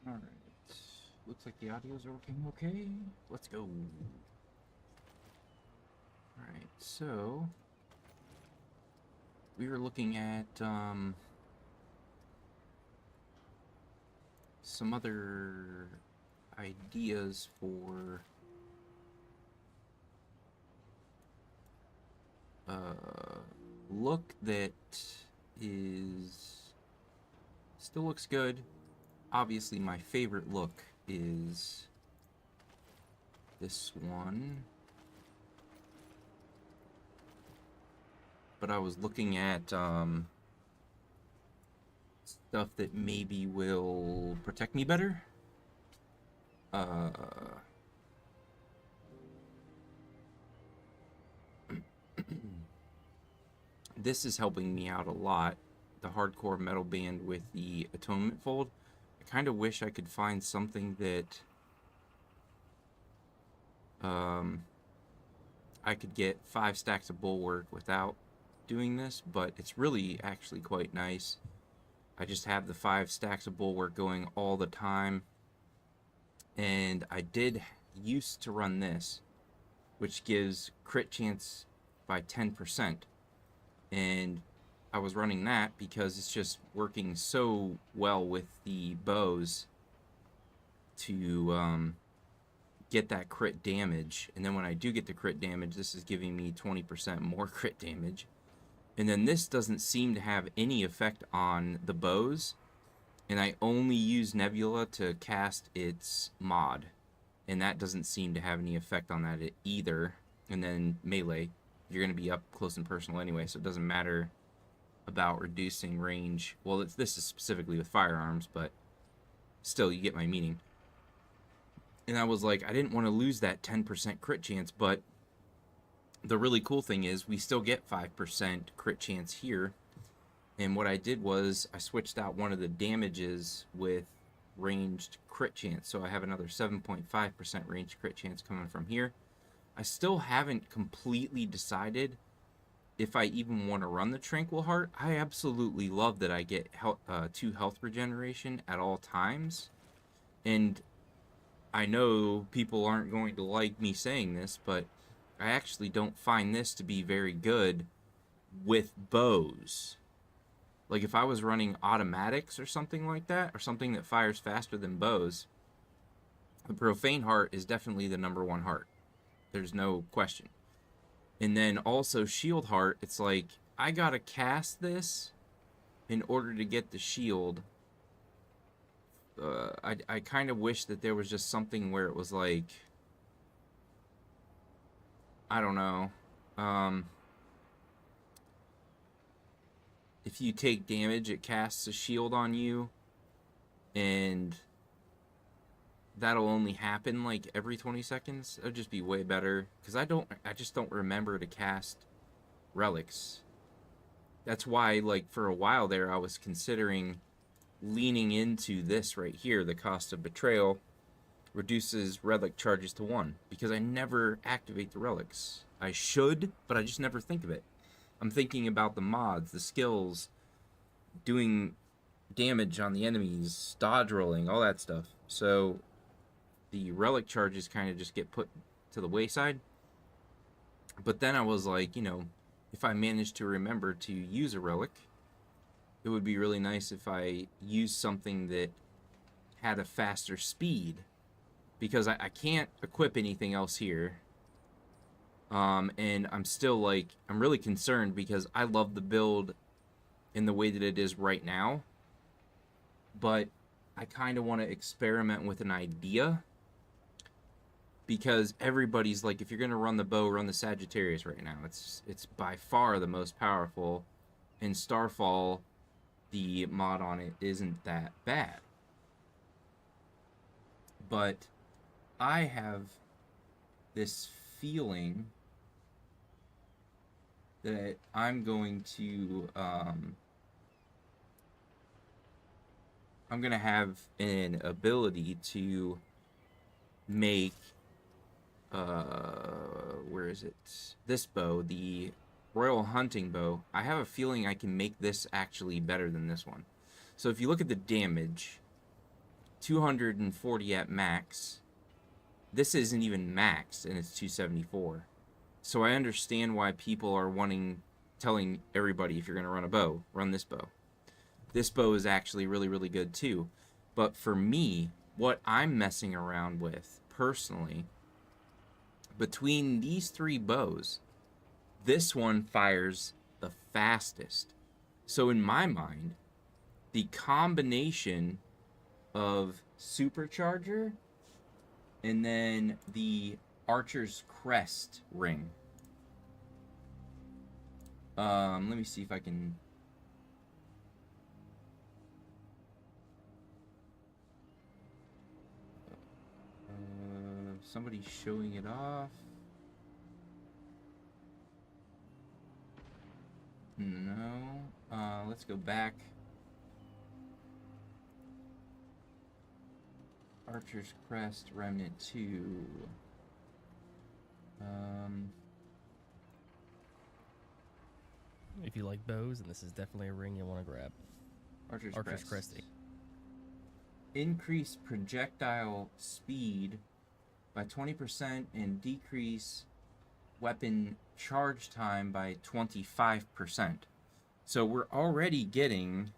Alright. Looks like the audio's working okay. Let's go. Alright, so we were looking at some other ideas for look that is still looks good. Obviously my favorite look is this one, but I was looking at stuff that maybe will protect me better. This is helping me out a lot. The hardcore metal band with the atonement fold. I kind of wish I could find something that I could get 5 stacks of bulwark without doing this, but it's really actually quite nice. I just have the 5 stacks of bulwark going all the time, and I did used to run this, which gives crit chance by 10%, and I was running that because it's just working so well with the bows to get that crit damage. And then when I do get the crit damage, this is giving me 20% more crit damage. And then this doesn't seem to have any effect on the bows, and I only use Nebula to cast its mod, and that doesn't seem to have any effect on that either. And then melee, you're going to be up close and personal anyway, so it doesn't matter about reducing range. Well, this is specifically with firearms, but still, you get my meaning. And I was like, I didn't want to lose that 10% crit chance, but the really cool thing is we still get 5% crit chance here. And what I did was I switched out one of the damages with ranged crit chance. So I have another 7.5% ranged crit chance coming from here. I still haven't completely decided if I even want to run the Tranquil Heart. I absolutely love that I get 2 health regeneration at all times. And I know people aren't going to like me saying this, but I actually don't find this to be very good with bows. Like if I was running automatics or something like that, or something that fires faster than bows, the Profane Heart is definitely the #1 heart. There's no question. And then also Shield Heart, it's like, I gotta cast this in order to get the shield. I kind of wish that there was just something where it was like, I don't know, if you take damage, it casts a shield on you, and that'll only happen like every 20 seconds. It'll just be way better, because I just don't remember to cast relics. That's why, like, for a while there, I was considering leaning into this right here. The Cost of Betrayal reduces relic charges to 1, because I never activate the relics. I should, but I just never think of it. I'm thinking about the mods, the skills, doing damage on the enemies, dodge rolling, all that stuff. So the relic charges kind of just get put to the wayside. But then I was like, you know, if I managed to remember to use a relic, it would be really nice if I used something that had a faster speed, because I can't equip anything else here. And I'm still like, I'm really concerned because I love the build in the way that it is right now, but I kind of want to experiment with an idea, because everybody's like, if you're going to run the bow, run the Sagittarius right now. It's by far the most powerful, and Starfall, the mod on it, isn't that bad. But I have this feeling that I'm going to have an ability to make where is it? This bow, the Royal Hunting Bow. I have a feeling I can make this actually better than this one. So if you look at the damage, 240 at max. This isn't even max, and it's 274. So I understand why people are telling everybody, if you're going to run a bow, run this bow. This bow is actually really, really good too. But for me, what I'm messing around with personally, between these 3 bows, this one fires the fastest. So in my mind, the combination of supercharger and then the Archer's Crest ring. Let me see if I can... somebody's showing it off. No. Let's go back. Archer's Crest, Remnant 2. If you like bows, and this is definitely a ring you'll want to grab. Archer's Crest. Crest. Increase projectile speed by 20% and decrease weapon charge time by 25%. So we're already getting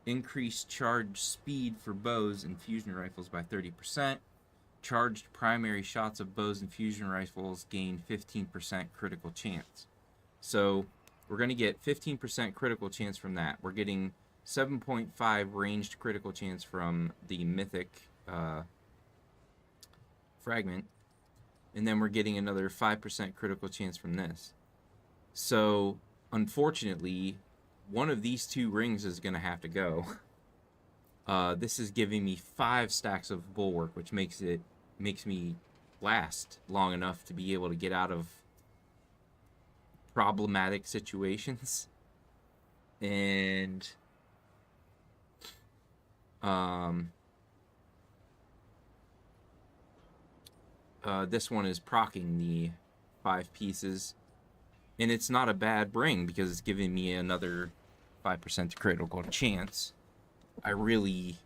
increased charge speed for bows and fusion rifles by 30%. Charged primary shots of bows and fusion rifles gain 15% critical chance. So we're going to get 15% critical chance from that. We're getting 7.5 ranged critical chance from the mythic fragment. And then we're getting another 5% critical chance from this. So, unfortunately, one of these 2 rings is going to have to go. This is giving me 5 stacks of bulwark, which makes me last long enough to be able to get out of problematic situations. And this one is proccing the 5 pieces, and it's not a bad ring because it's giving me another 5% critical chance. I really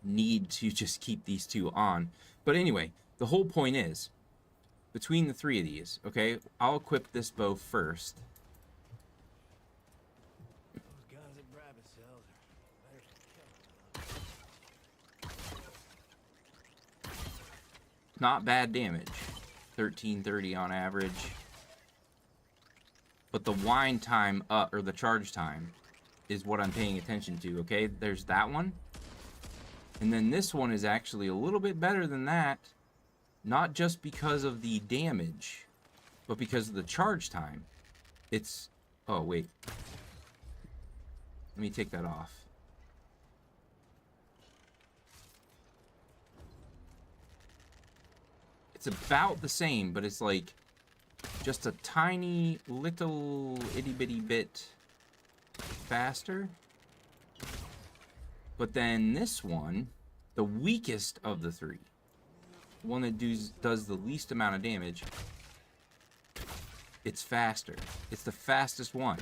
need to just keep these 2 on. But anyway, the whole point is, between the 3 of these, okay, I'll equip this bow first. Not bad damage, 1330 on average. But the wind time or the charge time is what I'm paying attention to, okay? There's that one. And then this one is actually a little bit better than that, not just because of the damage, but because of the charge time. It's... oh, wait. Let me take that off. It's about the same, but it's like just a tiny little itty bitty bit faster. But then this one, the weakest of the 3, the one that does the least amount of damage, it's faster. It's the fastest one.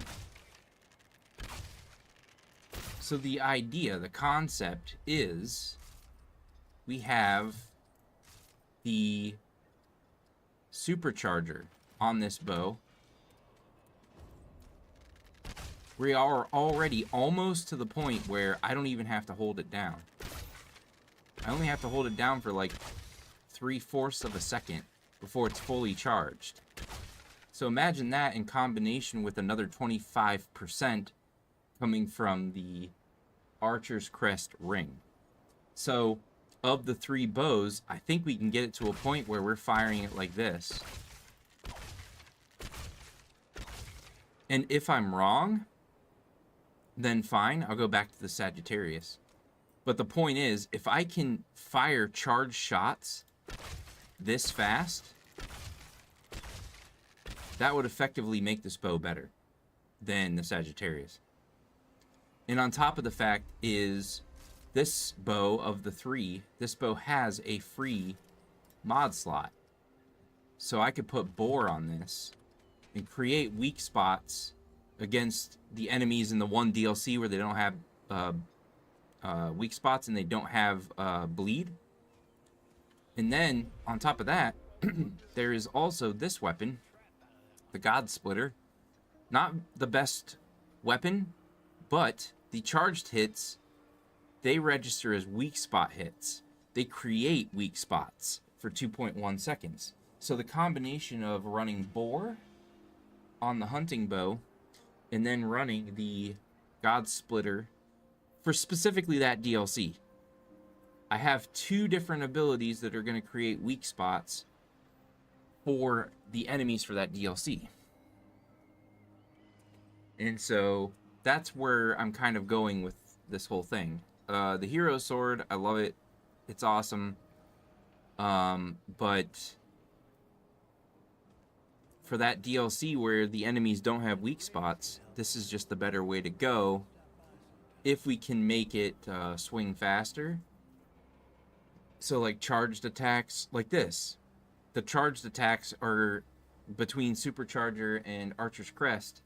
So the idea, the concept is we have the supercharger on this bow. We are already almost to the point where I don't even have to hold it down. I only have to hold it down for like 3/4 of a second before it's fully charged. So imagine that in combination with another 25% coming from the Archer's Crest ring. So of the 3 bows, I think we can get it to a point where we're firing it like this. And if I'm wrong, then fine, I'll go back to the Sagittarius. But the point is, if I can fire charged shots this fast, that would effectively make this bow better than the Sagittarius. And on top of the fact is, this bow of the 3, this bow has a free mod slot. So I could put Bore on this and create weak spots against the enemies in the one DLC where they don't have weak spots and they don't have bleed. And then on top of that, there is also this weapon, the God Splitter. Not the best weapon, but the charged hits, they register as weak spot hits. They create weak spots for 2.1 seconds. So the combination of running Bore on the hunting bow and then running the God Splitter for specifically that DLC, I have two different abilities that are going to create weak spots for the enemies for that DLC. And so that's where I'm kind of going with this whole thing. The hero sword, I love it. It's awesome. But for that DLC where the enemies don't have weak spots, this is just the better way to go. If we can make it swing faster. So like charged attacks like this. The charged attacks are between Supercharger and Archer's Crest.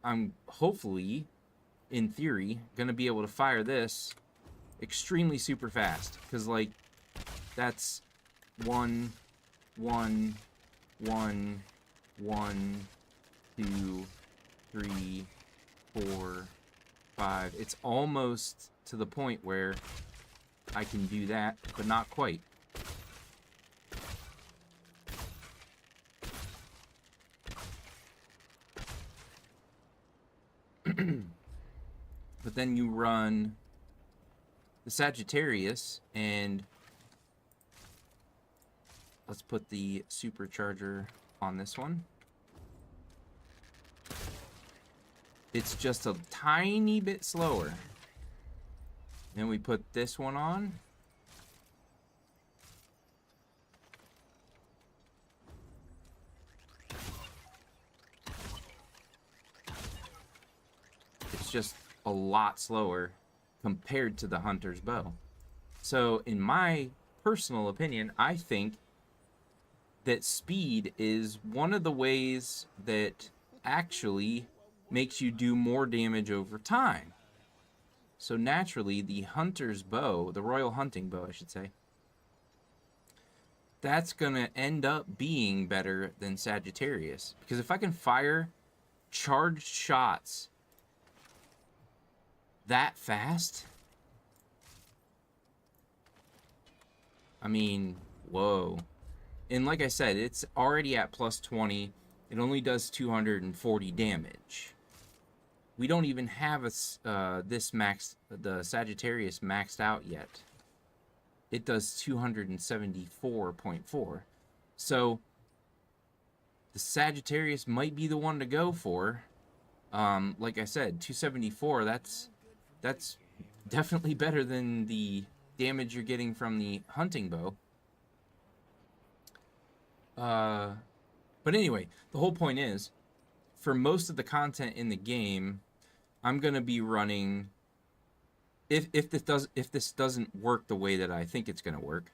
I'm hopefully, in theory, going to be able to fire this extremely super fast. Because, like, that's 1, 1, 1, 1, 2, 3, 4, 5. It's almost to the point where I can do that, but not quite. But then you run the Sagittarius, and let's put the Supercharger on this one. It's just a tiny bit slower. Then we put this one on. It's just a lot slower compared to the hunter's bow. So in my personal opinion, I think that speed is one of the ways that actually makes you do more damage over time. So naturally, the hunter's bow, the royal hunting bow, I should say, that's going to end up being better than Sagittarius. Because if I can fire charged shots that fast, I mean, whoa. And like I said, it's already at plus 20. It only does 240 damage. We don't even have this max, the Sagittarius maxed out yet. It does 274.4. So the Sagittarius might be the one to go for. Like I said, 274, that's definitely better than the damage you're getting from the hunting bow. But anyway, the whole point is, for most of the content in the game, I'm gonna be running. If this doesn't work the way that I think it's gonna work,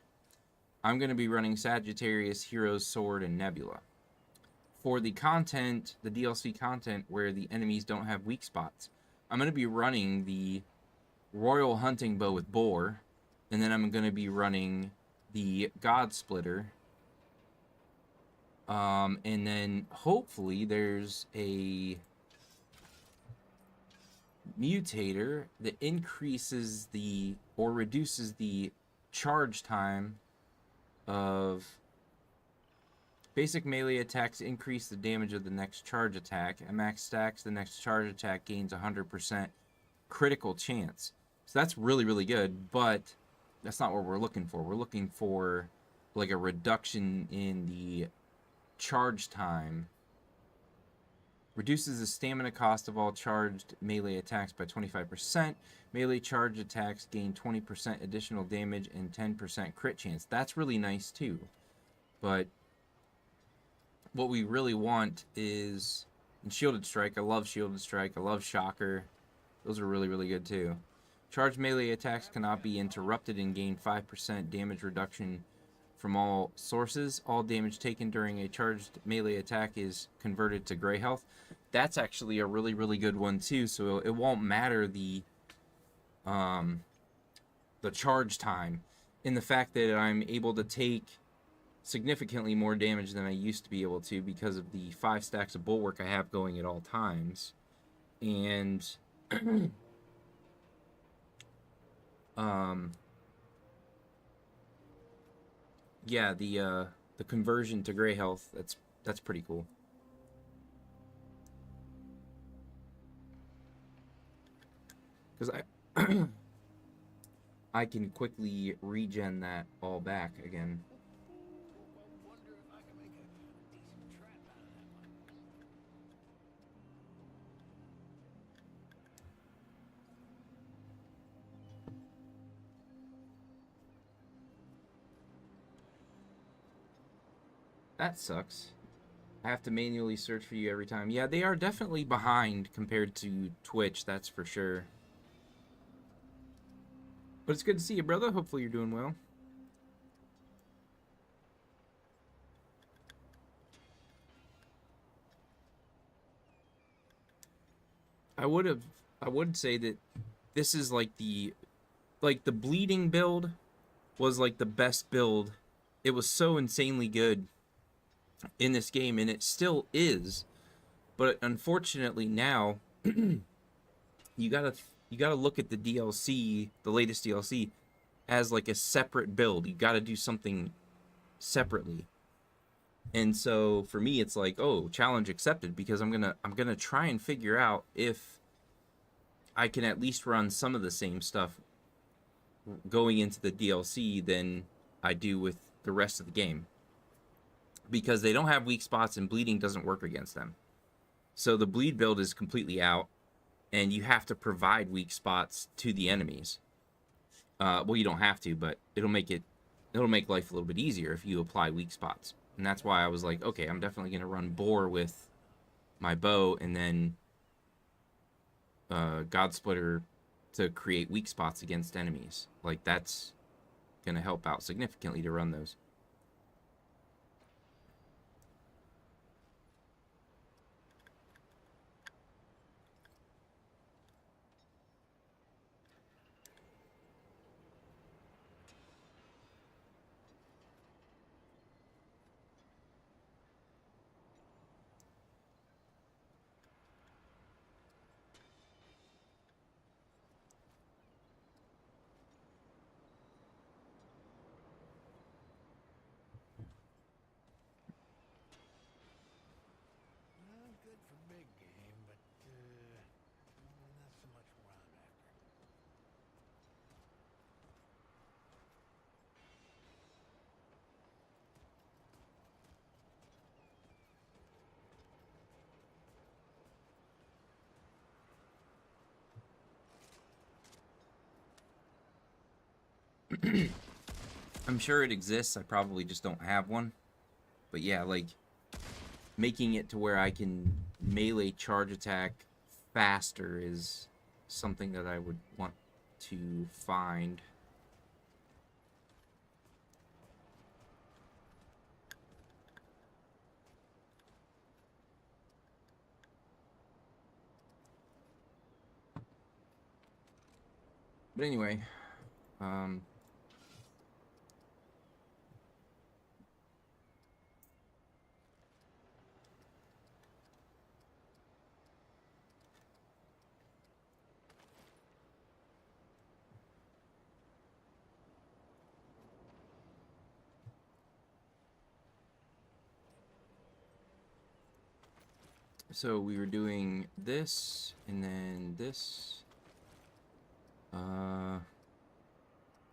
I'm gonna be running Sagittarius, Hero's Sword, and Nebula. For the content, the DLC content where the enemies don't have weak spots, I'm gonna be running the Royal Hunting Bow with Bore, and then I'm gonna be running the God Splitter. And then hopefully there's a mutator that increases or reduces the charge time of basic melee attacks. Increase the damage of the next charge attack. At max stacks, the next charge attack gains 100% critical chance. So that's really, really good, but that's not what we're looking for. We're looking for like a reduction in the charge time. Reduces the stamina cost of all charged melee attacks by 25%. Melee charge attacks gain 20% additional damage and 10% crit chance. That's really nice too. But what we really want is in Shielded Strike. I love Shielded Strike. I love Shocker. Those are really, really good too. Charged melee attacks cannot be interrupted and gain 5% damage reduction from all sources. All damage taken during a charged melee attack is converted to gray health. That's actually a really, really good one too. So it won't matter the um, the charge time, and the fact that I'm able to take significantly more damage than I used to be able to because of the 5 stacks of bulwark I have going at all times. And yeah, the conversion to gray health, that's pretty cool. Because I can quickly regen that all back again. That sucks. I have to manually search for you every time. Yeah, they are definitely behind compared to Twitch, that's for sure. But it's good to see you, brother. Hopefully you're doing well. I would say that this is like the bleeding build was like the best build. It was so insanely good in this game, and it still is. But unfortunately now you gotta you gotta look at the DLC, the latest DLC, as like a separate build. You gotta do something separately. And so for me it's like, oh, challenge accepted, because I'm gonna try and figure out if I can at least run some of the same stuff going into the DLC than I do with the rest of the game. Because they don't have weak spots and bleeding doesn't work against them. So the bleed build is completely out, and you have to provide weak spots to the enemies. Well, you don't have to, but it'll make life a little bit easier if you apply weak spots. And that's why I was like, okay, I'm definitely gonna run Boar with my bow, and then God Splitter to create weak spots against enemies. Like, that's gonna help out significantly to run those. Good for big game, but not so much what I'm after. I'm sure it exists. I probably just don't have one. But yeah, like, making it to where I can melee charge attack faster is something that I would want to find. But anyway, um, so we were doing this, and then this.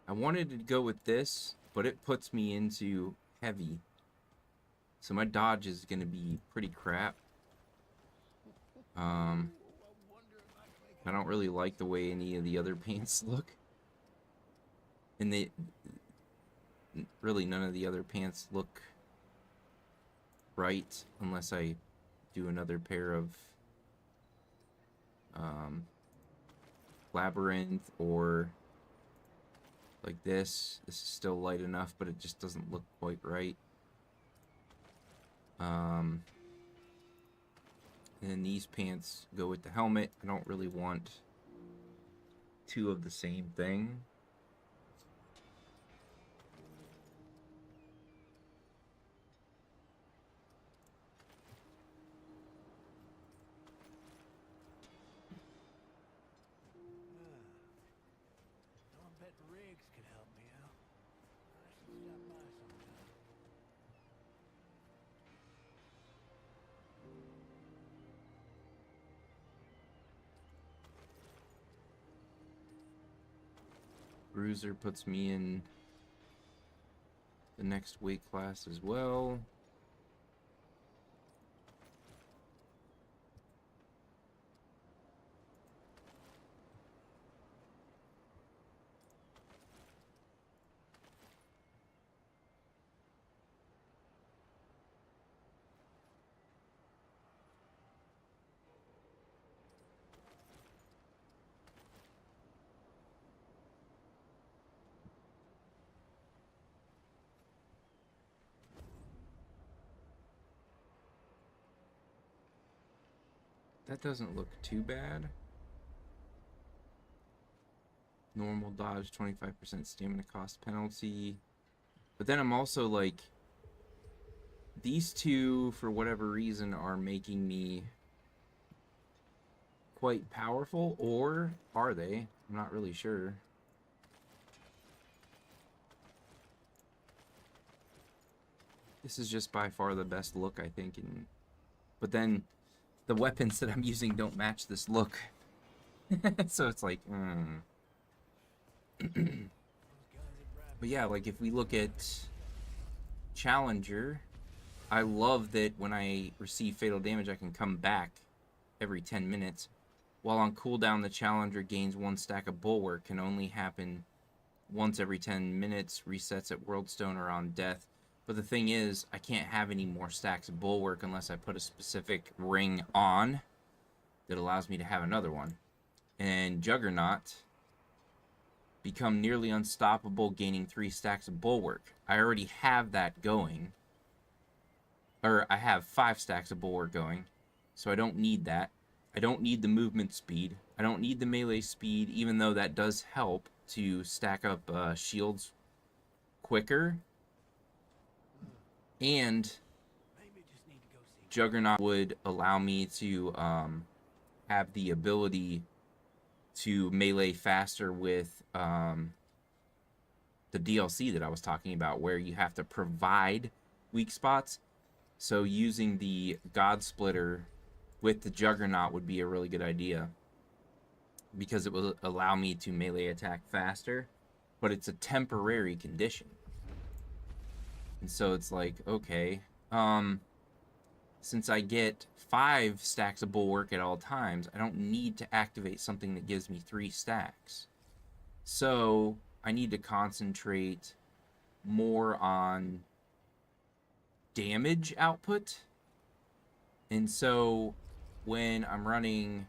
I wanted to go with this, but it puts me into heavy. So my dodge is going to be pretty crap. I don't really like the way any of the other pants look. And really none of the other pants look right unless I do another pair of Labyrinth, or like this. This is still light enough, but it just doesn't look quite right. And then these pants go with the helmet. I don't really want two of the same thing. Don't bet Riggs could help me out. I should stop by sometime. Bruiser puts me in the next weight class as well. That doesn't look too bad. Normal dodge, 25% stamina cost penalty. But then I'm also like, these two, for whatever reason, are making me quite powerful, or are they? I'm not really sure. This is just by far the best look, I think, but then the weapons that I'm using don't match this look. So it's like, But yeah, like if we look at Challenger, I love that when I receive fatal damage, I can come back every 10 minutes. While on cooldown, the Challenger gains 1 stack of Bulwark, can only happen once every 10 minutes, resets at Worldstone or on death. But the thing is, I can't have any more stacks of Bulwark unless I put a specific ring on that allows me to have another one. And Juggernaut, become nearly unstoppable, gaining 3 stacks of Bulwark. I already have that going. Or I have 5 stacks of Bulwark going, so I don't need that. I don't need the movement speed. I don't need the melee speed, even though that does help to stack up shields quicker. And Juggernaut would allow me to have the ability to melee faster with the DLC that I was talking about, where you have to provide weak spots. So using the God Splitter with the Juggernaut would be a really good idea, because it will allow me to melee attack faster, but it's a temporary condition. And so it's like, okay, since I get 5 stacks of Bulwark at all times, I don't need to activate something that gives me 3 stacks. So I need to concentrate more on damage output. And so when I'm running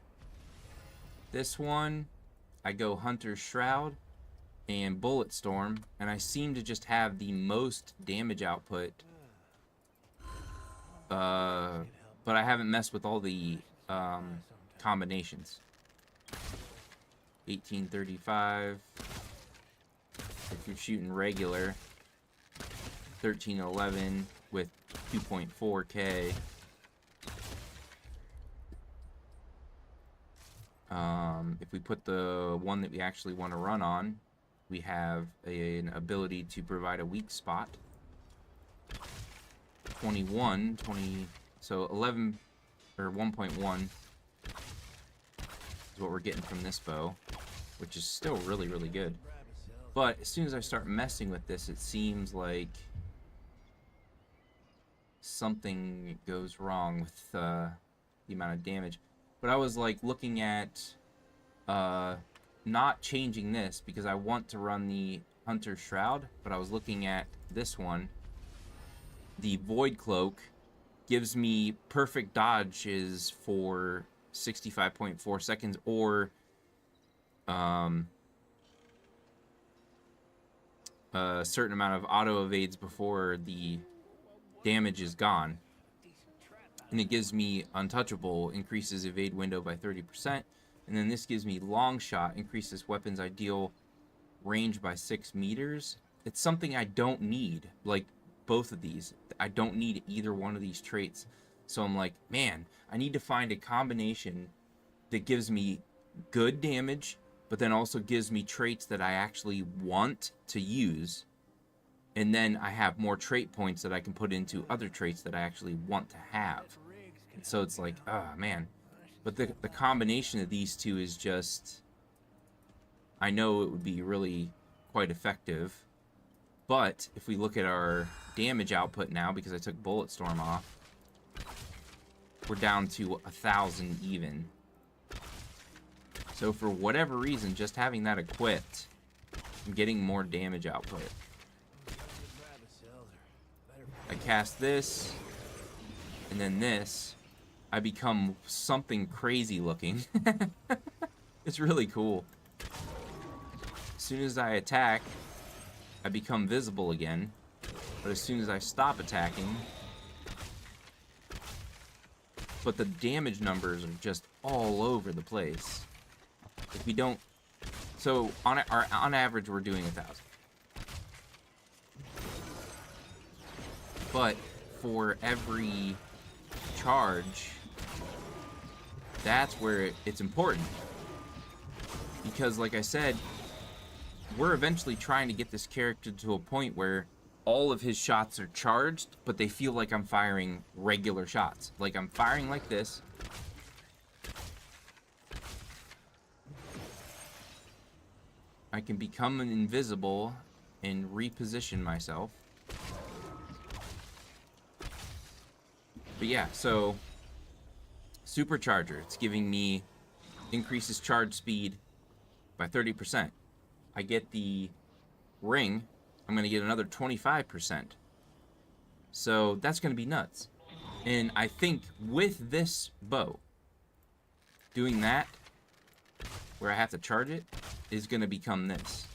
this one, I go Hunter's Shroud and Bullet Storm, and I seem to just have the most damage output. But I haven't messed with all the combinations. 1835. If you're shooting regular, 1311 with 2.4K. If we put the one that we actually want to run on, we have an ability to provide a weak spot. 20, so 11 or 1.1 is what we're getting from this bow, which is still really, really good. But as soon as I start messing with this, it seems like something goes wrong with the amount of damage. But I was like looking at not changing this because I want to run the Hunter's Shroud, but I was looking at this one. The Void Cloak gives me perfect dodges for 65.4 seconds, or a certain amount of auto evades before the damage is gone. And it gives me untouchable, increases evade window by 30%, And then this gives me long shot, increases weapon's ideal range by 6 meters. It's something I don't need, like both of these. I don't need either one of these traits. So I'm like, man, I need to find a combination that gives me good damage, but then also gives me traits that I actually want to use. And then I have more trait points that I can put into other traits that I actually want to have. And so it's like, oh man. But the combination of these two is just, I know it would be really quite effective. But if we look at our damage output now, because I took Bullet Storm off, we're down to 1,000 even. So for whatever reason, just having that equipped, I'm getting more damage output. I cast this, and then this. I become something crazy looking. It's really cool. As soon as I attack, I become visible again. But as soon as I stop attacking... But the damage numbers are just all over the place. If we don't... So, on average, we're doing 1,000. But, for every charge, that's where it's important. Because, like I said, we're eventually trying to get this character to a point where all of his shots are charged, but they feel like I'm firing regular shots. Like I'm firing like this. I can become invisible and reposition myself. But yeah, so Supercharger, it's giving me increases charge speed by 30%. I get the ring, I'm going to get another 25%. So that's going to be nuts. And I think with this bow, doing that, where I have to charge it, is going to become this.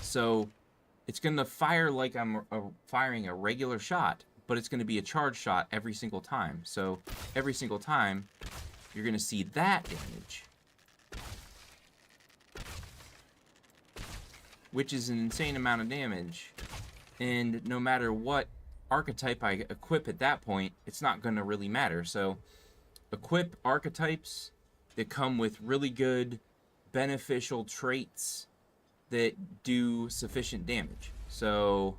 So it's going to fire like I'm firing a regular shot, but it's going to be a charge shot every single time. So every single time, you're going to see that damage, which is an insane amount of damage. And no matter what archetype I equip at that point, it's not going to really matter. So equip archetypes that come with really good beneficial traits that do sufficient damage. So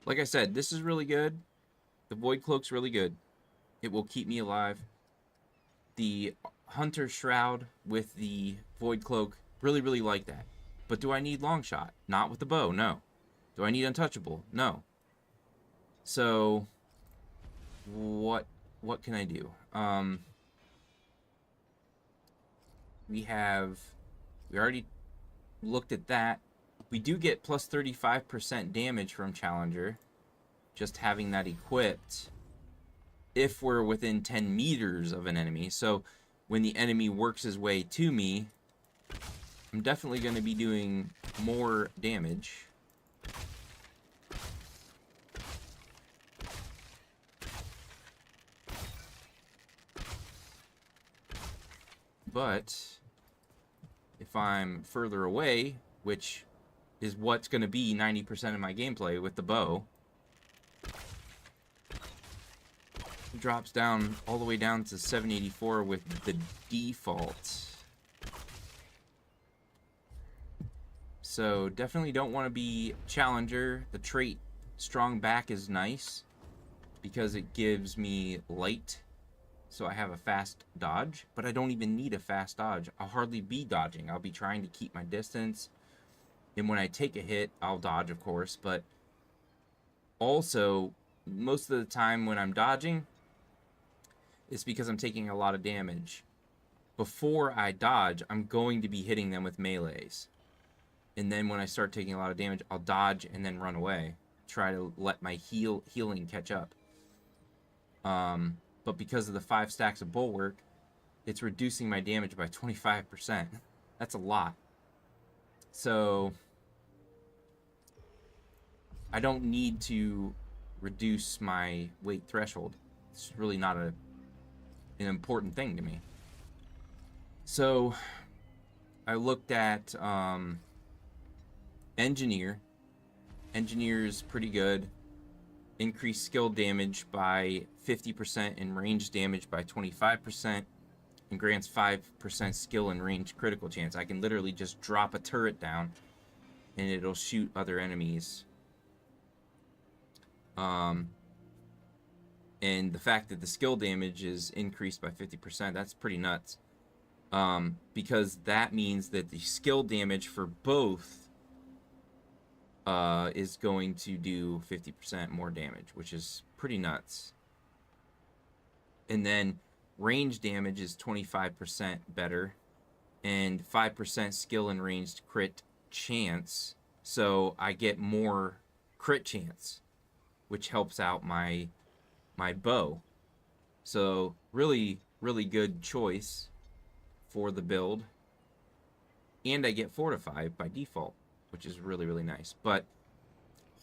like I said, this is really good. The Void Cloak's really good. It will keep me alive. The Hunter Shroud with the Void Cloak, really, really like that. But do I need Long Shot? Not with the bow, no. Do I need Untouchable? No. So, what can I do? We already looked at that. We do get plus 35% damage from Challenger, just having that equipped, if we're within 10 meters of an enemy. So when the enemy works his way to me, I'm definitely going to be doing more damage. But if I'm further away, which is what's going to be 90% of my gameplay with the bow, it drops down all the way down to 784 with the default. So definitely don't want to be Challenger. The trait Strong Back is nice because it gives me light, so I have a fast dodge, but I don't even need a fast dodge. I'll hardly be dodging. I'll be trying to keep my distance. And when I take a hit, I'll dodge, of course. But also, most of the time when I'm dodging, it's because I'm taking a lot of damage. Before I dodge, I'm going to be hitting them with melees. And then when I start taking a lot of damage, I'll dodge and then run away. Try to let my healing catch up. But because of the 5 stacks of bulwark, it's reducing my damage by 25%. That's a lot. So I don't need to reduce my weight threshold. It's really not an important thing to me. So I looked at Engineer. Engineer is pretty good. Increased skill damage by 50% and range damage by 25%, and grants 5% skill and range critical chance. I can literally just drop a turret down and it'll shoot other enemies. And the fact that the skill damage is increased by 50%, that's pretty nuts. Because that means that the skill damage for both is going to do 50% more damage, which is pretty nuts. And then range damage is 25% better, and 5% skill and ranged crit chance. So I get more crit chance, which helps out my bow. So really, really good choice for the build. And I get fortified by default, which is really, really nice. But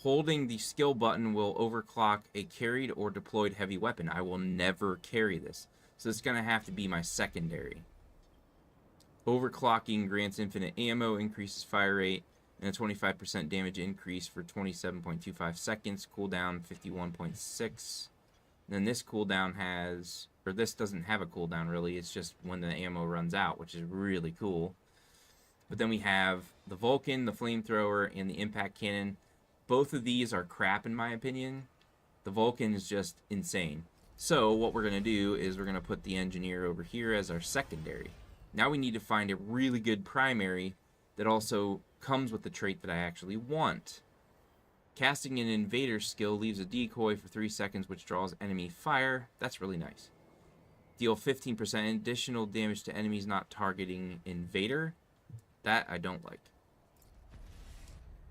holding the skill button will overclock a carried or deployed heavy weapon. I will never carry this, so it's going to have to be my secondary. Overclocking grants infinite ammo, increases fire rate, and a 25% damage increase for 27.25 seconds. Cooldown 51.6. Then this cooldown has, or this doesn't have a cooldown really, it's just when the ammo runs out, which is really cool. But then we have the Vulcan, the Flamethrower, and the Impact Cannon. Both of these are crap in my opinion. The Vulcan is just insane. So what we're going to do is we're going to put the Engineer over here as our secondary. Now we need to find a really good primary that also comes with the trait that I actually want. Casting an Invader skill leaves a decoy for 3 seconds, which draws enemy fire. That's really nice. Deal 15% additional damage to enemies not targeting Invader. That I don't like.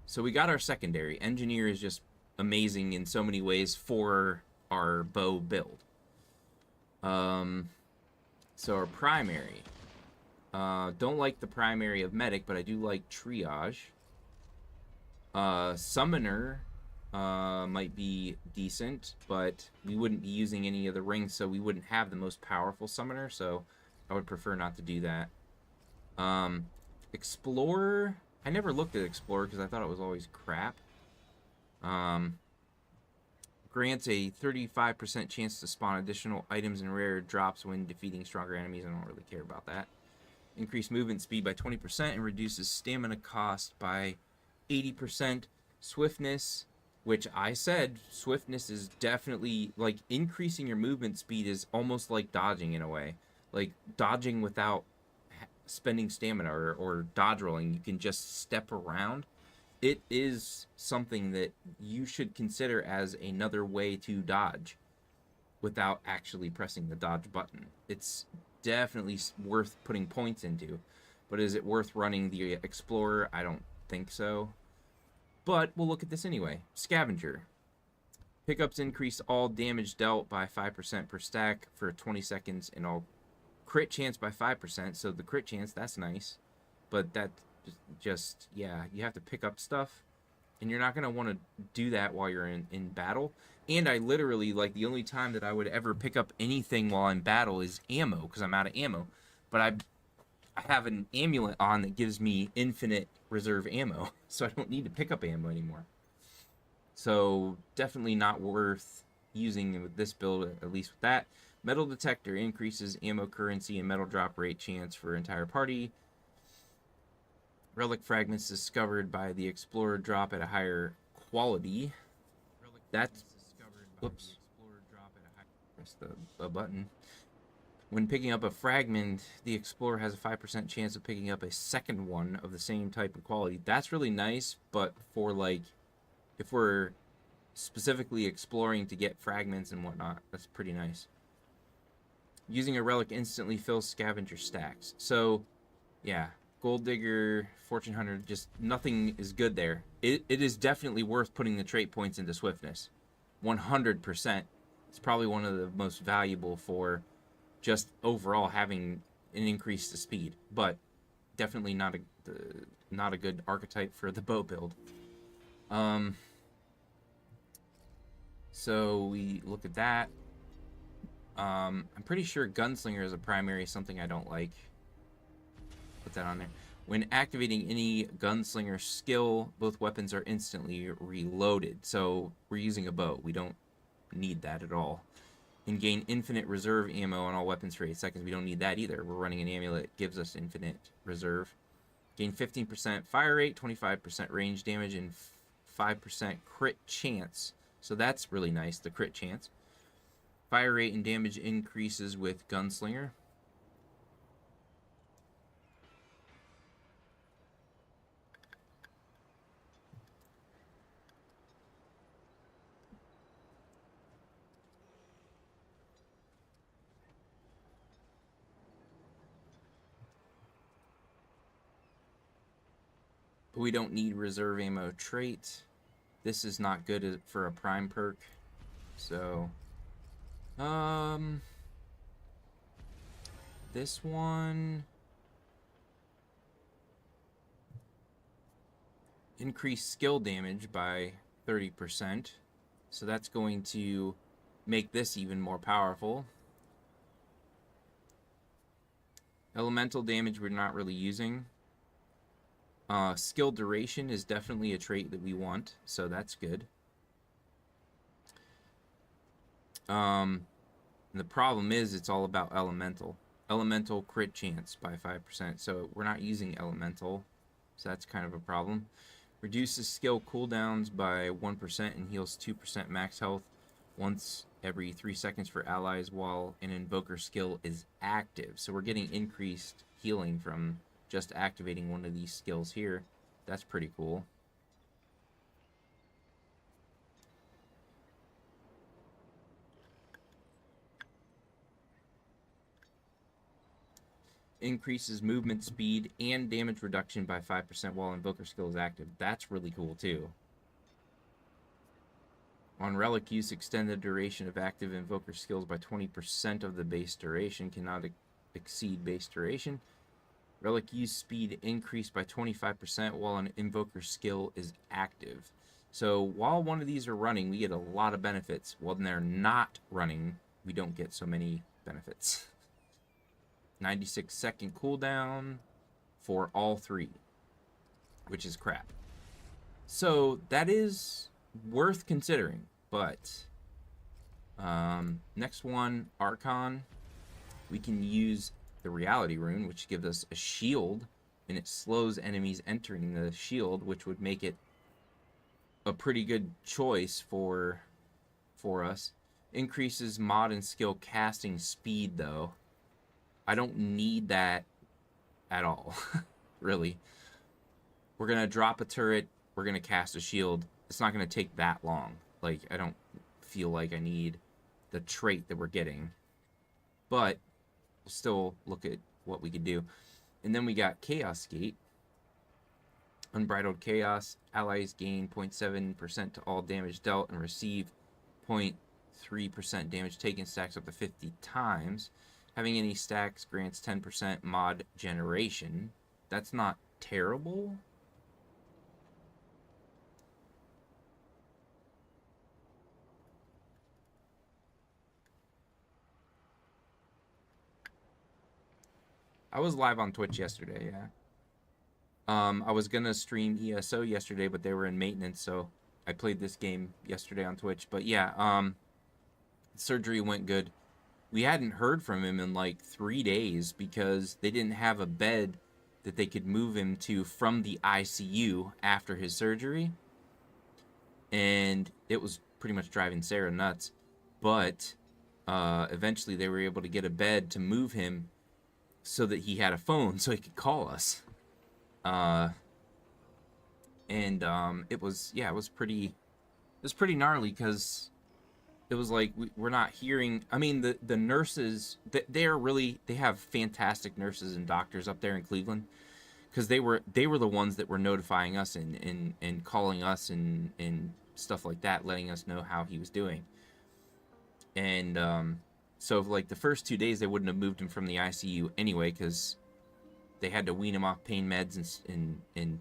So we got our secondary. Engineer is just amazing in so many ways for our bow build. So our primary. Don't like the primary of Medic, but I do like Triage. Summoner might be decent, but we wouldn't be using any of the rings, so we wouldn't have the most powerful Summoner, so I would prefer not to do that. Explorer, I never looked at Explorer because I thought it was always crap. Grants a 35% chance to spawn additional items and rare drops when defeating stronger enemies. I don't really care about that. Increase movement speed by 20% and reduces stamina cost by 80%. Swiftness, which I said, swiftness is definitely, like, increasing your movement speed is almost like dodging in a way. Like, dodging without spending stamina or dodge rolling. You can just step around. It is something that you should consider as another way to dodge without actually pressing the dodge button. It's definitely worth putting points into, but is it worth running the Explorer? I don't think so, but we'll look at this anyway. Scavenger. Pickups increase all damage dealt by 5% per stack for 20 seconds and all crit chance by 5%, so the crit chance, that's nice, but that just, yeah, you have to pick up stuff, and you're not going to want to do that while you're in battle. And I literally, like, the only time that I would ever pick up anything while in battle is ammo, because I'm out of ammo, but I have an amulet on that gives me infinite reserve ammo, so I don't need to pick up ammo anymore. So definitely not worth using with this build, at least with that. Metal detector increases ammo currency and metal drop rate chance for entire party. Relic fragments discovered by the Explorer drop at a higher quality. That's, whoops, press the button. When picking up a fragment, the Explorer has a 5% chance of picking up a second one of the same type and quality. That's really nice, but for, like, if we're specifically exploring to get fragments and whatnot, that's pretty nice. Using a relic instantly fills scavenger stacks. So, yeah, Gold Digger, Fortune Hunter, just nothing is good there. It is definitely worth putting the trait points into Swiftness. 100%. It's probably one of the most valuable for just overall having an increase to speed, but definitely not a good archetype for the bow build. So we look at that. I'm pretty sure Gunslinger as a primary is something I don't like. Put that on there. When activating any Gunslinger skill, both weapons are instantly reloaded. So we're using a bow. We don't need that at all. And gain infinite reserve ammo on all weapons for 8 seconds. We don't need that either. We're running an amulet that gives us infinite reserve. Gain 15% fire rate, 25% range damage, and 5% crit chance. So that's really nice, the crit chance. Fire rate and damage increases with Gunslinger. But we don't need reserve ammo trait. This is not good for a prime perk. So, this one, increase skill damage by 30%. So that's going to make this even more powerful. Elemental damage we're not really using. Skill duration is definitely a trait that we want, so that's good. The problem is it's all about elemental. Elemental crit chance by 5%, so we're not using elemental, so that's kind of a problem. Reduces skill cooldowns by 1% and heals 2% max health once every 3 seconds for allies while an invoker skill is active. So we're getting increased healing from just activating one of these skills here. That's pretty cool. Increases movement speed and damage reduction by 5% while invoker skill is active. That's really cool too. On relic use, extend the duration of active invoker skills by 20% of the base duration. Cannot exceed base duration. Relic use speed increased by 25% while an invoker skill is active. So while one of these are running, we get a lot of benefits. When they're not running, we don't get so many benefits. 96-second cooldown for all three, which is crap. So that is worth considering, but next one, Archon. We can use the Reality Rune, which gives us a shield, and it slows enemies entering the shield, which would make it a pretty good choice for us. Increases mod and skill casting speed, though. I don't need that at all, really. We're going to drop a turret. We're going to cast a shield. It's not going to take that long. Like, I don't feel like I need the trait that we're getting. But we'll still look at what we could do. And then we got Chaos Gate. Unbridled Chaos. Allies gain 0.7% to all damage dealt and receive 0.3% damage taken, stacks up to 50 times. Having any stacks grants 10% mod generation. That's not terrible. I was live on Twitch yesterday, yeah. I was gonna stream ESO yesterday, but they were in maintenance, so I played this game yesterday on Twitch. But yeah, surgery went good. We hadn't heard from him in like 3 days because they didn't have a bed that they could move him to from the ICU after his surgery. And it was pretty much driving Sarah nuts. But eventually they were able to get a bed to move him so that he had a phone so he could call us. It was pretty gnarly because it was like we're not hearing. I mean, the nurses, they have fantastic nurses and doctors up there in Cleveland, because they were the ones that were notifying us and calling us and stuff like that, letting us know how he was doing. And So, like, the first 2 days, they wouldn't have moved him from the ICU anyway, because they had to wean him off pain meds and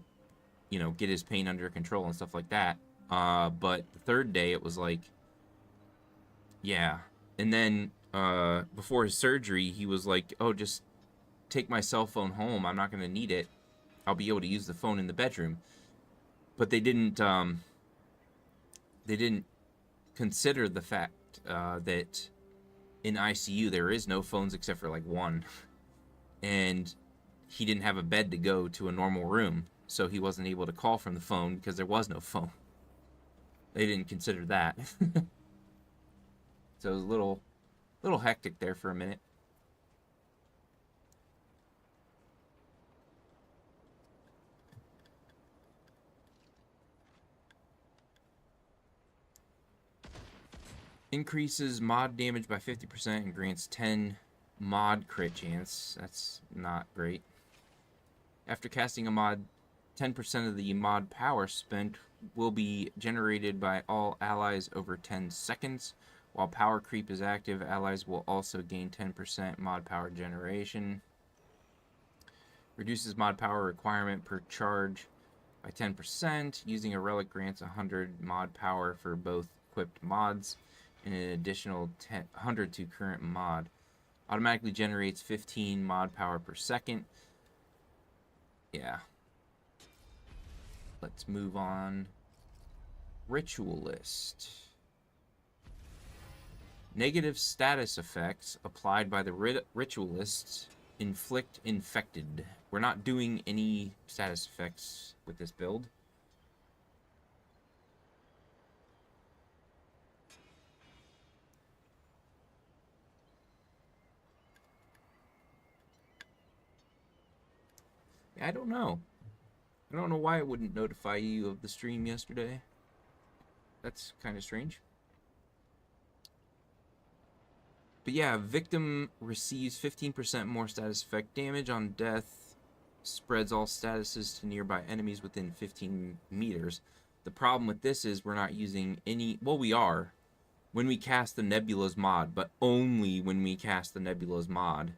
you know, get his pain under control and stuff like that. But the third day, it was like, yeah. And then before his surgery, he was like, oh, just take my cell phone home. I'm not going to need it. I'll be able to use the phone in the bedroom. But they didn't consider the fact that in ICU there is no phones except for like one. And he didn't have a bed to go to a normal room, so he wasn't able to call from the phone because there was no phone. They didn't consider that. So it was a little hectic there for a minute. Increases mod damage by 50% and grants 10 mod crit chance. That's not great. After casting a mod, 10% of the mod power spent will be generated by all allies over 10 seconds. While power creep is active, allies will also gain 10% mod power generation. Reduces mod power requirement per charge by 10%. Using a relic grants 100 mod power for both equipped mods and an additional 100 to current mod. Automatically generates 15 mod power per second. Yeah. Let's move on. Ritualist. Negative status effects applied by the ritualists inflict infected. We're not doing any status effects with this build. I don't know. I don't know why it wouldn't notify you of the stream yesterday. That's kind of strange. But yeah, victim receives 15% more status effect damage on death. Spreads all statuses to nearby enemies within 15 meters. The problem with this is we're not using any... Well, we are. When we cast the Nebula's mod, but only when we cast the Nebula's mod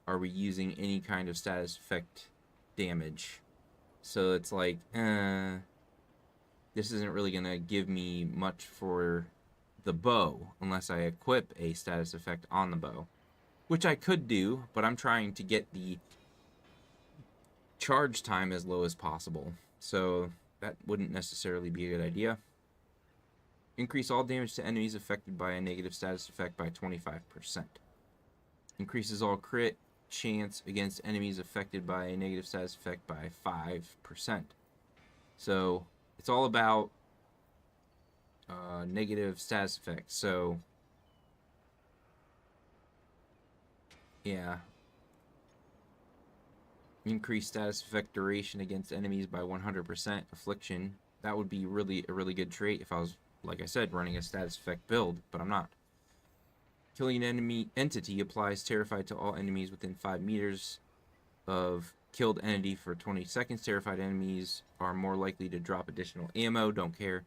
are we using any kind of status effect damage. So it's like, this isn't really going to give me much for the bow unless I equip a status effect on the bow. Which I could do, but I'm trying to get the charge time as low as possible. So that wouldn't necessarily be a good idea. Increase all damage to enemies affected by a negative status effect by 25%. Increases all crit chance against enemies affected by a negative status effect by 5%. So it's all about negative status effects. So yeah. Increase status effect duration against enemies by 100%. Affliction. That would be a really good trait if I was, like I said, running a status effect build, but I'm not. Killing an enemy entity applies Terrified to all enemies within 5 meters of killed entity for 20 seconds. Terrified enemies are more likely to drop additional ammo. Don't care.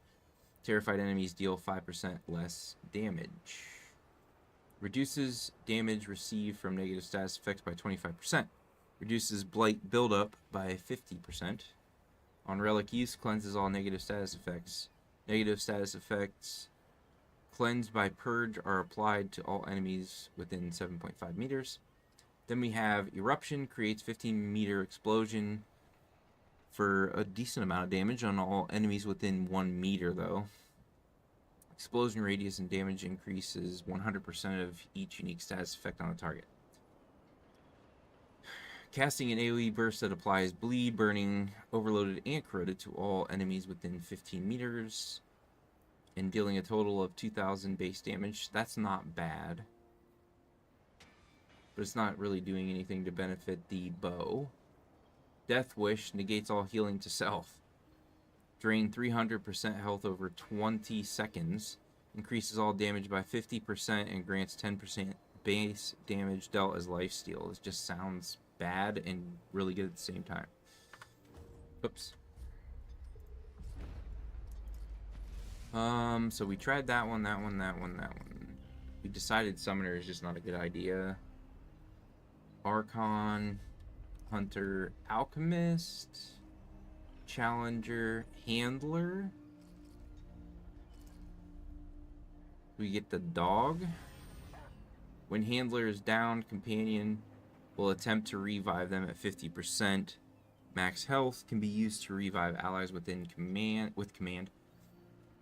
Terrified enemies deal 5% less damage. Reduces damage received from negative status effects by 25%. Reduces blight buildup by 50%. On relic use, cleanses all negative status effects. Negative status effects cleansed by purge are applied to all enemies within 7.5 meters. Then we have eruption, creates 15-meter explosion for a decent amount of damage on all enemies within 1 meter, though. Explosion radius and damage increases 100% of each unique status effect on the target. Casting an AoE burst that applies bleed, burning, overloaded, and corroded to all enemies within 15 meters. And dealing a total of 2,000 base damage. That's not bad. But it's not really doing anything to benefit the bow. Death Wish negates all healing to self. Drain 300% health over 20 seconds. Increases all damage by 50% and grants 10% base damage dealt as lifesteal. It just sounds bad and really good at the same time. Oops. So we tried that one. We decided Summoner is just not a good idea. Archon, Hunter, Alchemist, Challenger, Handler. We get the Dog. When Handler is down, Companion will attempt to revive them at 50%. Max health can be used to revive allies with command.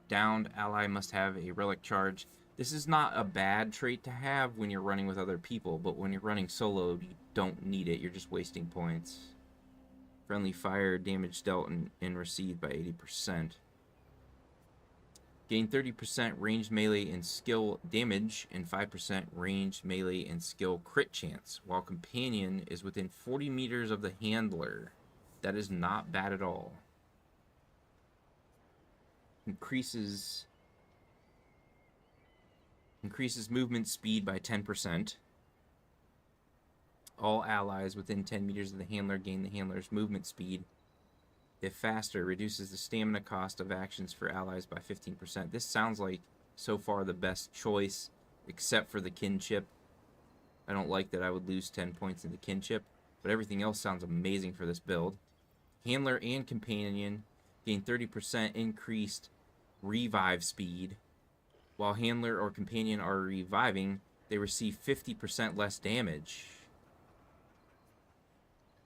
Downed ally must have a relic charge. This is not a bad trait to have when you're running with other people, but when you're running solo, you don't need it. You're just wasting points. Friendly fire, damage dealt and received by 80%. Gain 30% ranged melee and skill damage and 5% ranged melee and skill crit chance, while Companion is within 40 meters of the Handler. That is not bad at all. Increases movement speed by 10%. All allies within 10 meters of the Handler gain the Handler's movement speed. If faster, reduces the stamina cost of actions for allies by 15%. This sounds like, so far, the best choice, except for the kinship. I don't like that I would lose 10 points in the kinship, but everything else sounds amazing for this build. Handler and Companion gain 30% increased revive speed. While Handler or Companion are reviving, they receive 50% less damage.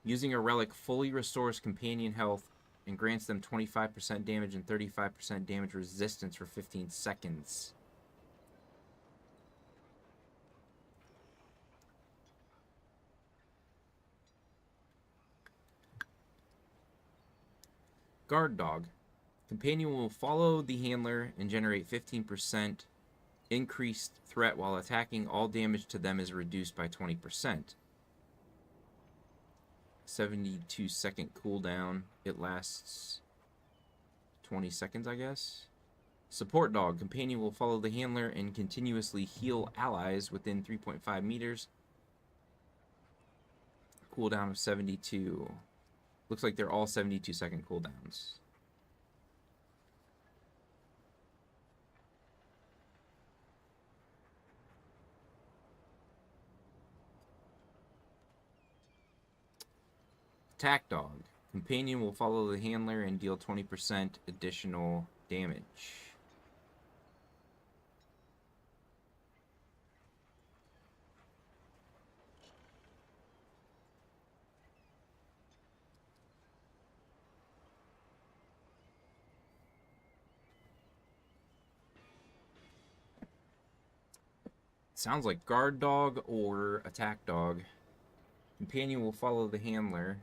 Using a relic fully restores Companion health and grants them 25% damage and 35% damage resistance for 15 seconds. Guard Dog. Companion will follow the Handler and generate 15% increased threat while attacking. All damage to them is reduced by 20%. 72-second cooldown. It lasts 20 seconds, I guess. Support Dog. Companion will follow the Handler and continuously heal allies within 3.5 meters. Cooldown of 72. Looks like they're all 72-second cooldowns. Attack Dog. Companion will follow the Handler and deal 20% additional damage. Sounds like Guard Dog or Attack Dog. Companion will follow the Handler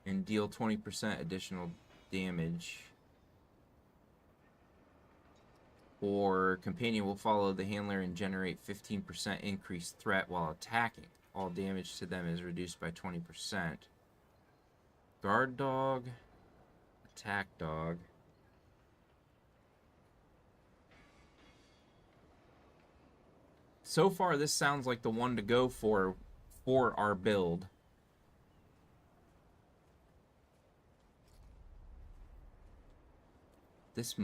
and deal 20% additional damage. Or Companion will follow the Handler and generate 15% increased threat while attacking. All damage to them is reduced by 20%. Guard Dog, Attack Dog. So far, this sounds like the one to go for our build. This,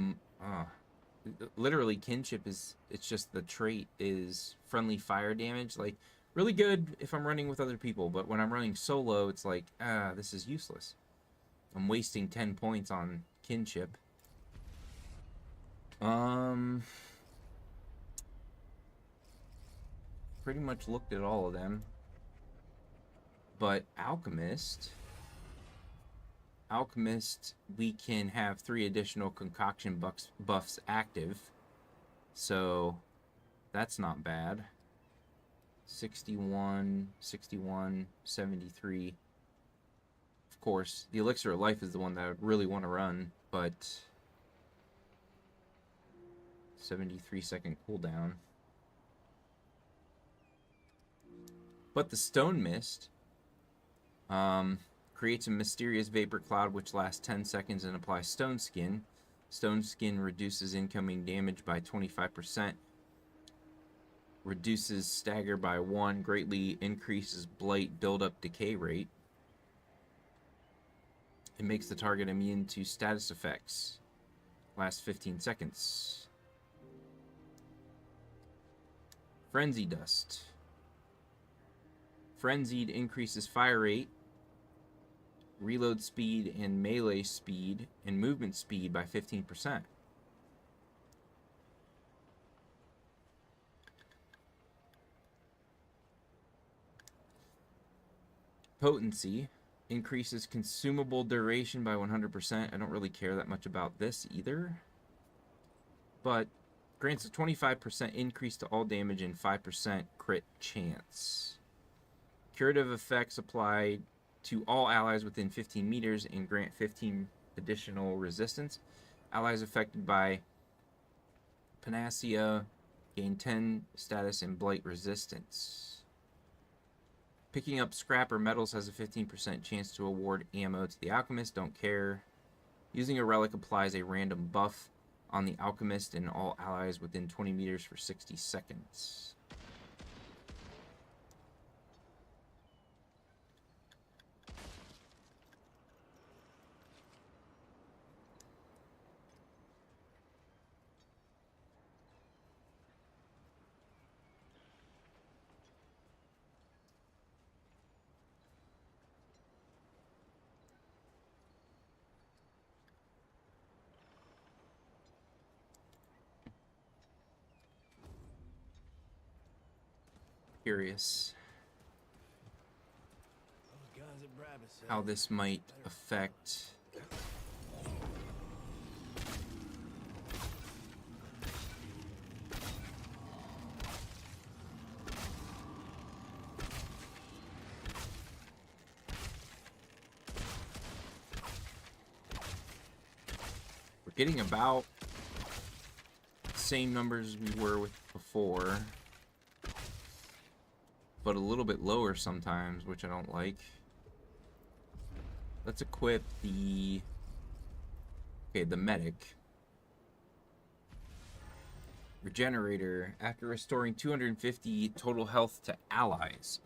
literally, kinship is, it's just the trait is friendly fire damage. Like, really good if I'm running with other people, but when I'm running solo, it's like, this is useless. I'm wasting 10 points on kinship. Pretty much looked at all of them. But Alchemist, we can have 3 additional concoction buffs active. So that's not bad. 61, 61, 73. Of course, the Elixir of Life is the one that I would really want to run, but 73-second cooldown. But the Stone Mist creates a mysterious vapor cloud which lasts 10 seconds and applies Stone Skin. Stone Skin reduces incoming damage by 25%, reduces stagger by 1, greatly increases blight build-up decay rate. It makes the target immune to status effects. Lasts 15 seconds. Frenzy Dust. Frenzied increases fire rate, reload speed, and melee speed, and movement speed by 15%. Potency increases consumable duration by 100%. I don't really care that much about this either, but grants a 25% increase to all damage and 5% crit chance. Curative effects apply to all allies within 15 meters and grant 15 additional resistance. Allies affected by Panacea gain 10 status and blight resistance. Picking up scrap or metals has a 15% chance to award ammo to the alchemist. Don't care. Using a relic applies a random buff on the alchemist and all allies within 20 meters for 60 seconds. Curious Those guns at Brabus said how this might affect we're getting about the same numbers we were with before, but a little bit lower sometimes, which I don't like. Let's equip the medic. Regenerator. After restoring 250 total health to allies,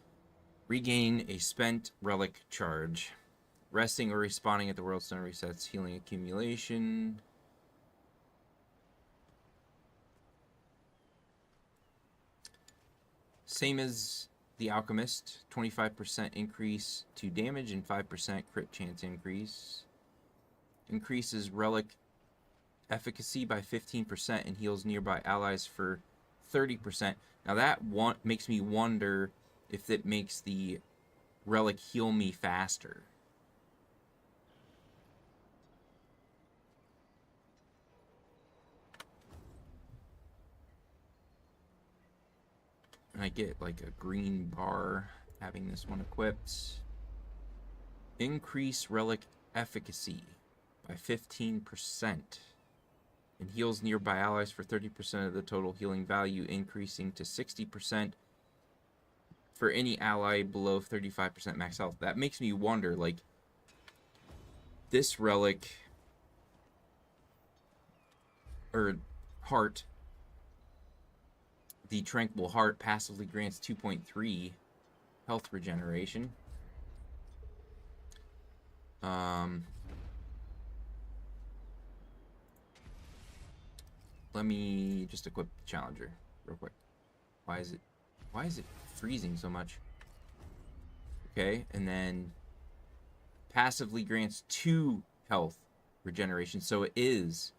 regain a spent relic charge. Resting or respawning at the World Stone resets healing accumulation. Same as the Alchemist, 25% increase to damage and 5% crit chance increase. Increases relic efficacy by 15% and heals nearby allies for 30%. Now that makes me wonder if it makes the relic heal me faster. And I get like a green bar having this one equipped. Increase relic efficacy by 15% and heals nearby allies for 30% of the total healing value, increasing to 60% for any ally below 35% max health. That makes me wonder, like, this relic or heart, the Tranquil Heart, passively grants 2.3 health regeneration. Let me just equip the Challenger real quick. Why is it freezing so much? Okay, and then passively grants 2 health regeneration. So it is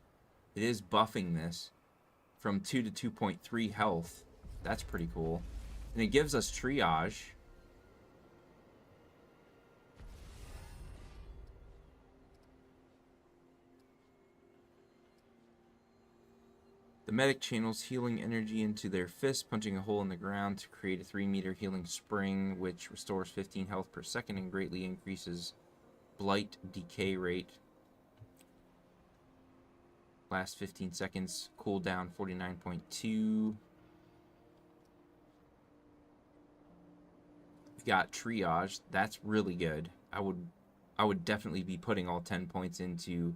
buffing this from 2 to 2.3 health. That's pretty cool. And it gives us triage. The medic channels healing energy into their fist, punching a hole in the ground to create a 3-meter healing spring, which restores 15 health per second and greatly increases blight decay rate. Last 15 seconds, cooldown 49.2. We got triage. That's really good. I would definitely be putting all 10 points into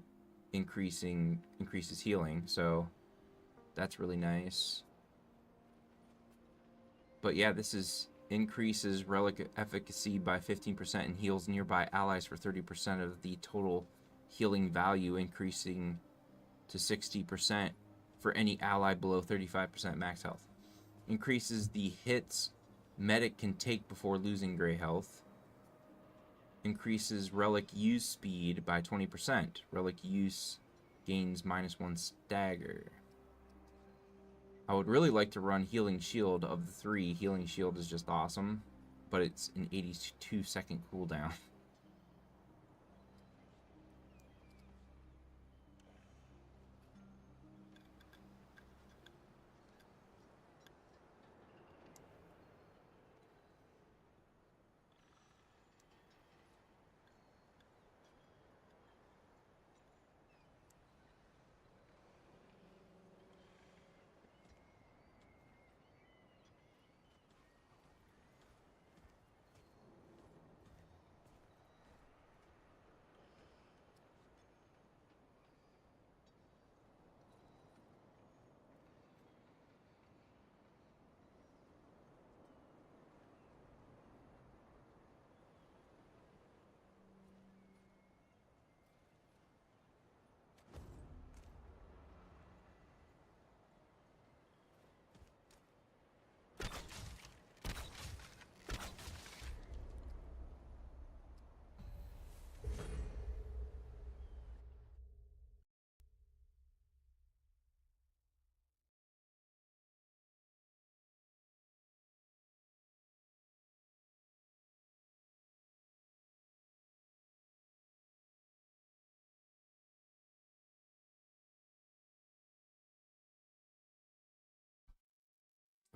increases healing. So that's really nice. But yeah, this increases relic efficacy by 15% and heals nearby allies for 30% of the total healing value, increasing to 60% for any ally below 35% max health. Increases the hits medic can take before losing gray health. Increases relic use speed by 20%. Relic use gains -1 stagger. I would really like to run Healing Shield. Of the 3, Healing Shield is just awesome, but it's an 82-second cooldown.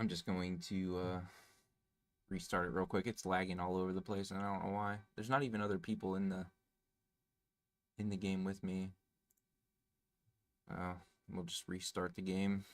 I'm just going to restart it real quick. It's lagging all over the place, and I don't know why. There's not even other people in the game with me. We'll just restart the game.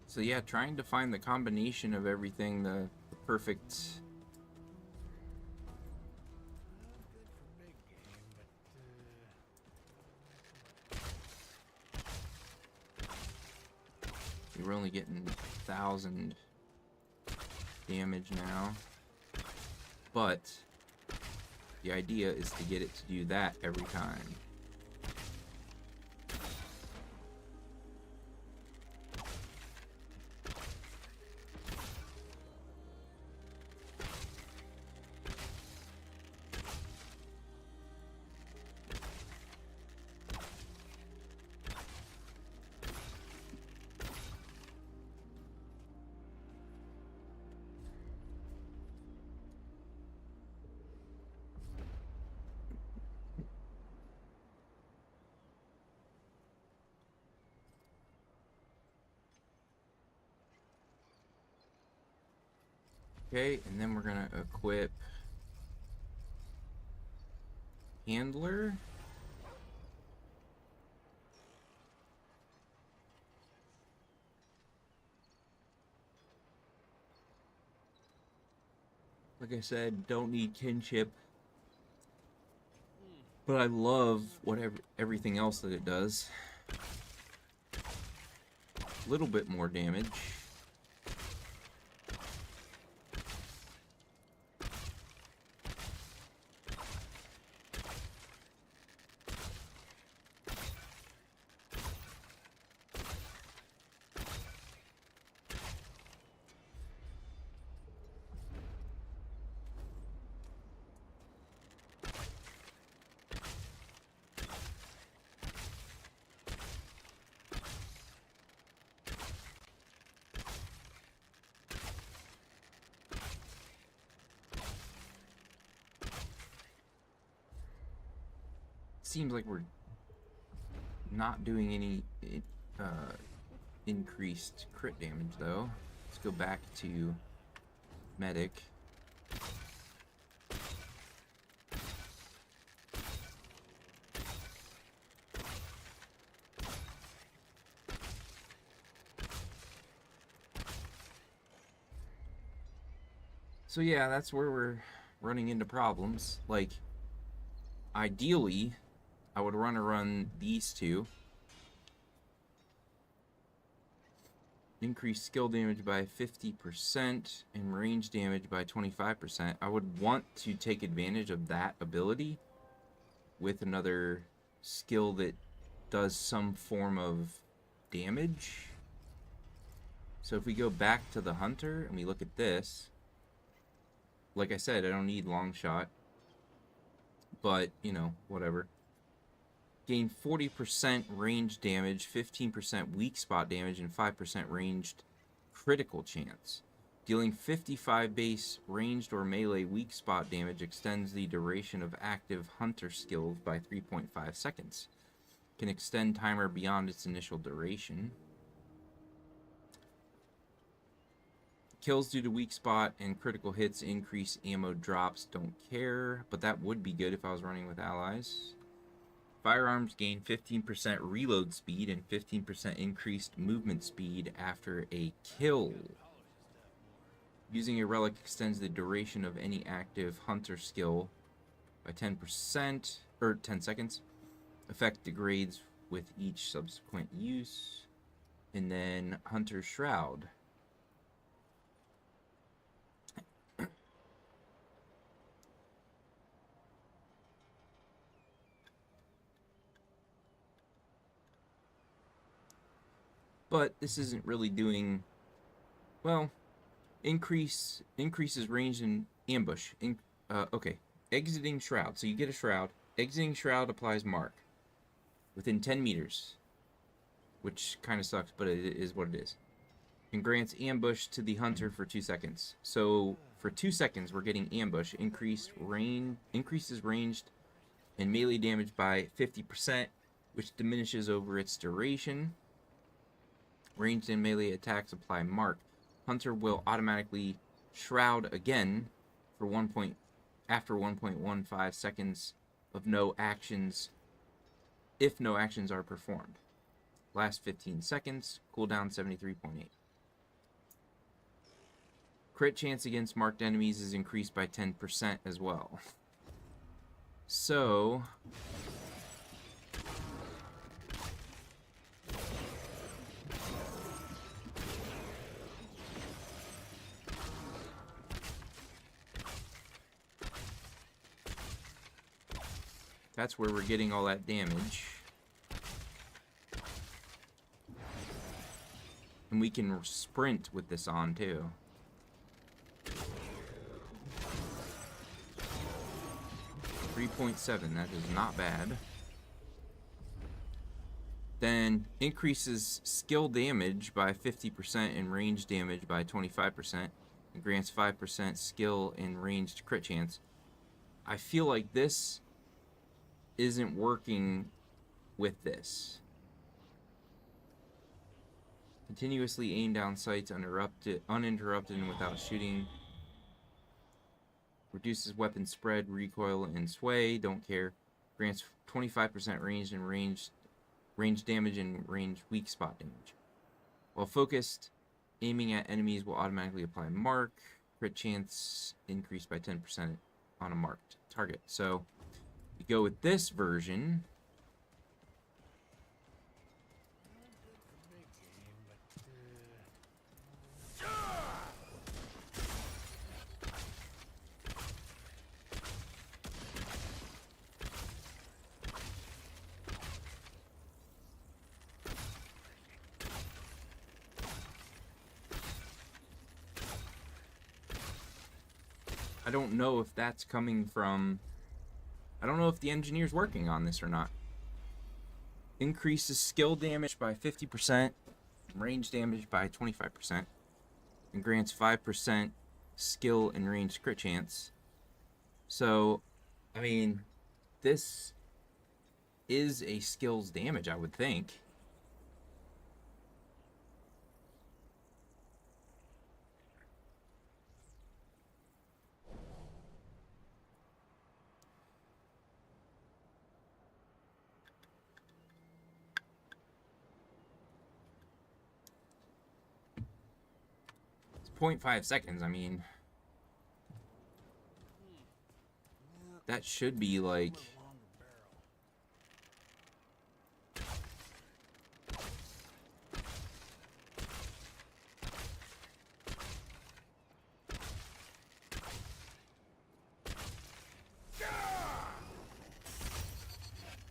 So yeah, trying to find the combination of everything, the perfect. Good for big game, but We're only getting 1,000 damage now, but the idea is to get it to do that every time. Okay, and then we're gonna equip Handler. Like I said, don't need kinship, but I love whatever everything else that it does. A little bit more damage. Seems like we're not doing any increased crit damage though. Let's go back to medic. So yeah, that's where we're running into problems. Like, ideally, I would run these two. Increase skill damage by 50% and range damage by 25%. I would want to take advantage of that ability with another skill that does some form of damage. So if we go back to the hunter and we look at this, like I said, I don't need long shot, but you know, whatever. Gain 40% range damage, 15% weak spot damage, and 5% ranged critical chance. Dealing 55 base ranged or melee weak spot damage extends the duration of active hunter skills by 3.5 seconds. Can extend timer beyond its initial duration. Kills due to weak spot and critical hits increase ammo drops. Don't care, but that would be good if I was running with allies. Firearms gain 15% reload speed and 15% increased movement speed after a kill. Using a relic extends the duration of any active hunter skill by 10% or 10 seconds. Effect degrades with each subsequent use. And then Hunter's Shroud. But this isn't really doing, well, increases range in ambush. Okay, exiting shroud. So you get a shroud. Exiting shroud applies mark within 10 meters, which kind of sucks, but it is what it is. And grants ambush to the hunter for 2 seconds. So for 2 seconds, we're getting ambush. Increases ranged and melee damage by 50%, which diminishes over its duration. Ranged and melee attacks apply mark. Hunter will automatically shroud again for after 1.15 seconds of no actions if no actions are performed. Last 15 seconds, cooldown 73.8. Crit chance against marked enemies is increased by 10% as well. So that's where we're getting all that damage. And we can sprint with this on too. .7, that is not bad. Then increases skill damage by 50% and range damage by 25%. And grants 5% skill and ranged crit chance. I feel like this isn't working with this. Continuously aim down sights uninterrupted and without shooting. Reduces weapon spread, recoil, and sway. Don't care. Grants 25% range damage and range weak spot damage. While focused, aiming at enemies will automatically apply mark. Crit chance increased by 10% on a marked target. So you go with this version. I don't know if that's coming from... I don't know if the engineer's working on this or not. Increases skill damage by 50%, range damage by 25%, and grants 5% skill and range crit chance. So, I mean, this is a skills damage, I would think. It's 0.5 seconds, I mean. That should be like... Longer barrel. Maybe just need to go see. He probably has a look better.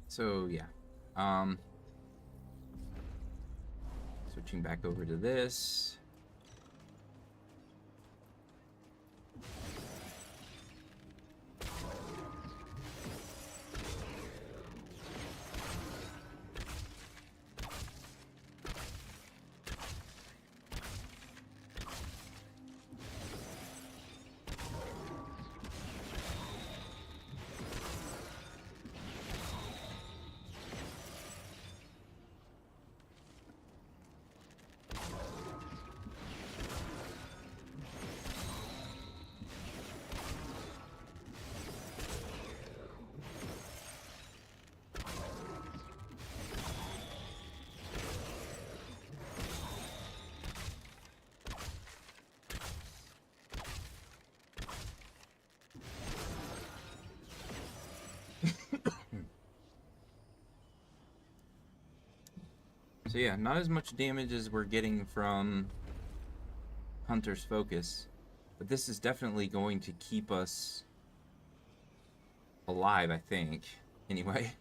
So, yeah. Switching back over to this. So yeah, not as much damage as we're getting from Hunter's Focus, but this is definitely going to keep us alive, I think. Anyway.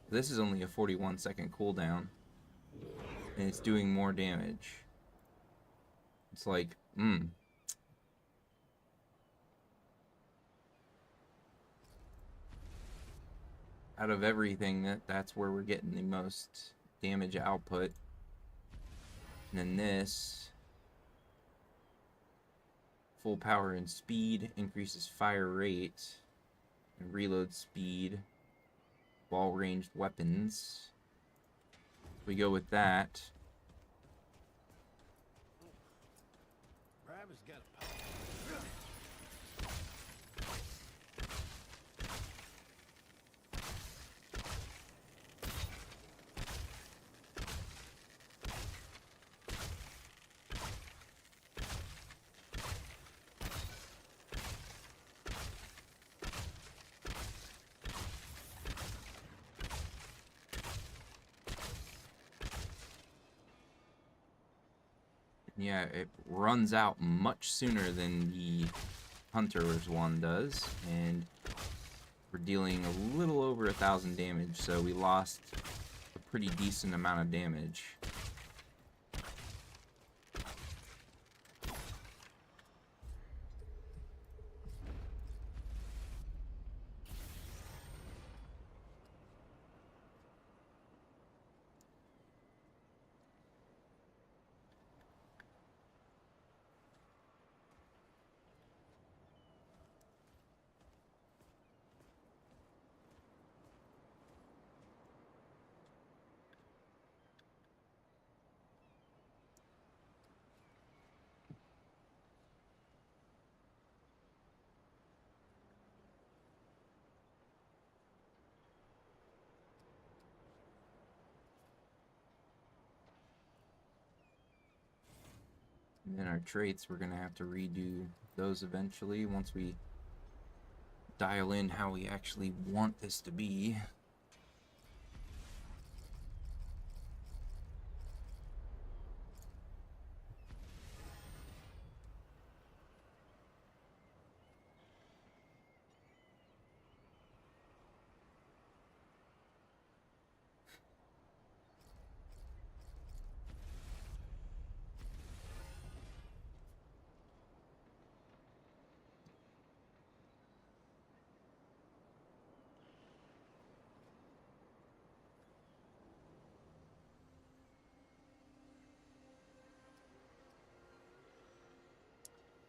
This is only a 41-second cooldown, and it's doing more damage. It's like, out of everything, that's where we're getting the most damage output. And then this, full power and speed, increases fire rate and reload speed, ball ranged weapons. We go with that. Brad has got a power. Yeah, it runs out much sooner than the Hunter's one does, and we're dealing a little over 1,000 damage, so we lost a pretty decent amount of damage. And then our traits, we're going to have to redo those eventually once we dial in how we actually want this to be.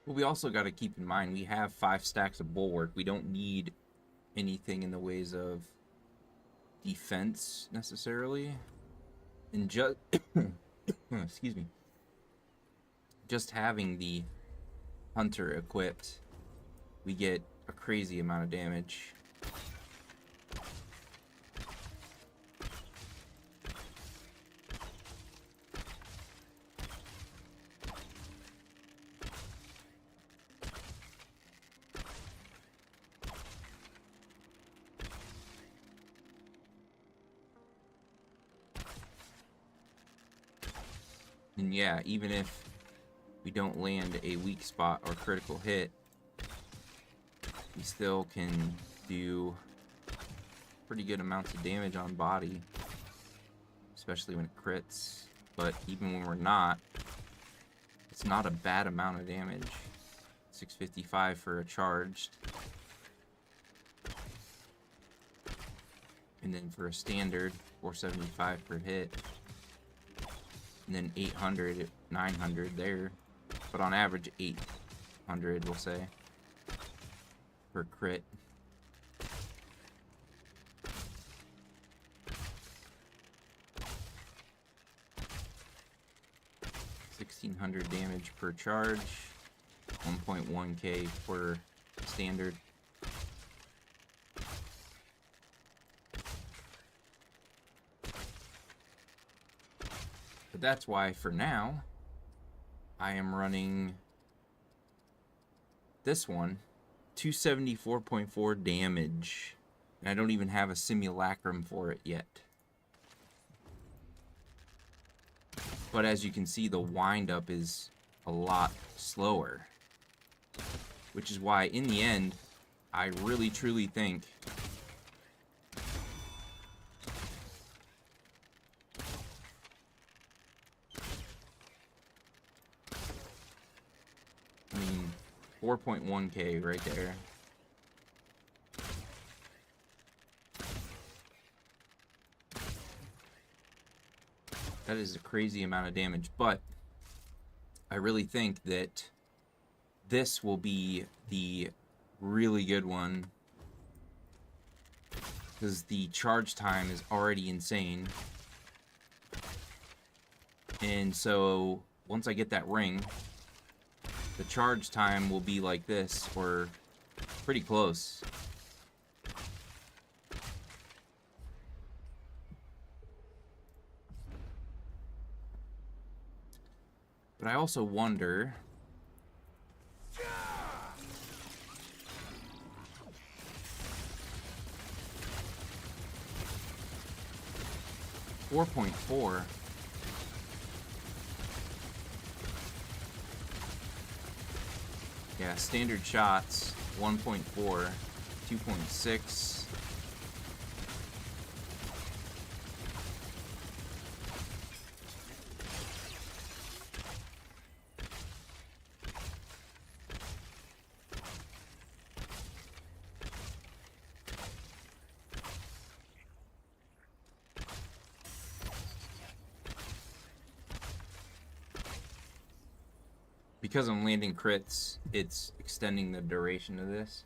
But we also got to keep in mind we have 5 stacks of bulwark. We don't need anything in the ways of defense necessarily. And just excuse me. Just having the hunter equipped, we get a crazy amount of damage. And yeah, even if we don't land a weak spot or critical hit, we still can do pretty good amounts of damage on body, especially when it crits. But even when we're not, it's not a bad amount of damage. 655 for a charged. And then for a standard, 475 per hit. And then 800, 900 there. But on average, 800, we'll say, per crit. $1,600 damage per charge. 1.1k per standard. But that's why, for now, I am running this one, 274.4 damage. And I don't even have a simulacrum for it yet. But as you can see, the windup is a lot slower. Which is why, in the end, I really truly think I mean, 4.1k right there. That is a crazy amount of damage, but I really think that this will be the really good one because the charge time is already insane. And so once I get that ring, the charge time will be like this, or pretty close. But I also wonder, $4.4. Yeah, standard shots, 1.4, 2.6. Because I'm landing crits, it's extending the duration of this.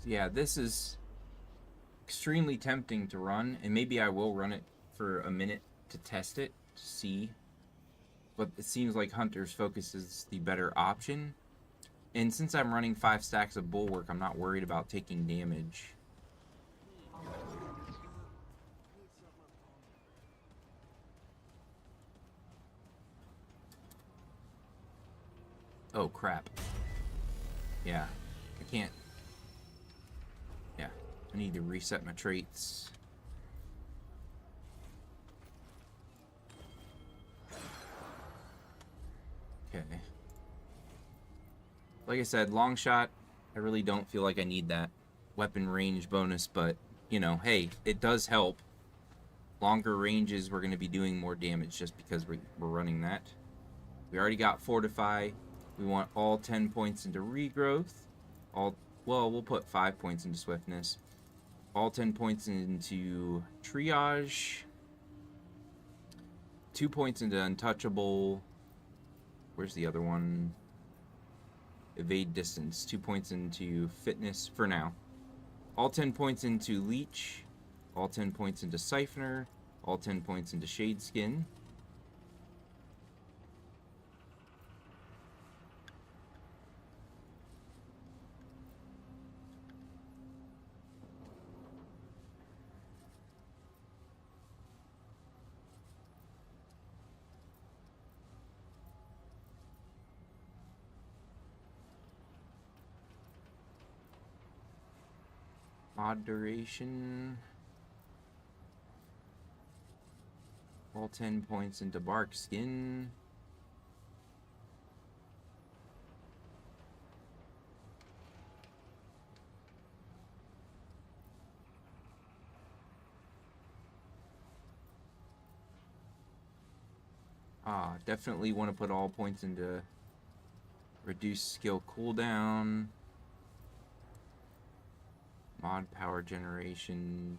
Yeah, this is extremely tempting to run, and maybe I will run it for a minute to test it, to see. But it seems like Hunter's Focus is the better option. And since I'm running 5 stacks of Bulwark, I'm not worried about taking damage. Oh, crap. Yeah. I can't. Yeah. I need to reset my traits. Okay. Like I said, long shot, I really don't feel like I need that weapon range bonus, but, you know, hey, it does help. Longer ranges, we're going to be doing more damage just because we're running that. We already got Fortify. We want all 10 points into Regrowth. Well, we'll put 5 points into Swiftness. All 10 points into Triage. 2 points into Untouchable. Where's the other one? Evade Distance. 2 points into Fitness for now. All 10 points into Leech. All 10 points into Siphoner. All 10 points into Shadeskin. Mod duration. All 10 points into Bark Skin. Definitely want to put all points into Reduce Skill Cooldown. Mod Power Generation.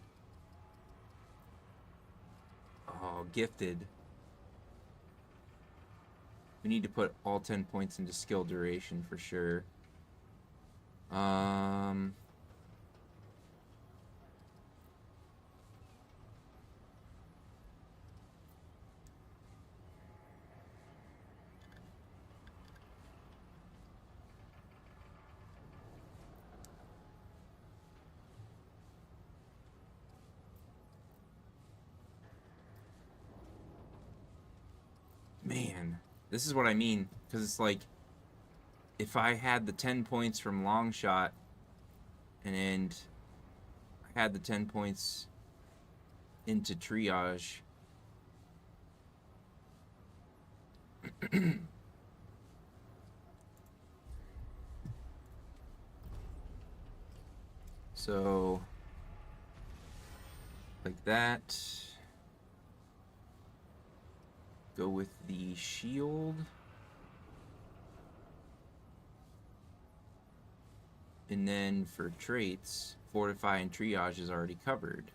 Oh, Gifted. We need to put all 10 points into Skill Duration for sure. Man, this is what I mean, because it's like, if I had the 10 points from Long Shot, and I had the 10 points into Triage, so, like that. Go with the shield. And then for traits, Fortify and Triage is already covered.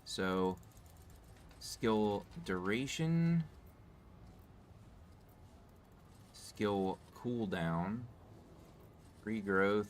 So, skill duration, skill cooldown, regrowth,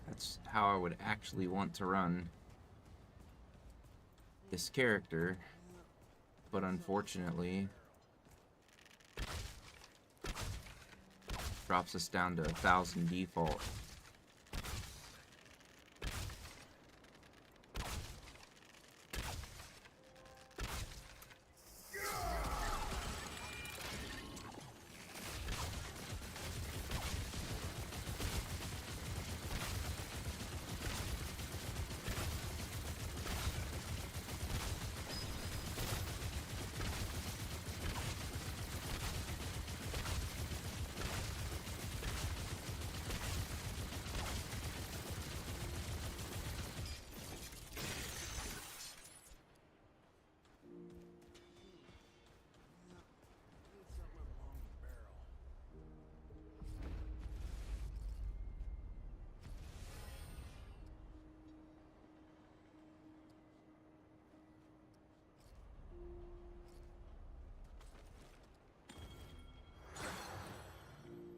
that's how I would actually want to run this character, but unfortunately drops us down to 1,000 default.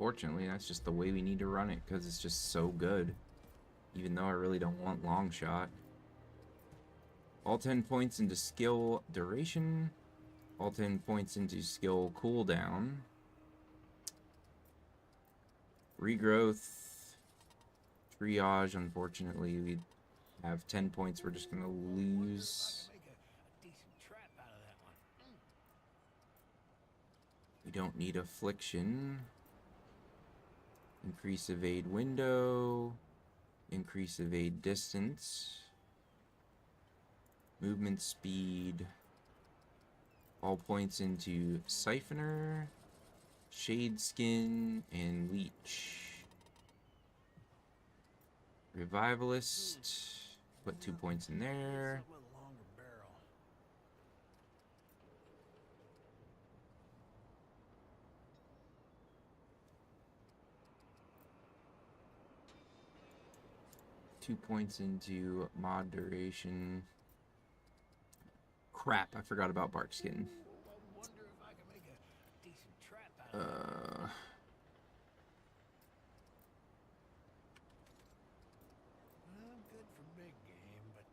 Unfortunately, that's just the way we need to run it because it's just so good. Even though I really don't want long shot. All 10 points into skill duration. All 10 points into skill cooldown. Regrowth. Triage, unfortunately, we have 10 points we're just going to lose. Make a decent trap out of that one. We don't need affliction. Increase evade window. Increase evade distance. Movement speed. All points into siphoner. Shade skin and leech. Revivalist. Put 2 points in there. Something with a longer barrel. 2 points into mod duration. Crap, I forgot about bark skin. I wonder if I can make a decent trap out of that. I'm good for big game, but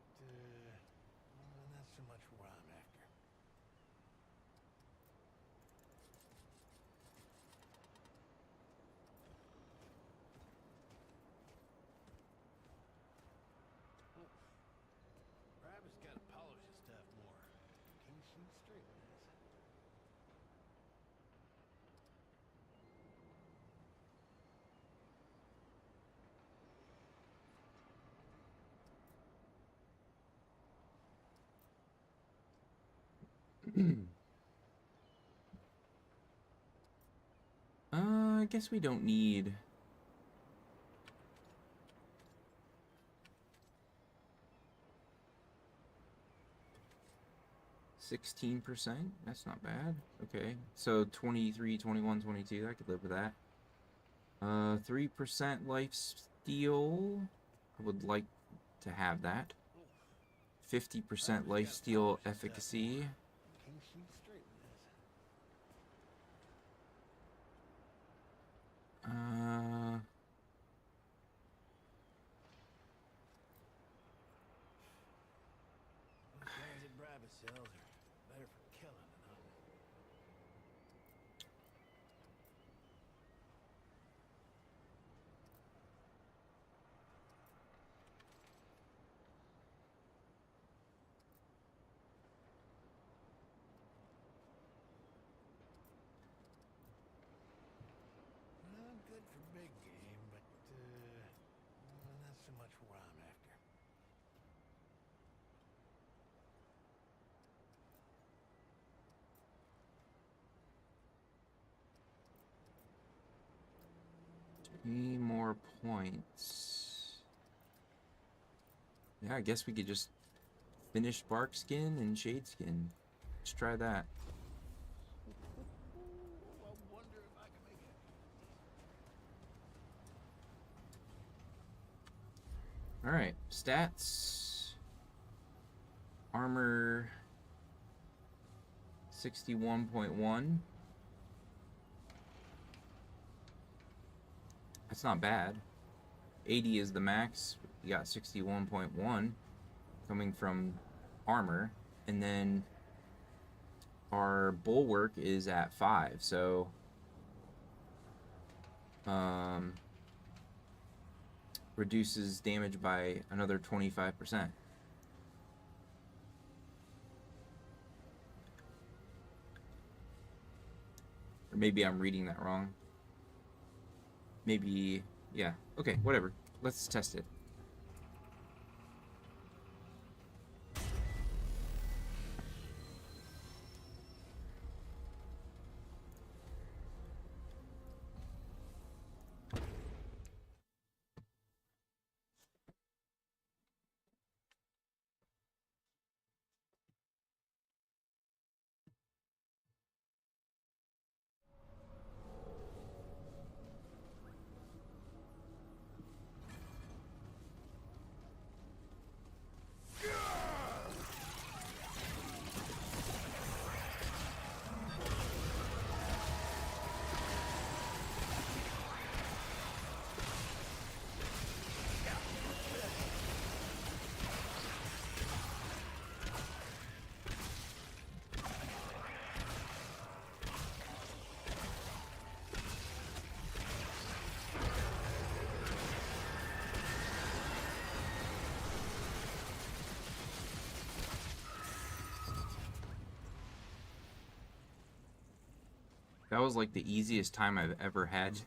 not so much what I'm after. Rabbit's got to polish his stuff more. Can't shoot straight with this. I guess we don't need... %16%? That's not bad. Okay, so 23, 21, 22, I could live with that. 3% life steal. I would like to have that. 50% life steal efficacy. Can't shoot straight with this. Those guns at Rabbit cells are better for killing than hunting. I'm good for big game, but not so much what I'm after. Three more points. Yeah, I guess we could just finish bark skin and shade skin. Let's try that. I wonder if I can make a Alright, stats. Armor 61.1. That's not bad. 80 is the max. You got 61.1 coming from armor. And then our bulwark is at 5. So reduces damage by another 25%. Or maybe I'm reading that wrong. Maybe, yeah. Okay, whatever. Let's test it. That was like the easiest time I've ever had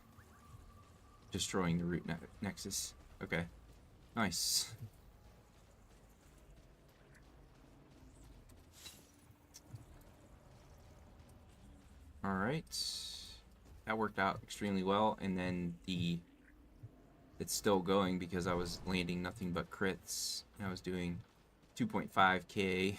destroying the root nexus. Okay. Nice. Alright. That worked out extremely well, and then it's still going because I was landing nothing but crits. And I was doing 2.5k.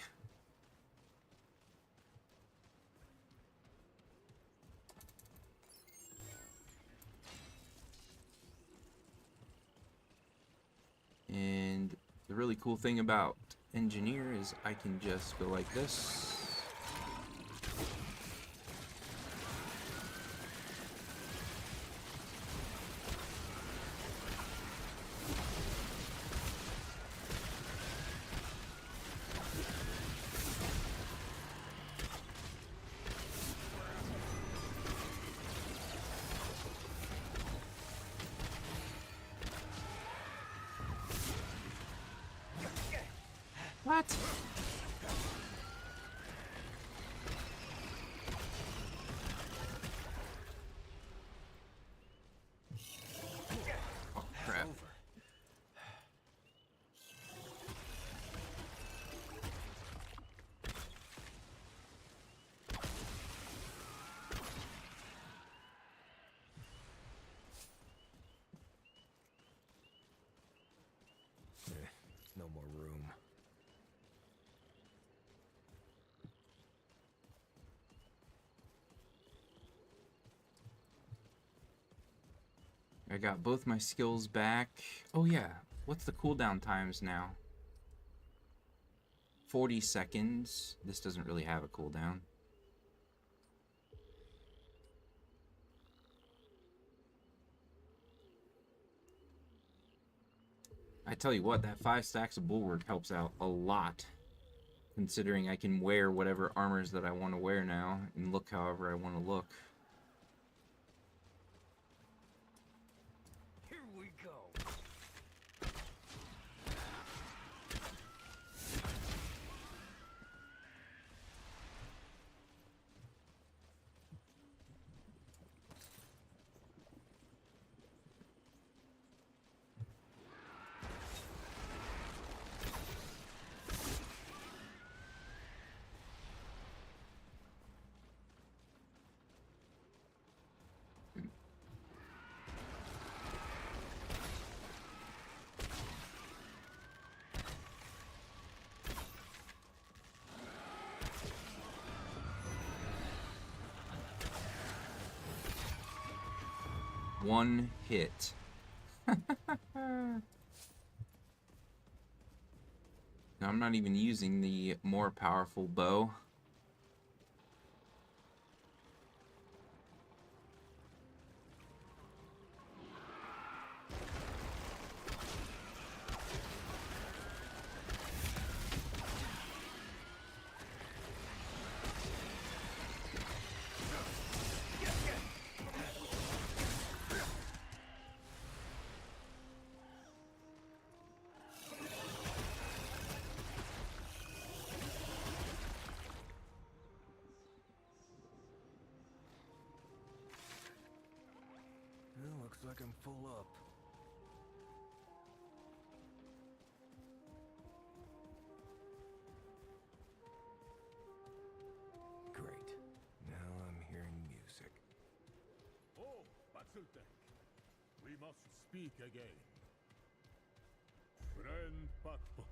And the really cool thing about engineer is I can just go like this. What? Oh, crap. No more room. I got both my skills back. Oh yeah, what's the cooldown times now? 40 seconds. This doesn't really have a cooldown. I tell you what, that 5 stacks of bulwark helps out a lot, considering I can wear whatever armors that I want to wear now and look however I want to look. Here we go. One hit. Now, I'm not even using the more powerful bow. Well, looks like I'm full up. Great. Now I'm hearing music. Oh, Batsultek, we must speak again. Friend Patpo.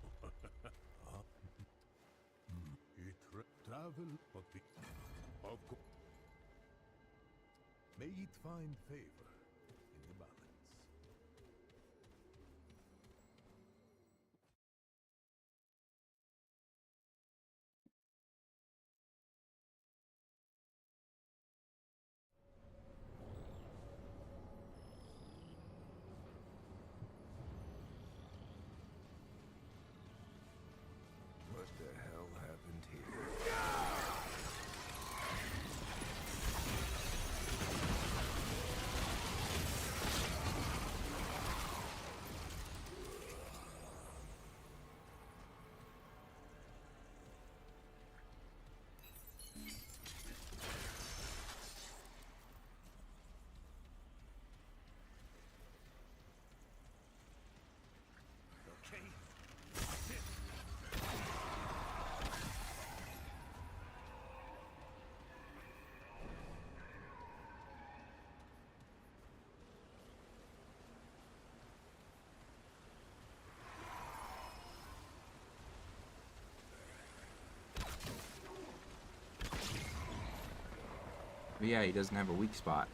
Travel, but the... Of course. May it find favor in the balance. What the hell happened here? But yeah, he doesn't have a weak spot.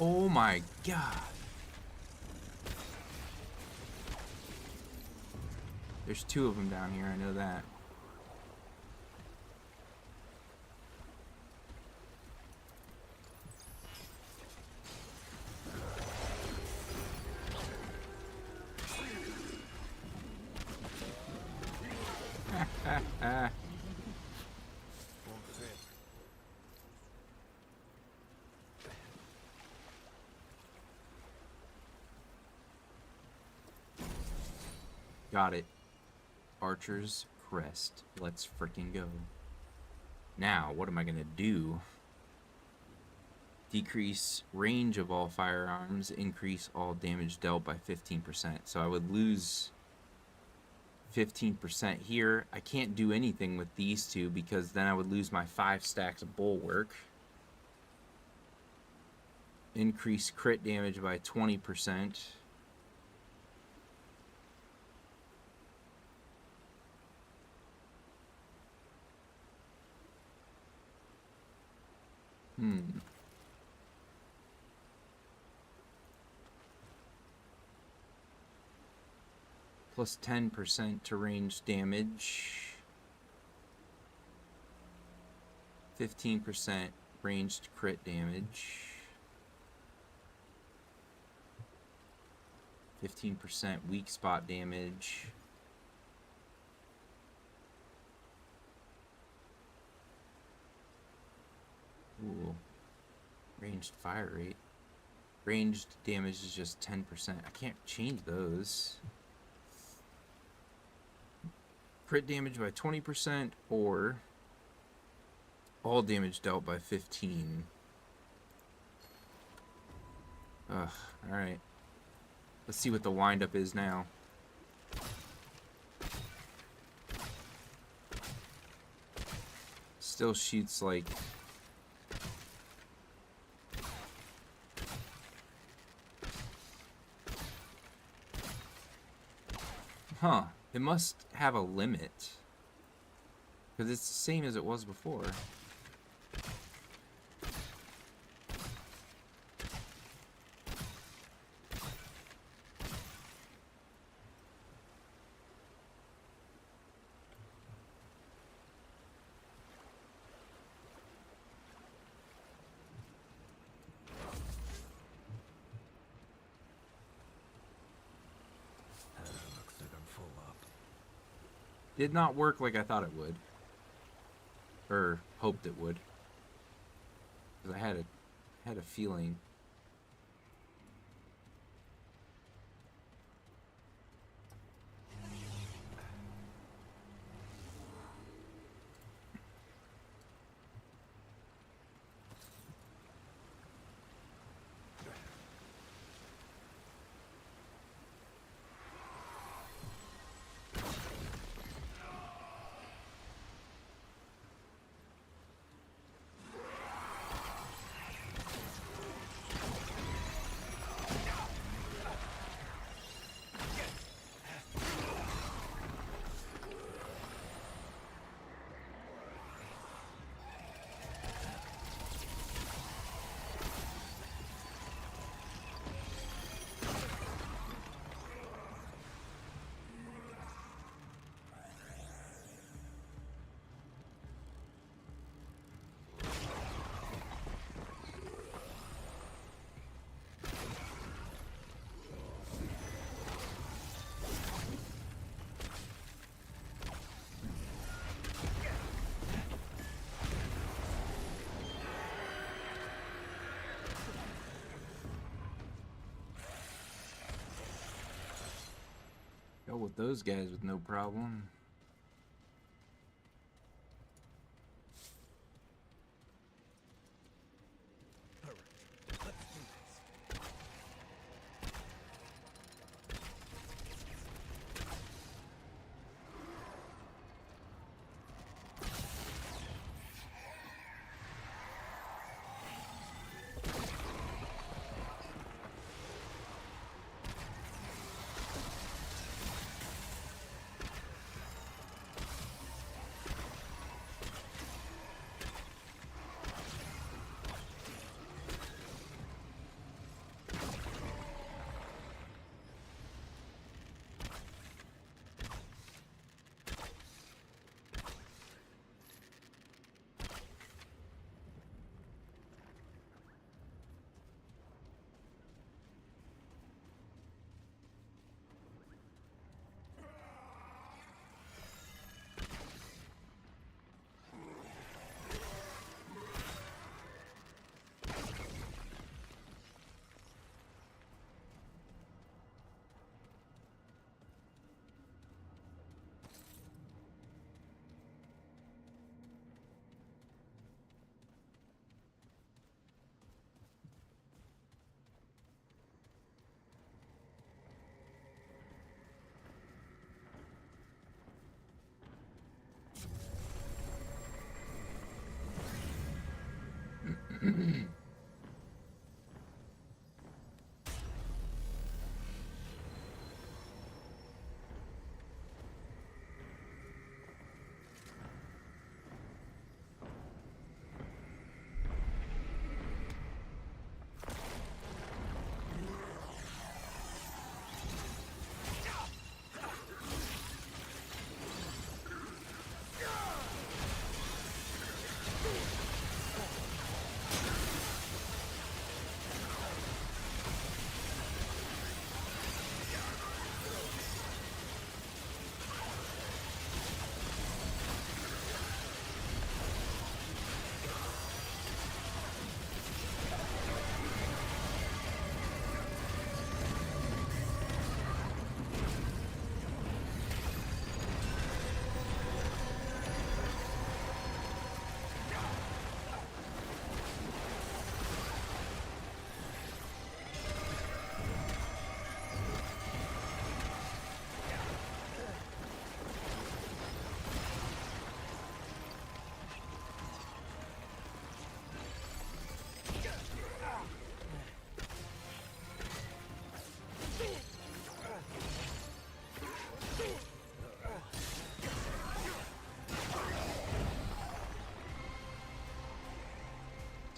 Oh my god. There's 2 of them down here, I know that. Got it. Archer's Crest. Let's freaking go. Now, what am I gonna do? Decrease range of all firearms, increase all damage dealt by 15%. So I would lose 15% here. I can't do anything with these 2 because then I would lose my 5 stacks of bulwark. Increase crit damage by 20%. Plus 10% to range damage. 15% ranged crit damage. 15% weak spot damage. Ooh. Ranged fire rate. Ranged damage is just 10%. I can't change those. Crit damage by 20% or all damage dealt by 15. Ugh, alright. Let's see what the windup is now. Still shoots like... Huh. It must have a limit. Because it's the same as it was before. Looks like I'm full up. Did not work like I thought it would. Or hoped it would. Because I had a feeling. Go with those guys with no problem.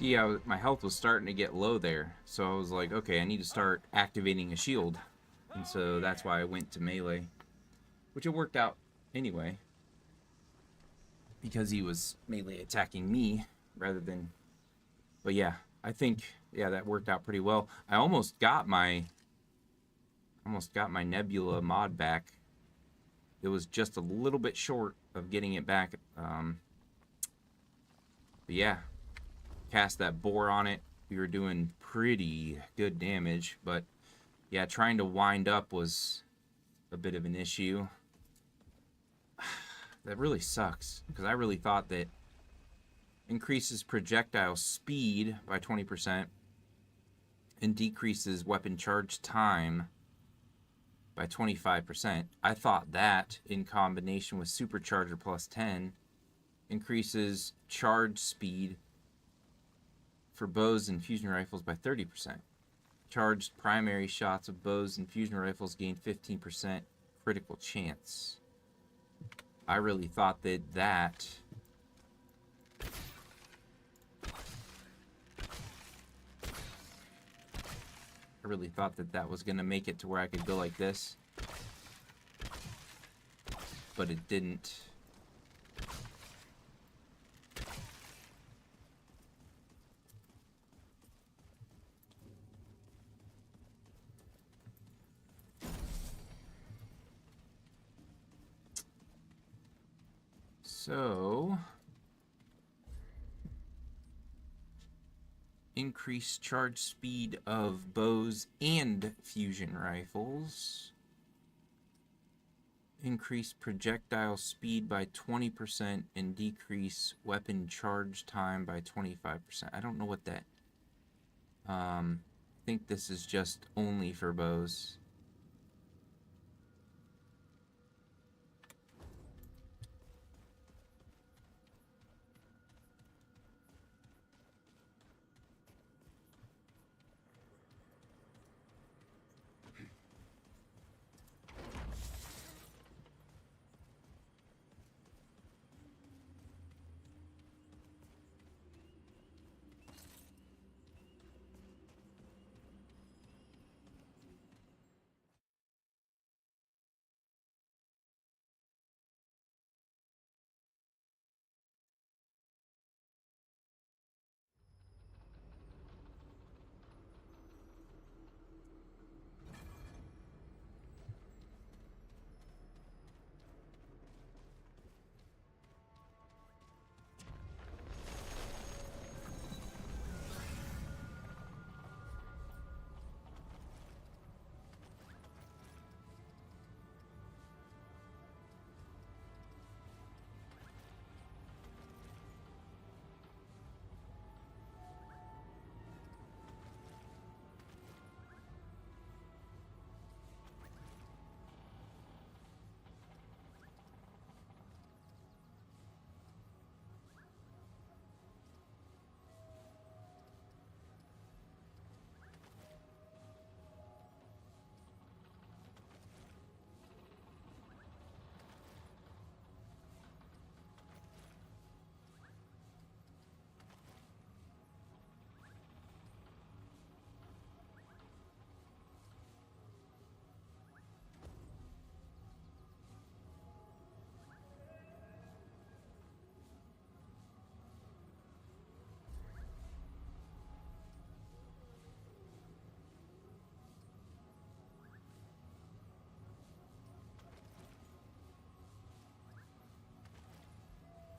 Yeah, my health was starting to get low there, so I was like, okay, I need to start activating a shield, and so that's why I went to melee, which it worked out anyway, because he was melee attacking me rather than. But yeah, I think that worked out pretty well. I almost got my Nebula mod back. It was just a little bit short of getting it back. But yeah. Cast that boar on it. We were doing pretty good damage, but yeah, trying to wind up was a bit of an issue. That really sucks, because I really thought that increases projectile speed by 20% and decreases weapon charge time by 25%. I thought that, in combination with Supercharger plus 10, increases charge speed for bows and fusion rifles by 30%. Charged primary shots of bows and fusion rifles gain 15% critical chance. I really thought that was going to make it to where I could go like this. But it didn't. So, increase charge speed of bows and fusion rifles. Increase projectile speed by 20% and decrease weapon charge time by 25%. I don't know what that. I think this is just only for bows.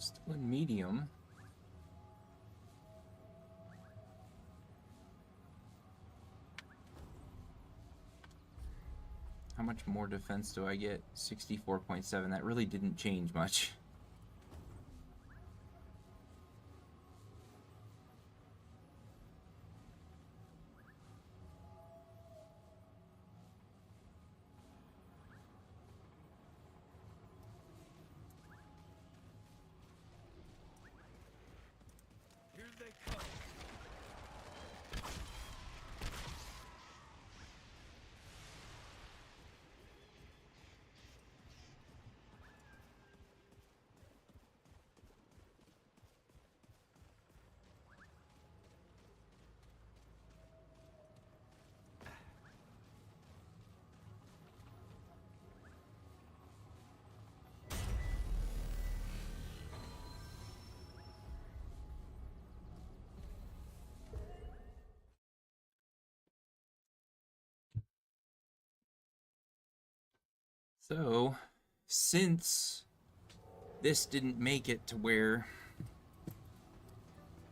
Still in medium. How much more defense do I get? 64.7. That really didn't change much. Here they come. So, since this didn't make it to where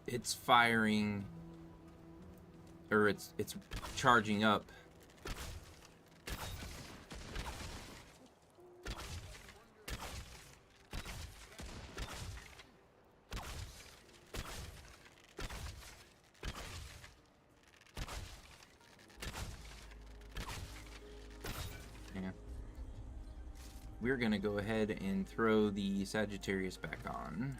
it's firing, or it's charging up, yeah, we're gonna go ahead and throw the Sagittarius back on.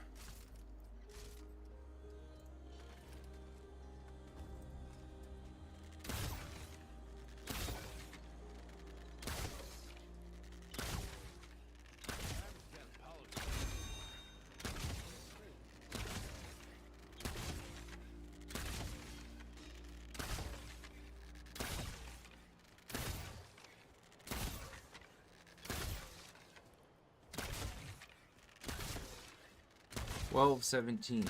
Twelve 17.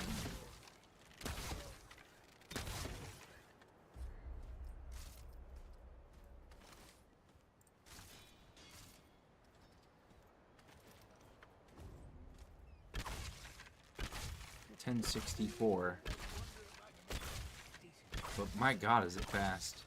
$10.64. But my god, is it fast.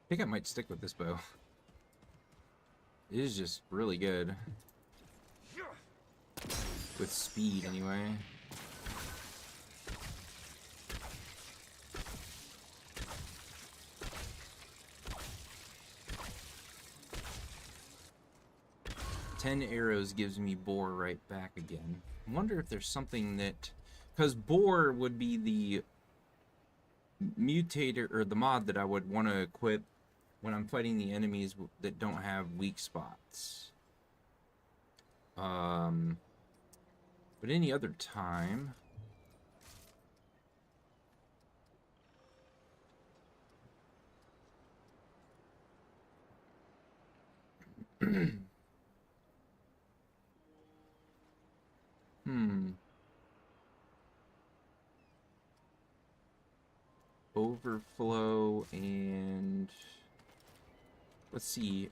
I think I might stick with this bow. It is just really good. With speed, anyway. Ten arrows gives me boar right back again. I wonder if there's something that... Because boar would be the mutator, or the mod that I would want to equip when I'm fighting the enemies that don't have weak spots. But any other time... Overflow and... Let's see.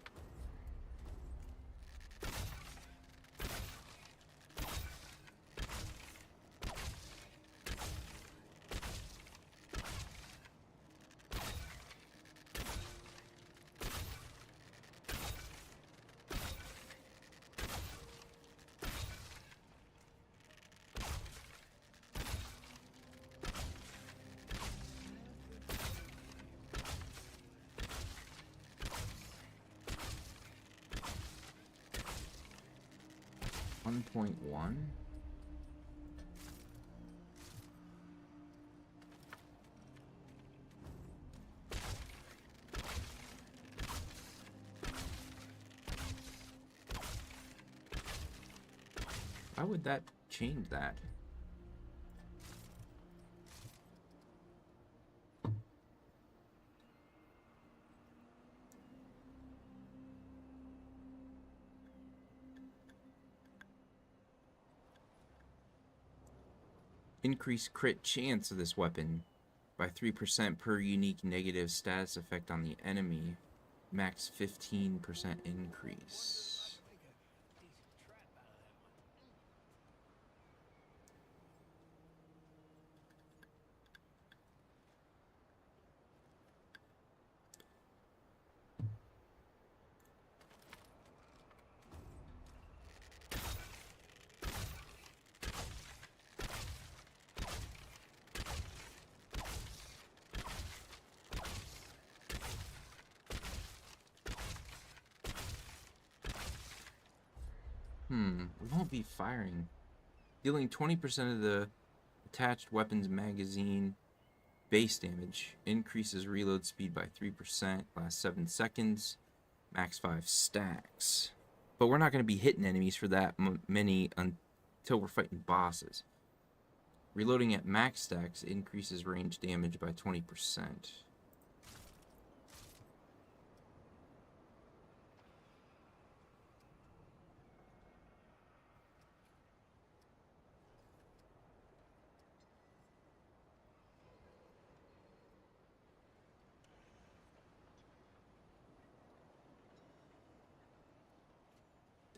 1.1? Why would that change that? Increase crit chance of this weapon by 3% per unique negative status effect on the enemy. Max 15% increase. Make a decent trap out of that one. We won't be firing. Dealing 20% of the attached weapon's magazine base damage. Increases reload speed by 3%. Lasts 7 seconds. Max 5 stacks. But we're not going to be hitting enemies for that many until we're fighting bosses. Reloading at max stacks increases range damage by 20%.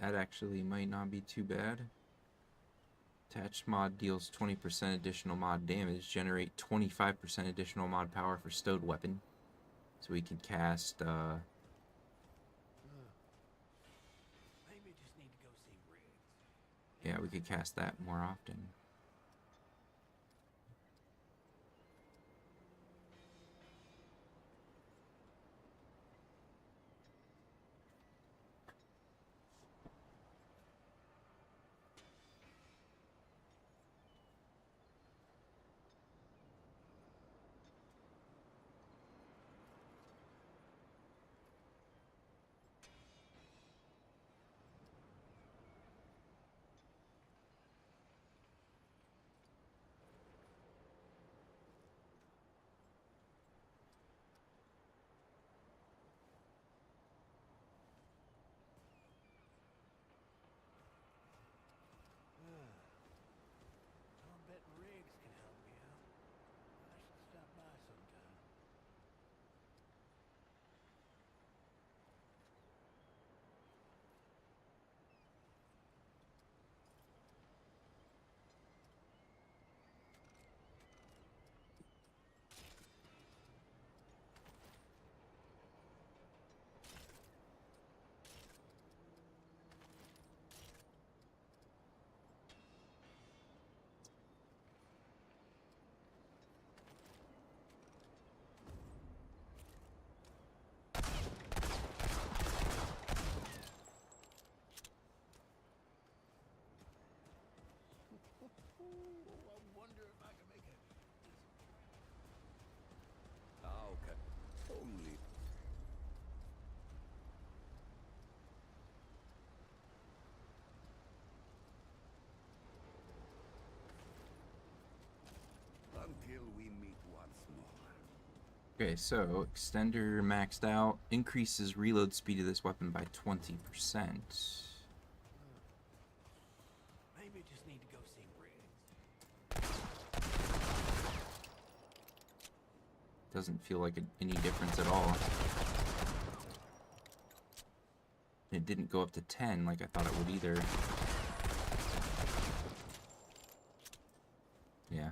That actually might not be too bad. Attached mod deals 20% additional mod damage. Generate 25% additional mod power for stowed weapon. So we can cast, Maybe just need to go see Riggs. yeah, we could cast that more often. I'm betting Riggs can help me out. I should stop by sometime. I wonder if I can make a decent trap. How can only until we meet once more. Okay, so extender maxed out. Increases reload speed of this weapon by 20%. Maybe just need to go see Riggs. Doesn't feel like any difference at all. It didn't go up to 10 like I thought it would either. Yeah.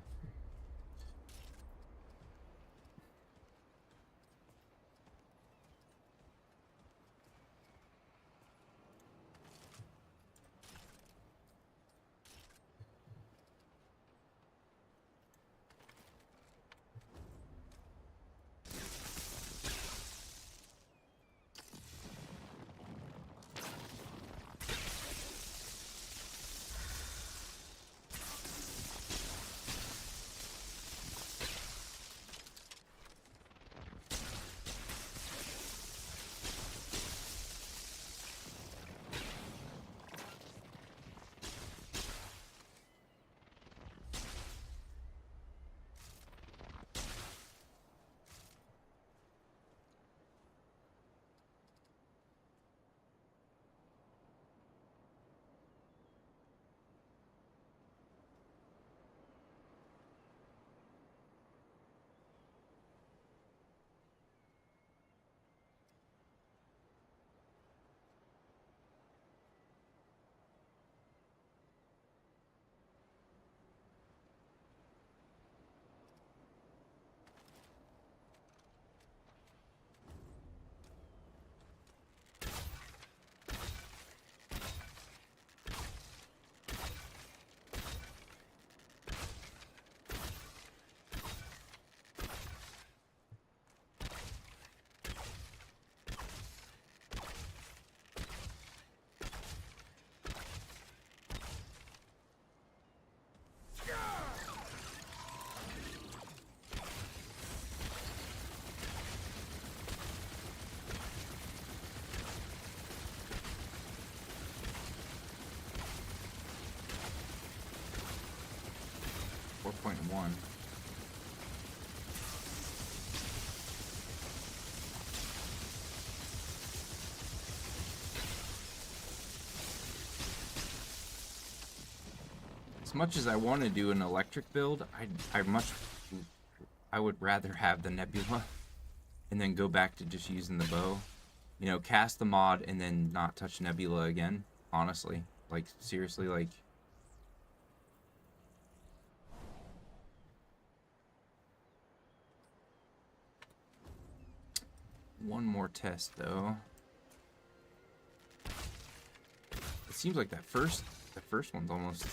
point in one. As much as I want to do an electric build, I would rather have the nebula and then go back to just using the bow. You know, cast the mod and then not touch nebula again. Honestly, like seriously, like. One more test though. It seems like the first one's almost.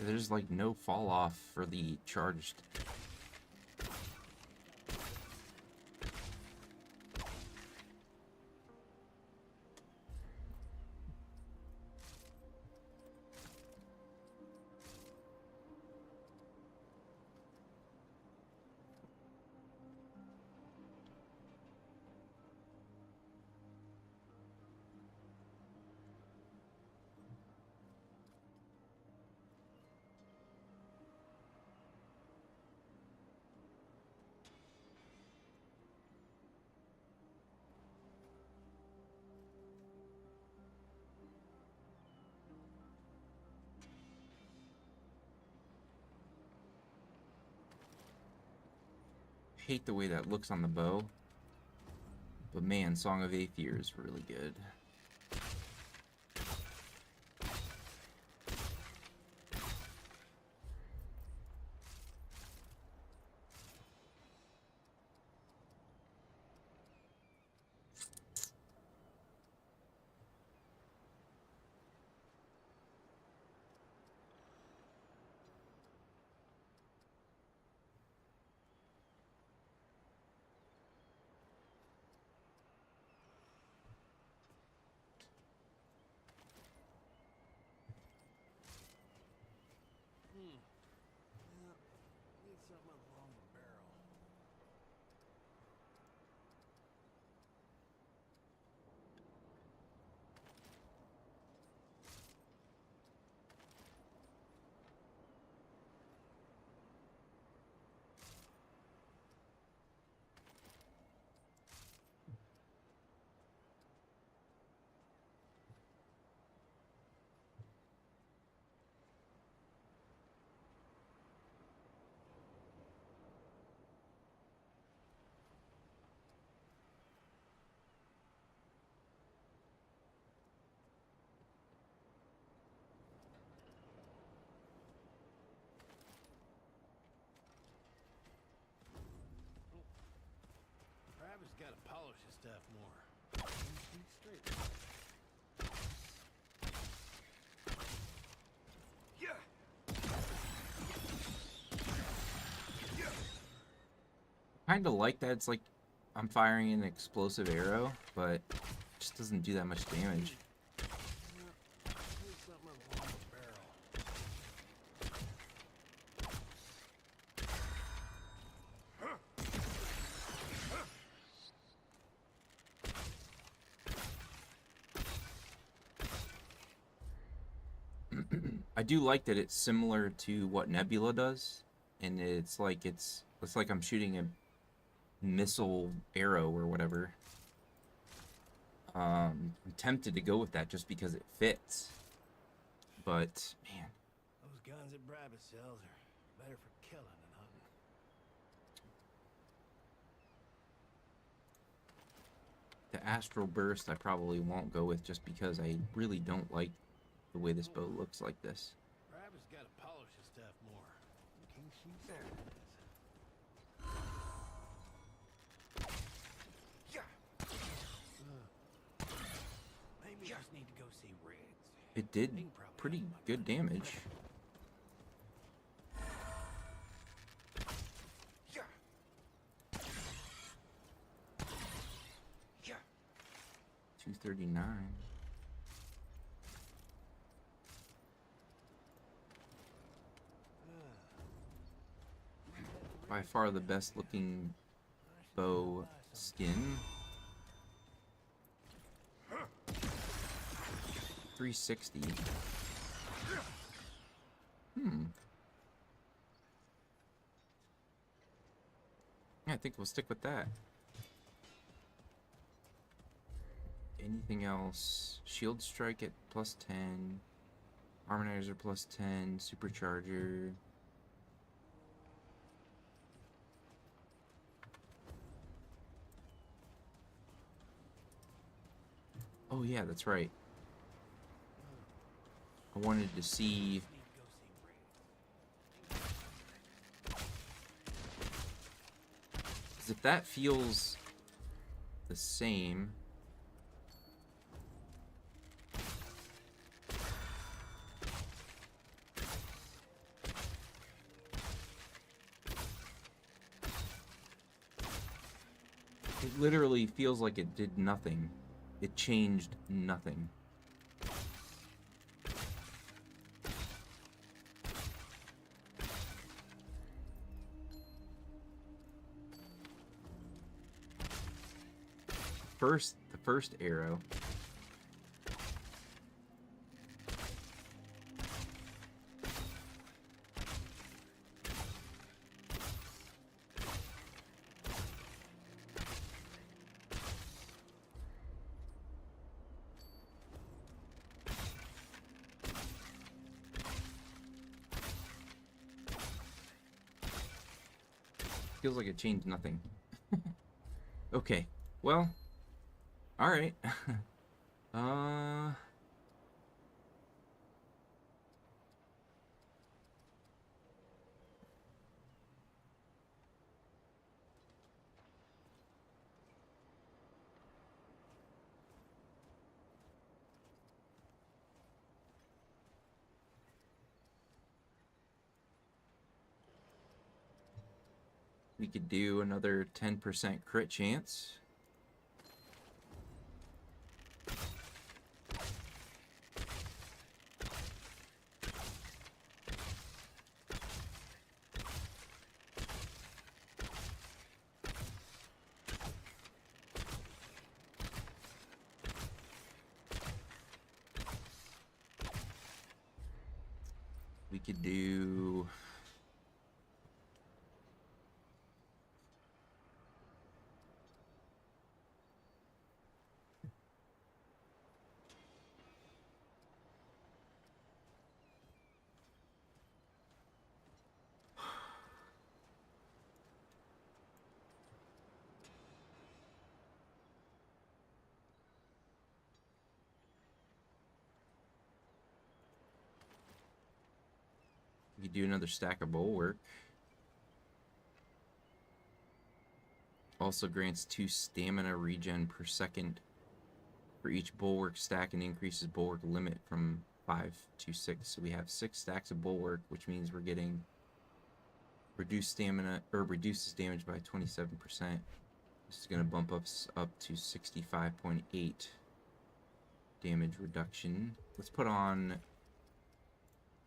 There's like no fall off for the charged. Hate the way that looks on the bow, but man, Song of Aether is really good. Yeah, need something along the barrel. Travis got to polish his stuff more. Keep straight. Kind of like that. It's like I'm firing an explosive arrow, but it just doesn't do that much damage. Need something along the barrel. I do like that it's similar to what Nebula does, and it's like I'm shooting a missile arrow or whatever. I'm tempted to go with that just because it fits, but man, Those guns that Brabus sells are better for killing than hunting. the Astral Burst I probably won't go with just because I really don't like the way this bow looks like this. Brabus got to polish his stuff more. King sheep there it is. Maybe you just need to go see Riggs. It did pretty good damage. 239. By far the best looking bow skin. 360. Yeah, I think we'll stick with that. Anything else? Shield strike at +10. Harmonizer +10. Supercharger. Oh yeah, that's right. I wanted to see... Because if that feels the same... It literally feels like it did nothing. It changed nothing. The first arrow. Feels like it changed nothing. Okay, well, all right. We could do another 10% crit chance. We could do... We could do another stack of bulwark. Also grants 2 stamina regen per second for each bulwark stack and increases bulwark limit from 5 to 6. So we have 6 stacks of bulwark, which means we're getting reduced stamina, or reduces damage by 27%. This is going to bump us up to 65.8 damage reduction. Let's put on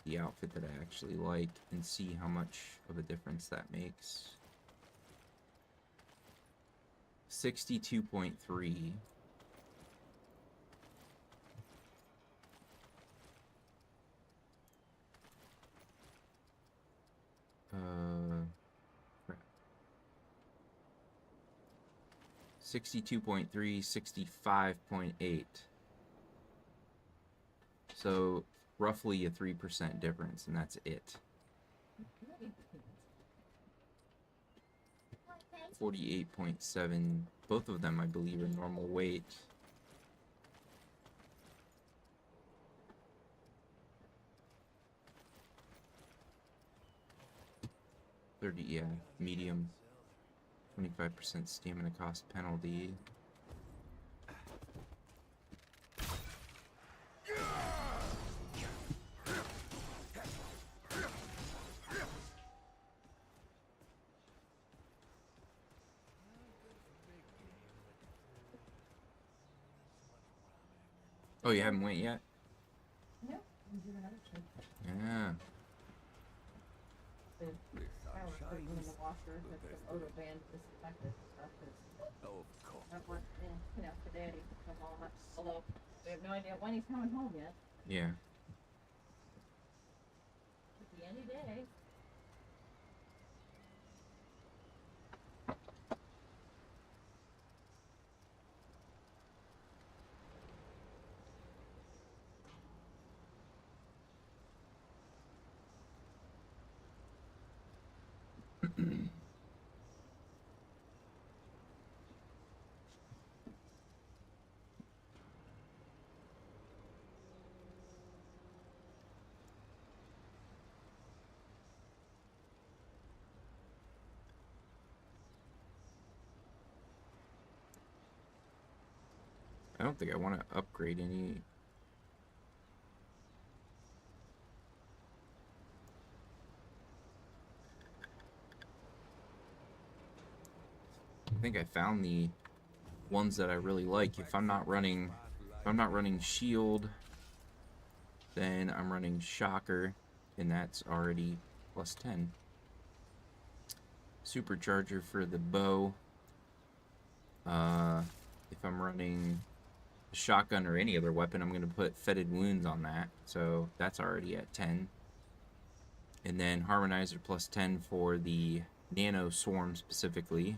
the outfit that I actually like and see how much of a difference that makes. 62.3. Crap. 62.3, 65.8. So roughly a 3% difference, and that's it. 48.7. Both of them, I believe, are normal weight. Yeah, medium. 25% stamina cost penalty. Oh, you haven't went yet? No, we do another trip. Yeah. The The sun shower put one in shines. the washer The with the best odor way. band disinfectant stuff. Cause Of course. that work, for Daddy because all that slow. We have no idea when he's coming home yet. Yeah. Could be any day. I don't think I want to upgrade any. I think I found the ones that I really like. If I'm not running shield, then I'm running shocker, and that's already plus 10. Supercharger for the bow. If I'm running a shotgun or any other weapon, I'm going to put fetid wounds on that, so that's already at 10. And then harmonizer plus 10 for the nano swarm specifically.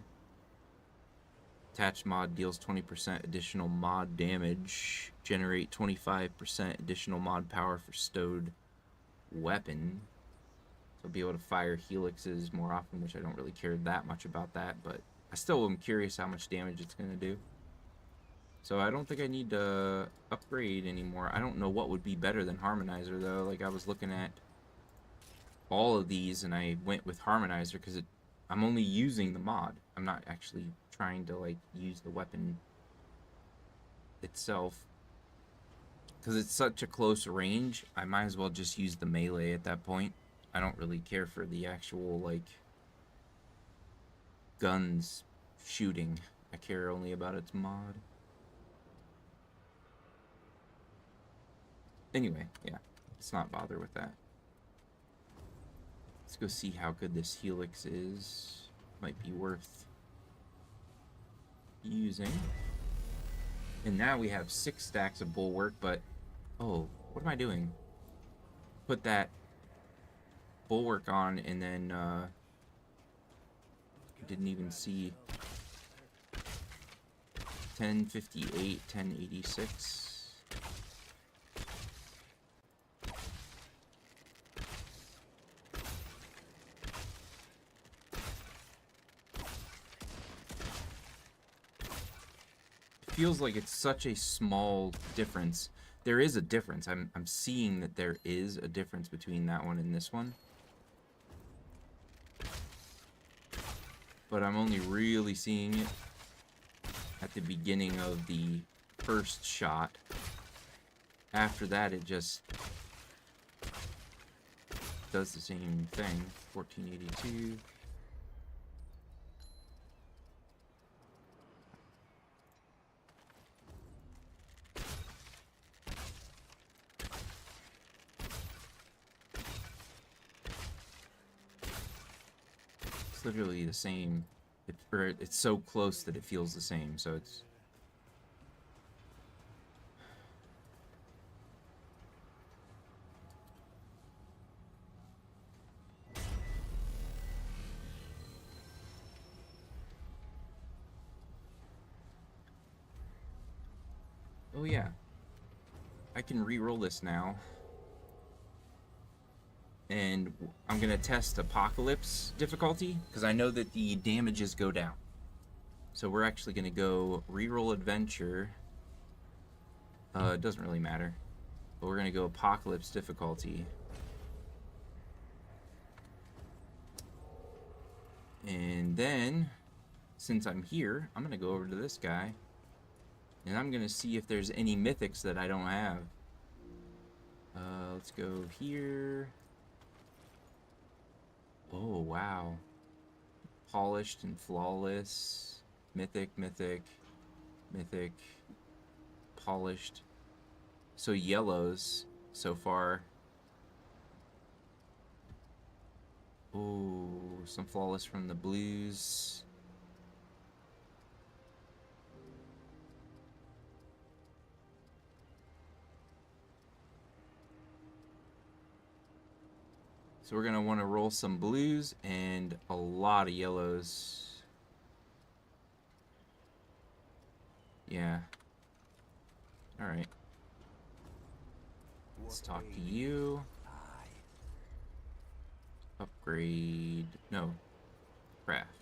Attached mod deals 20% additional mod damage. Generate 25% additional mod power for stowed weapon. So I'll be able to fire helixes more often, which I don't really care that much about that, but I still am curious how much damage it's going to do. So I don't think I need to upgrade anymore. I don't know what would be better than harmonizer though. Like I was looking at all of these and I went with harmonizer because I'm only using the mod. I'm not actually trying to like use the weapon itself because it's such a close range. I might as well just use the melee at that point. I don't really care for the actual like guns shooting. I care only about its mod. Anyway, yeah, let's not bother with that. Let's go see how good this helix is. Might be worth using. And now we have 6 stacks of bulwark, but oh, what am I doing? Put that bulwark on and then didn't even see 1058, 1086. Feels like it's such a small difference. There is a difference. I'm seeing that there is a difference between that one and this one. But I'm only really seeing it at the beginning of the first shot. After that, it just does the same thing. 1482. It's literally the same. It's so close that it feels the same, so it's... Oh yeah. I can re-roll this now. And I'm going to test Apocalypse difficulty, because I know that the damages go down. So we're actually going to go re-roll Adventure. It doesn't really matter. But we're going to go Apocalypse difficulty. And then, since I'm here, I'm going to go over to this guy. And I'm going to see if there's any mythics that I don't have. Let's go here. Oh, wow. Polished and flawless. Mythic, mythic, mythic. Polished. So yellows so far. Ooh, some flawless from the blues. So we're going to want to roll some blues and a lot of yellows. Yeah. All right. Let's talk to you. Upgrade. No. Craft.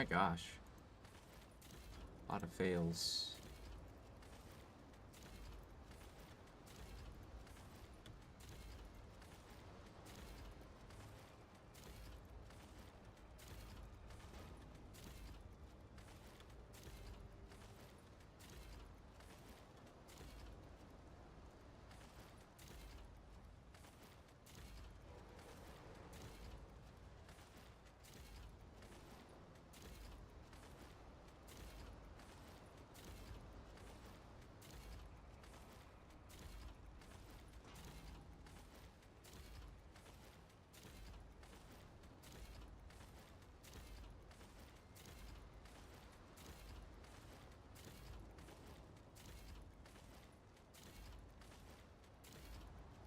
My gosh. A lot of fails.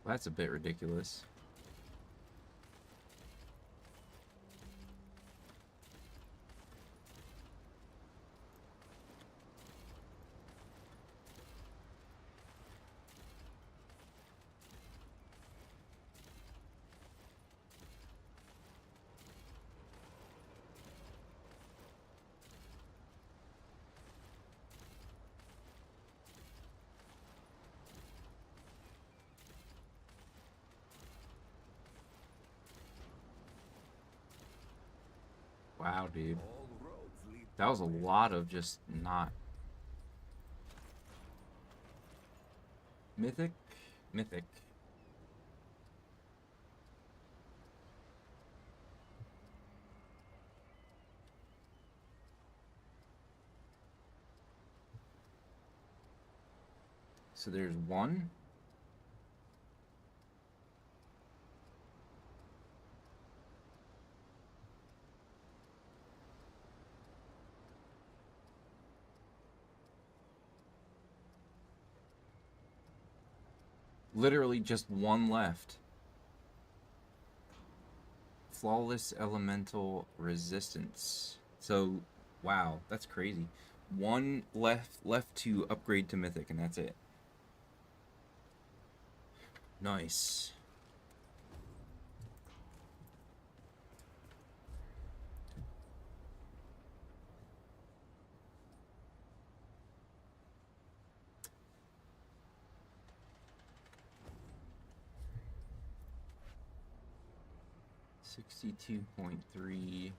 Well, that's a bit ridiculous. Wow, dude. All roads lead That was a lot of just not... Mythic? Mythic. So there's one. Literally just one left. Flawless elemental resistance. So, wow, that's crazy. One left to upgrade to mythic, and that's it. Nice. $62.3.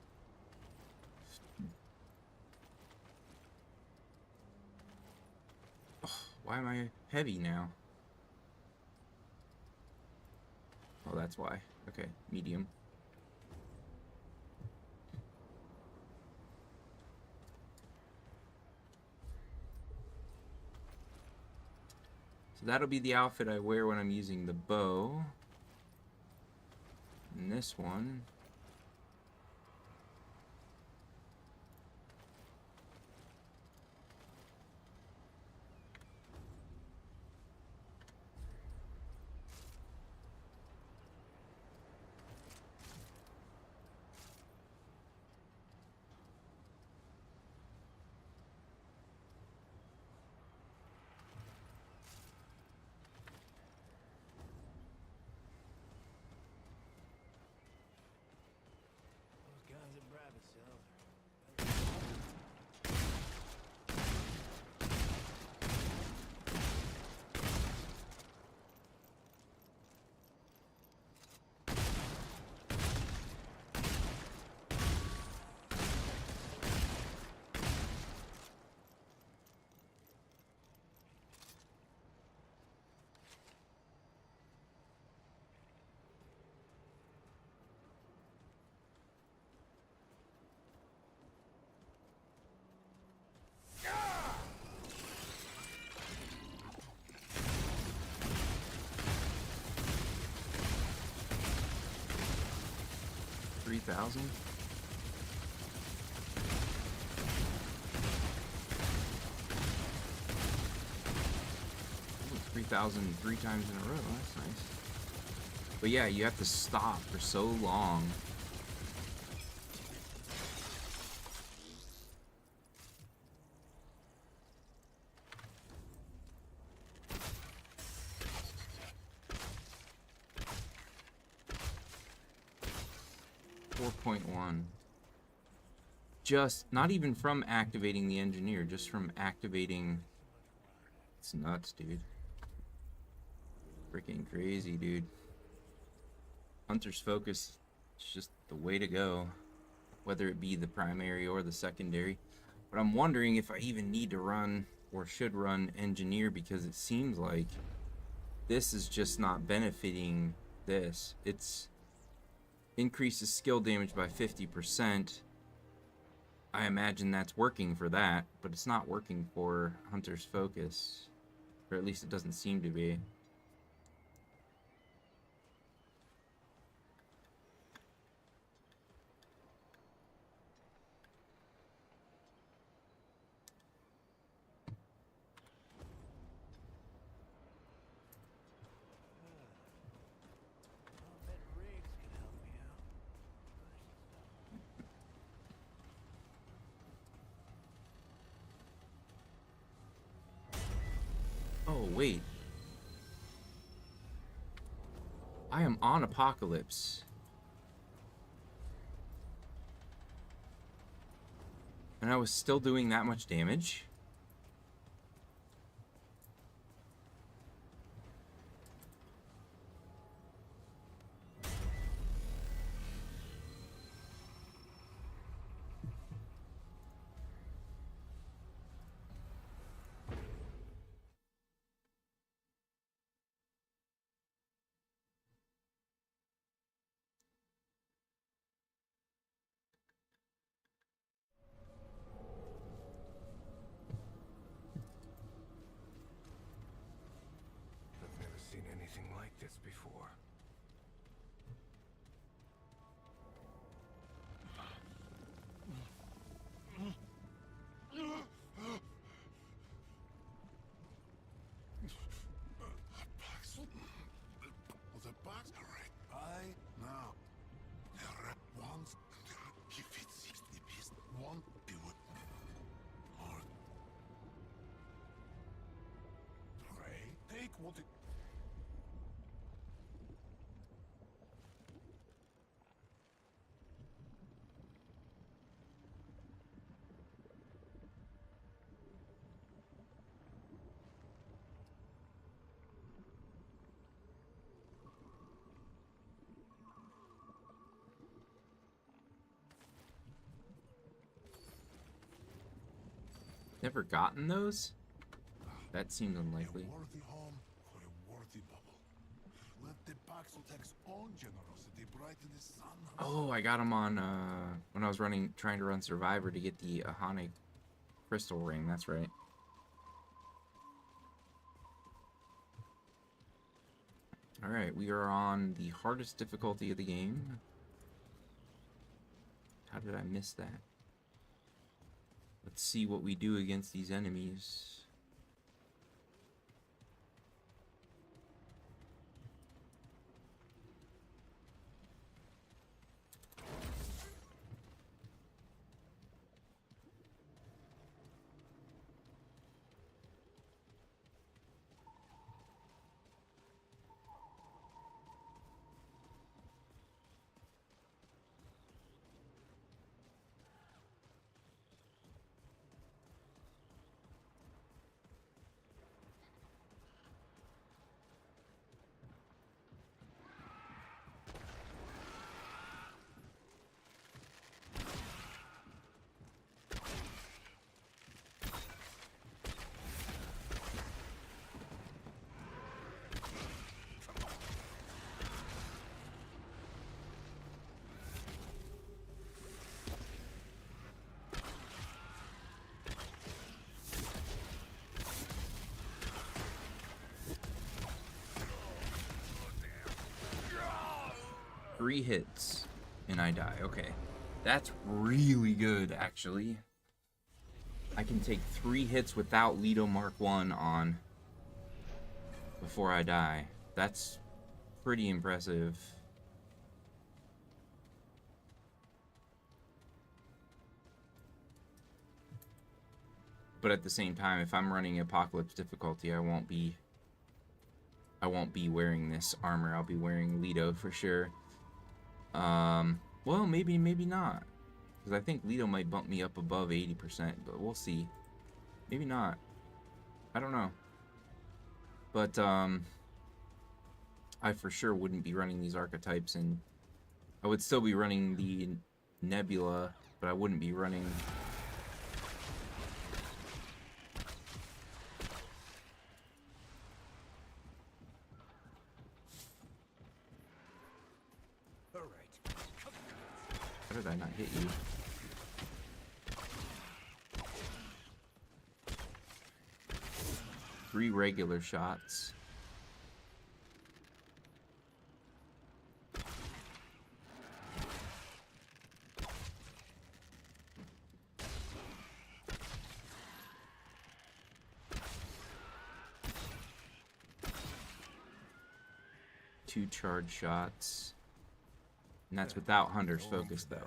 Oh, why am I heavy now? Oh, that's why. Okay, medium. So that'll be the outfit I wear when I'm using the bow. And this one. 3,000? 3,000 3 times in a row. That's nice. But yeah, you have to stop for so long. Just, not even from activating the engineer, just from activating... It's nuts, dude. Freaking crazy, dude. Hunter's Focus is just the way to go, whether it be the primary or the secondary. But I'm wondering if I even need to run, or should run, engineer, because it seems like this is just not benefiting this. It's increases skill damage by 50%. I imagine that's working for that, but it's not working for Hunter's Focus. Or at least it doesn't seem to be. I'll bet Riggs can help me out. Oh, wait. I am on Apocalypse. And I was still doing that much damage? I've never seen anything like this before. The box, right? I now. There once if it seeks the beast, won't be with or pray. Take what it. Never gotten those? That seems unlikely. A worthy home for a worthy bubble. Let the Paxotech's own generosity brighten the sun. Oh, I got them on, when I was trying to run Survivor to get the Ahonic Crystal Ring, that's right. Alright, we are on the hardest difficulty of the game. How did I miss that? Let's see what we do against these enemies. Three hits. And I die. Okay. That's really good, actually. I can take 3 hits without Leto Mark 1 on before I die. That's pretty impressive. But at the same time, if I'm running Apocalypse difficulty, I won't be wearing this armor. I'll be wearing Leto for sure. Well, maybe not. Because I think Leto might bump me up above 80%, but we'll see. Maybe not. I don't know. But, I for sure wouldn't be running these archetypes, and I would still be running the Nebula, but I wouldn't be running... How did I not hit you? Three regular shots. Two charge shots. And that's without Hunter's Focus, though.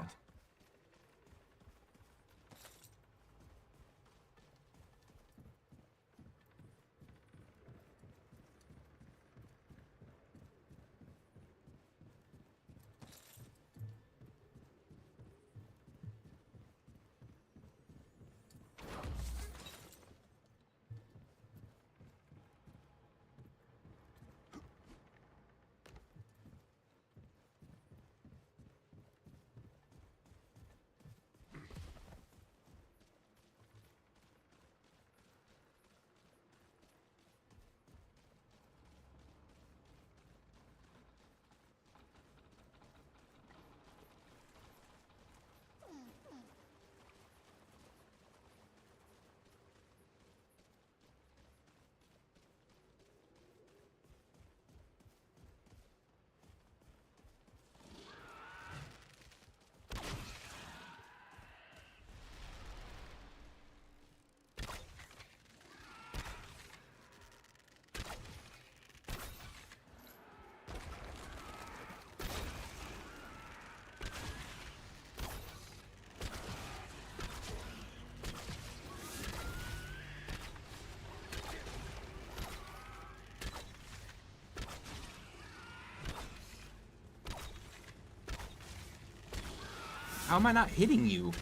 How am I not hitting you?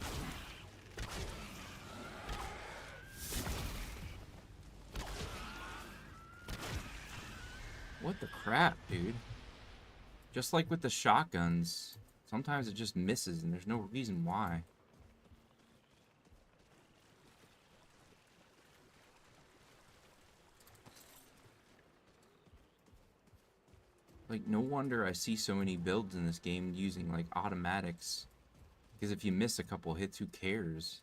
What the crap, dude? Just like with the shotguns, sometimes it just misses and there's no reason why. Like, no wonder I see so many builds in this game using, like, automatics. Because if you miss a couple hits, who cares?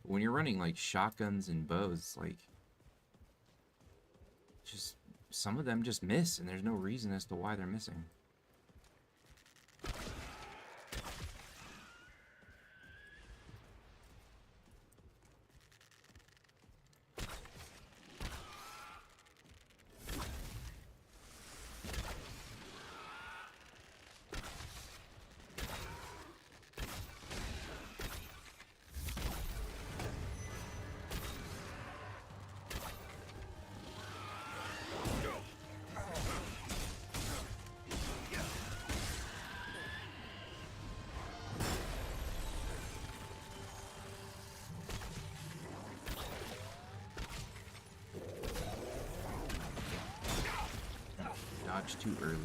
But when you're running, like, shotguns and bows, like... just... some of them just miss, and there's no reason as to why they're missing. Dodge too early.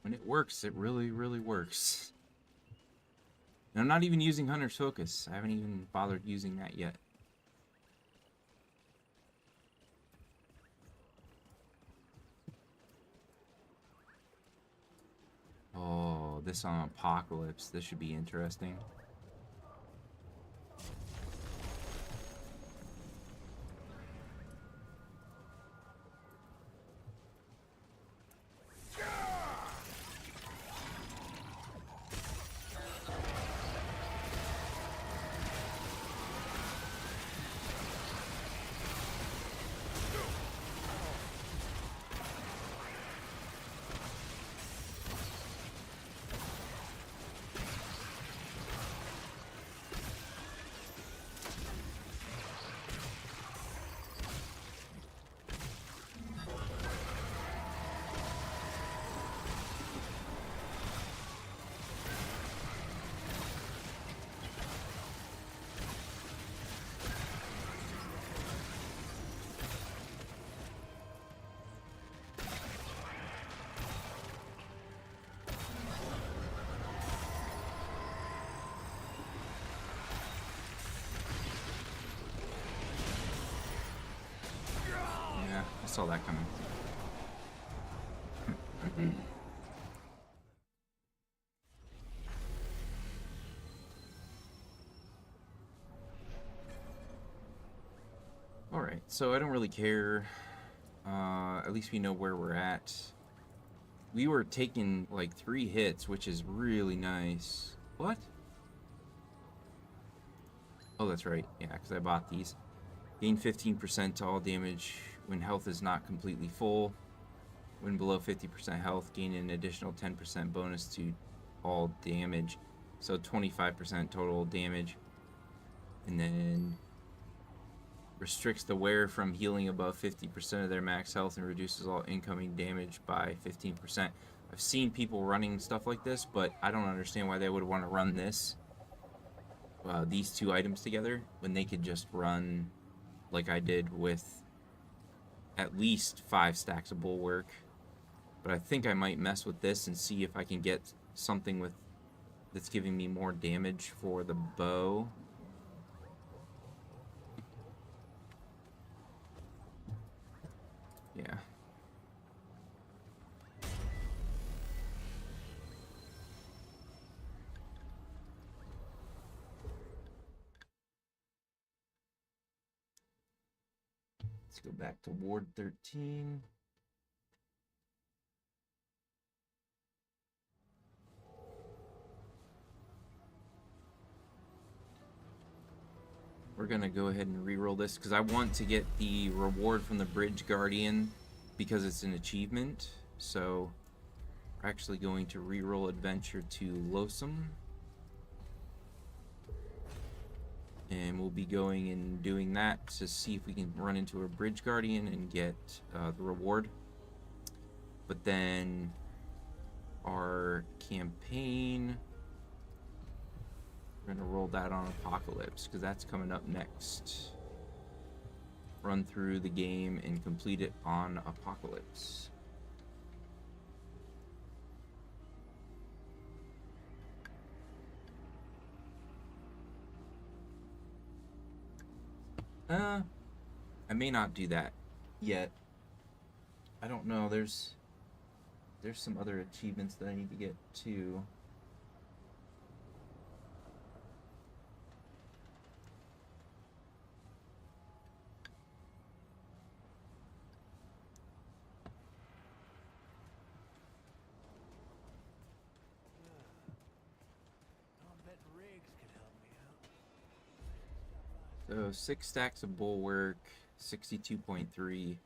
When it works, it really, really works. And I'm not even using Hunter's Focus. I haven't even bothered using that yet. Oh, this on Apocalypse. This should be interesting. Yeah, I saw that coming. Alright, so I don't really care. At least we know where we're at. We were taking like 3 hits, which is really nice. What? Oh, that's right. Yeah, because I bought these. Gain 15% to all damage when health is not completely full. When below 50% health, gain an additional 10% bonus to all damage. So 25% total damage. And then restricts the wearer from healing above 50% of their max health and reduces all incoming damage by 15%. I've seen people running stuff like this, but I don't understand why they would want to run this, these 2 items together, when they could just run like I did with at least 5 stacks of Bulwark. But I think I might mess with this and see if I can get something with that's giving me more damage for the bow. Yeah. Let's go back to Ward 13. We're going to go ahead and reroll this because I want to get the reward from the Bridge Guardian because it's an achievement. So we're actually going to reroll Adventure to Losum. And we'll be going and doing that to see if we can run into a Bridge Guardian and get the reward. But then our campaign, we're going to roll that on Apocalypse because that's coming up next. Run through the game and complete it on Apocalypse. I may not do that yet. I don't know. There's some other achievements that I need to get too. I'll bet Riggs could help me out. So 6 stacks of Bulwark, 62.3.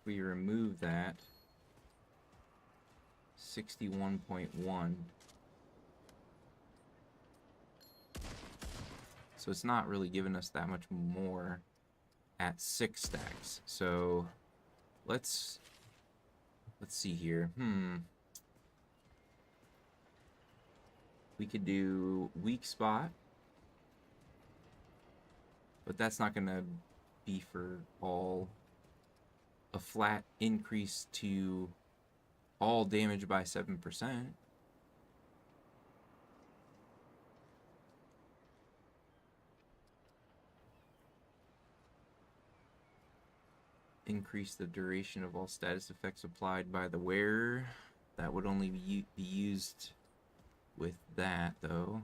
We remove that, 61.1. So it's not really giving us that much more at 6 stacks. So let's see here. We could do weak spot, but that's not gonna be for all. A flat increase to all damage by 7%. Increase the duration of all status effects applied by the wearer. That would only be used with that, though.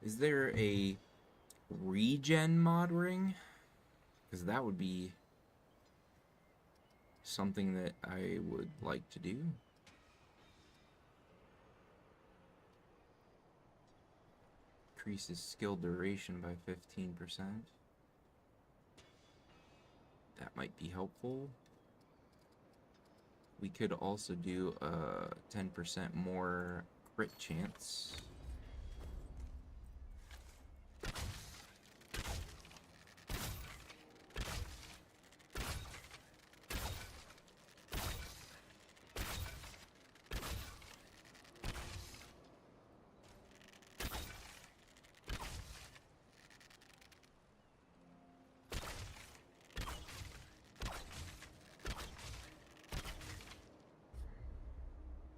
Is there a regen mod ring? Because that would be something that I would like to do. Increases skill duration by 15%. That might be helpful. We could also do a 10% more crit chance.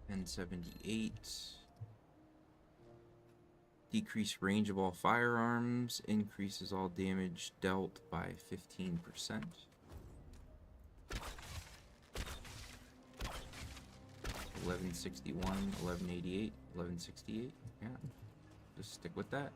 And 78. Decrease range of all firearms. Increases all damage dealt by 15%. 1161, 1188, 1168. Yeah, just stick with that.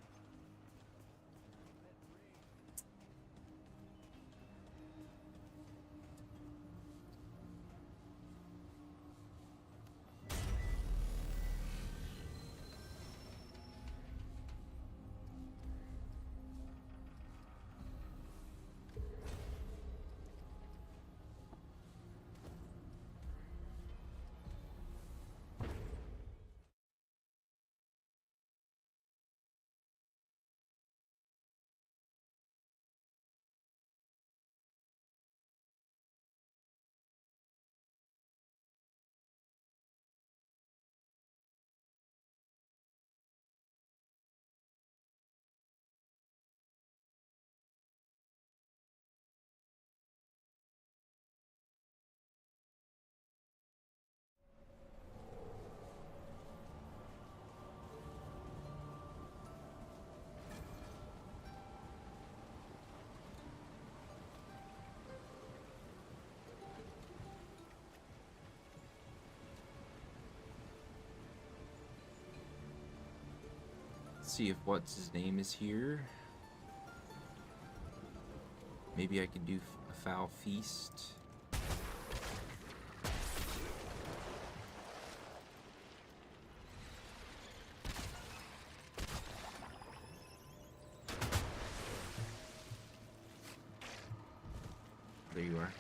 See if what's his name is here. Maybe I could do a foul feast. There you are.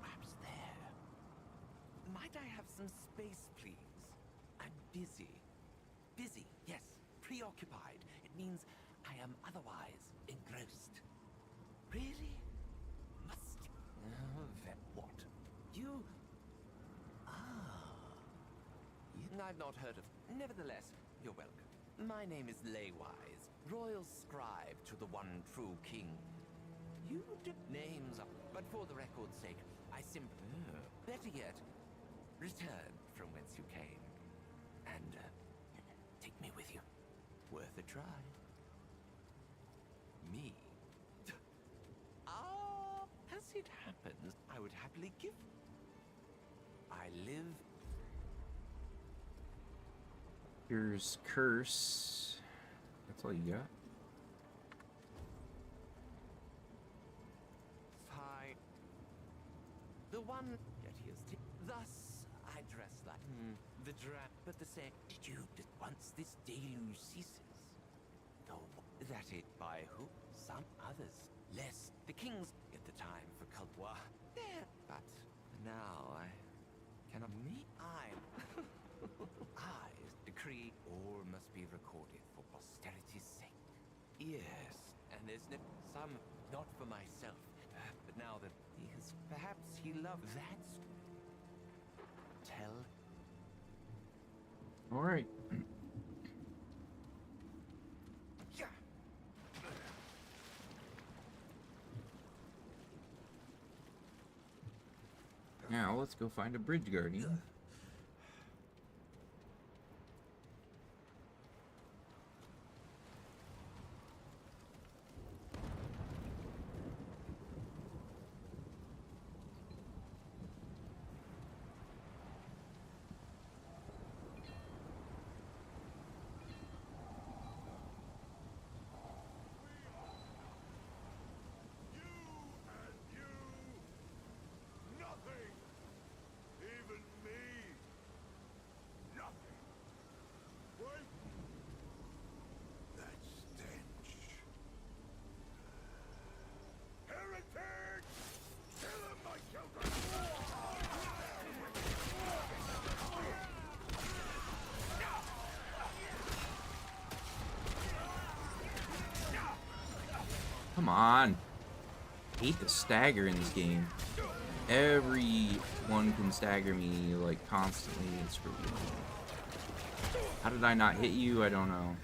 Perhaps there. Might I have some space, please? I'm busy. Busy, yes. Preoccupied. It means I am otherwise engrossed. Really? Must. What? You. Ah. I've not heard of. Nevertheless, you're welcome. My name is Laywise, Royal Scribe to the one true king. You names up, but for the record's sake, I simply. Better yet, return from whence you came. And, take me with you. Worth a try. Me? Ah, as it happens, I would happily give. I live. Here's Curse. That's all you got. Fine. The one. Yet he is. Thus, I dress like. The drap, but the same. Did you. Once this deluge ceases. Though that it by who? Some others. Less. The kings at the time for cult war. There. But now I cannot meet. Yes, and there's some not for myself, but now that he has, perhaps he loves. That's tell. All right. Yeah. Now let's go find a bridge guardian. Nothing! Even me! Nothing! Wait! That stench! Heretic! Kill him, my children! Come on. I hate the stagger in this game. Everyone can stagger me like constantly. It's really annoying. How did I not hit you? I don't know.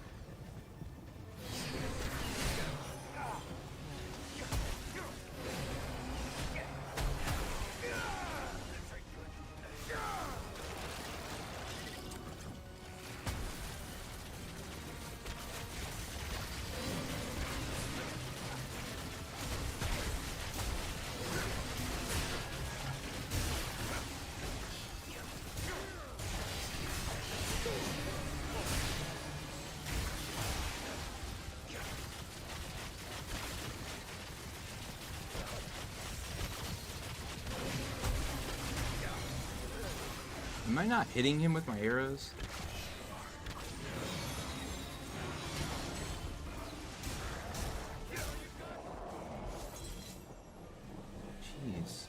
Am I not hitting him with my arrows? Jeez.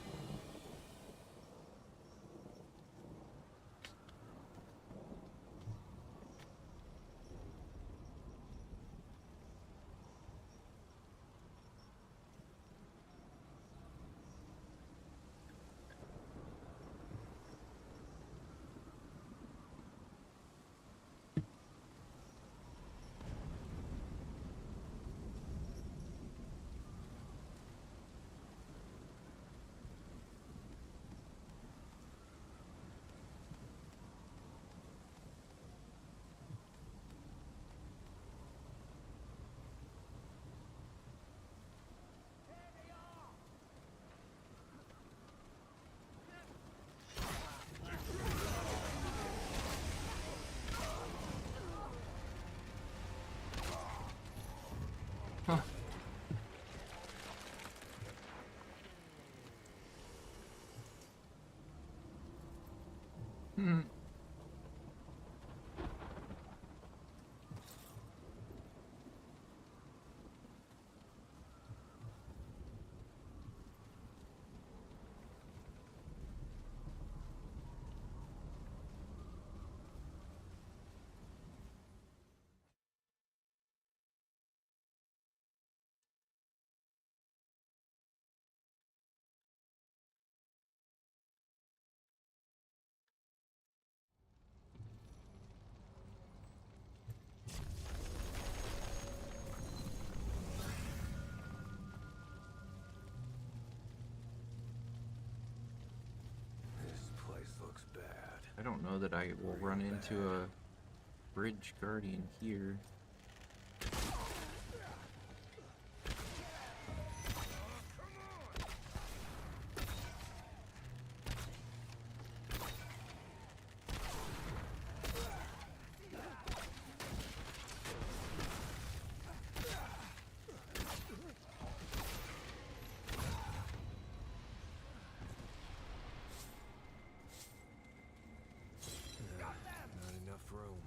Huh. Hmm. This place looks bad. I don't know that I will run into a bridge guardian here. Not enough room.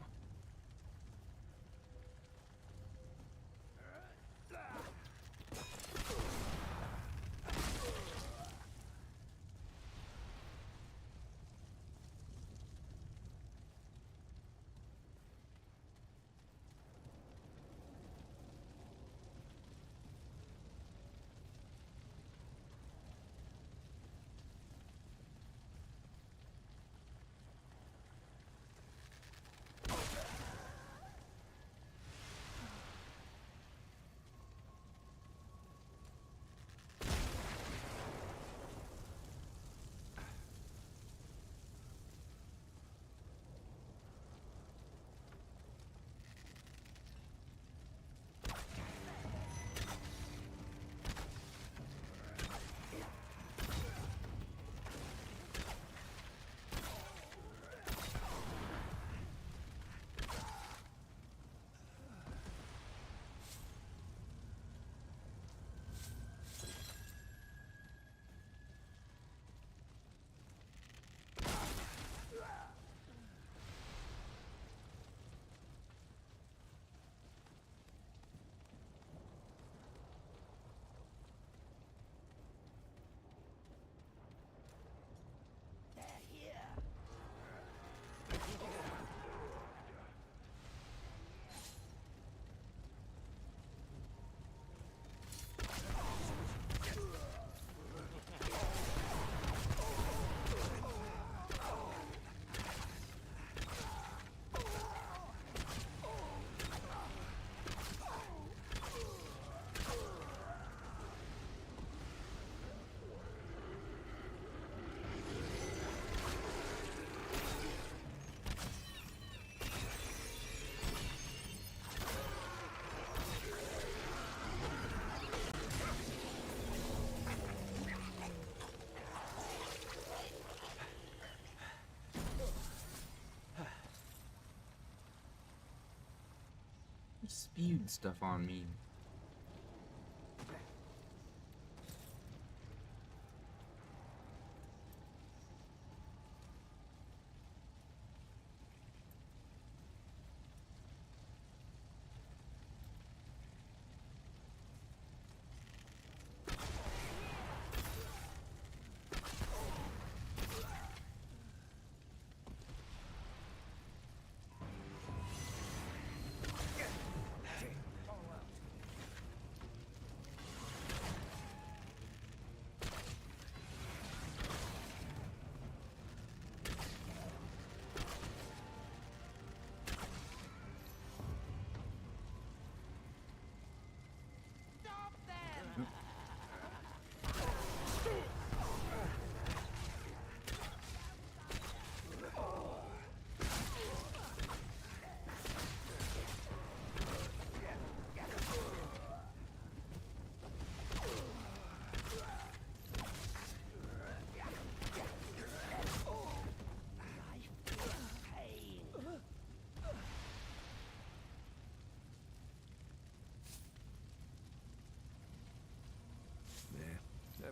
He spewed stuff on me.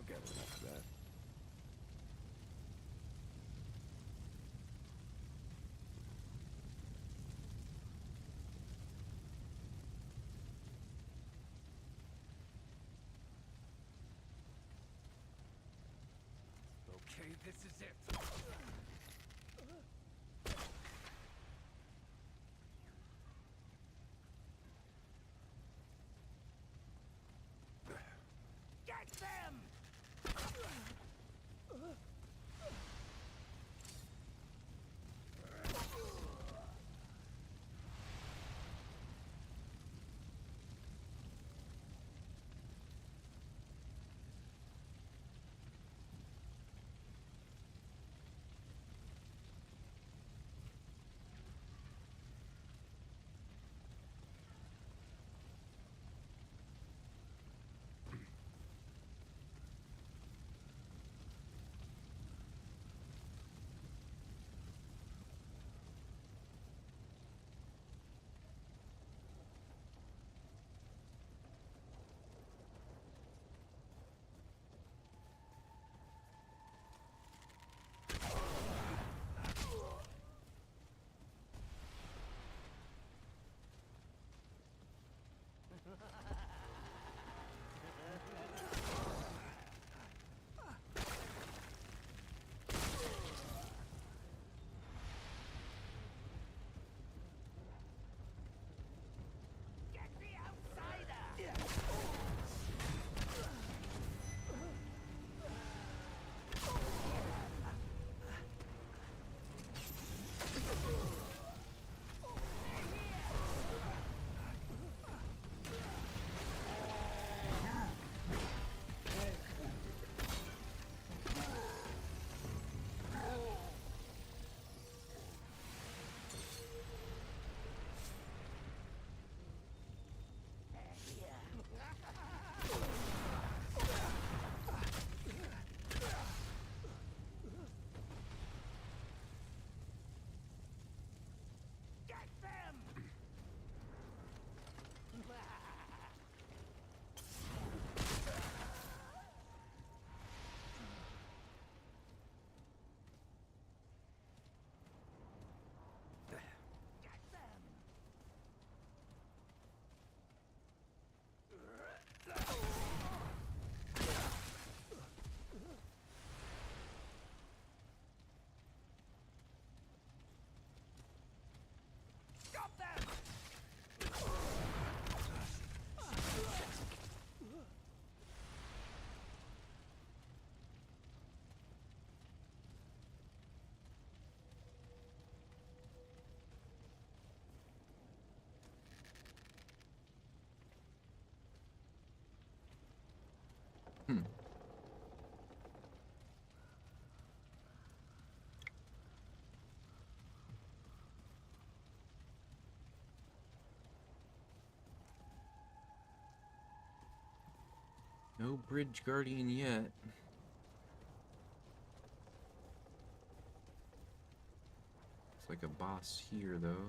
I've got enough of that. Okay, this is it. Get them! Hmm. No bridge guardian yet. Looks like a boss here, though.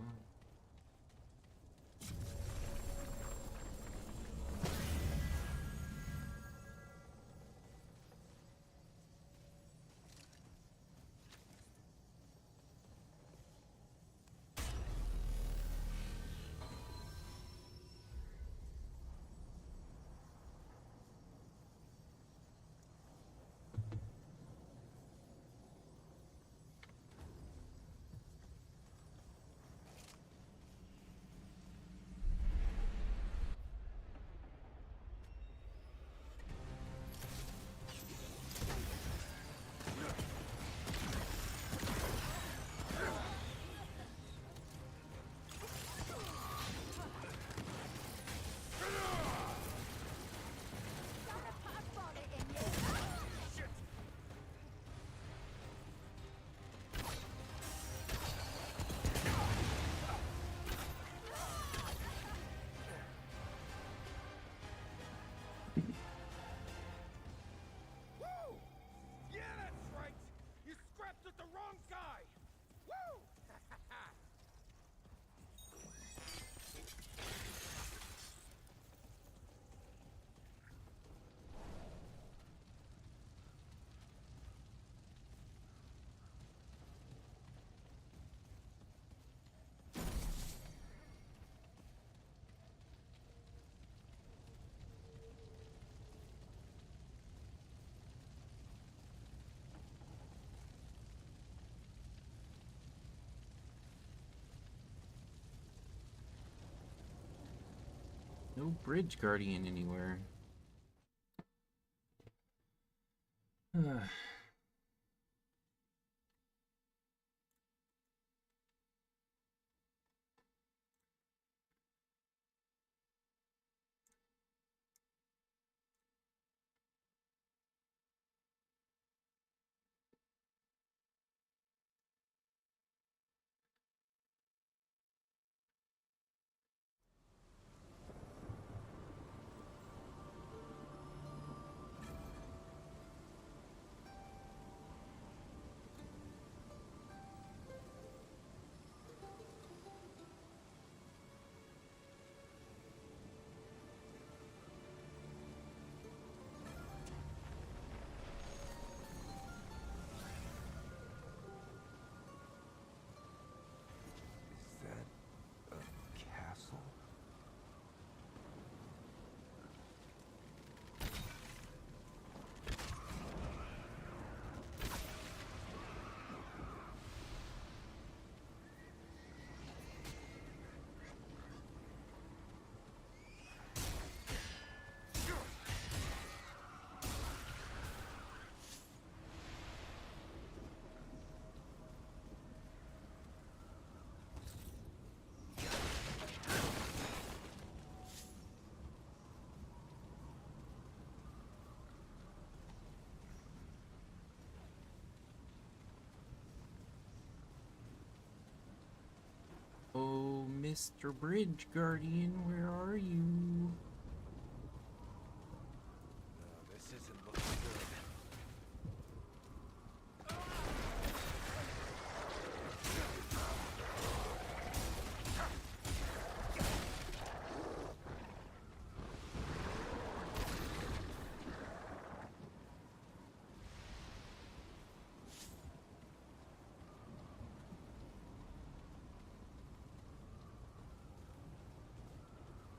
No bridge guardian anywhere. Is that a castle? Oh, Mr. Bridge Guardian, where are you? No, this isn't looking good.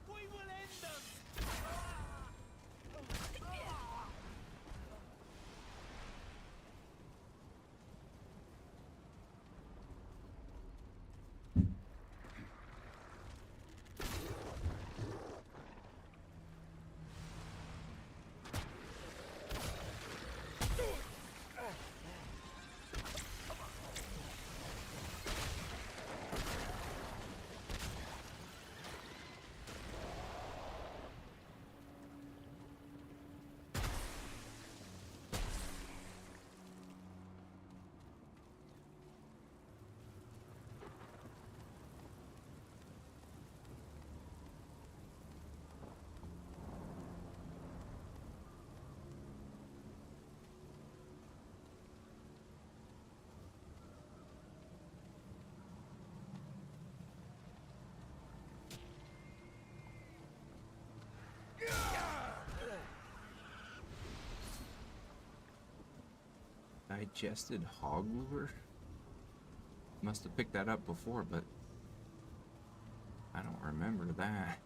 We will end them! Digested hog liver? Must have picked that up before, but I don't remember that.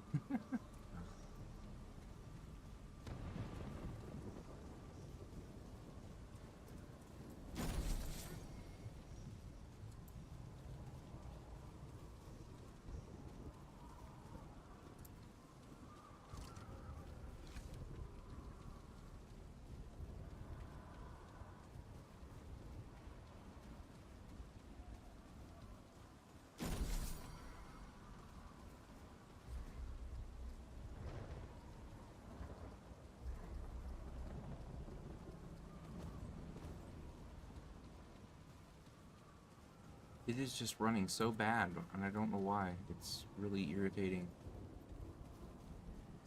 It is just running so bad, and I don't know why. It's really irritating.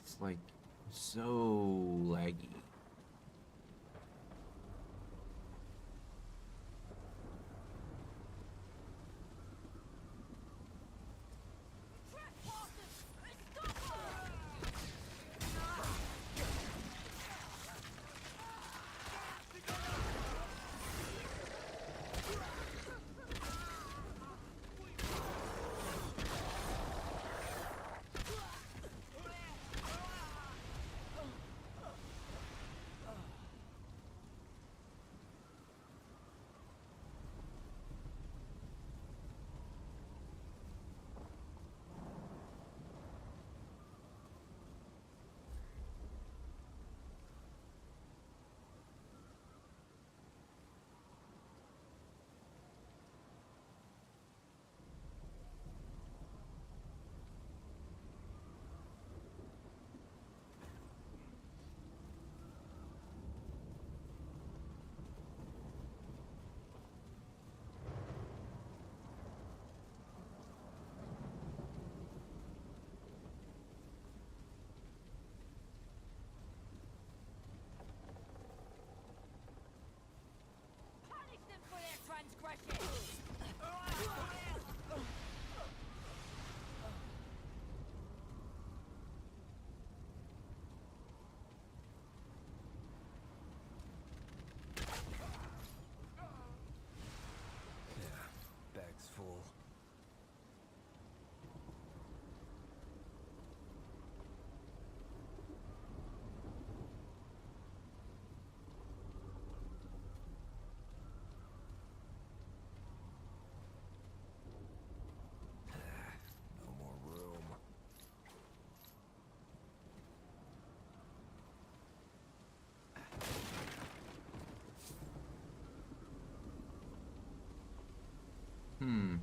It's like so laggy. Hmm.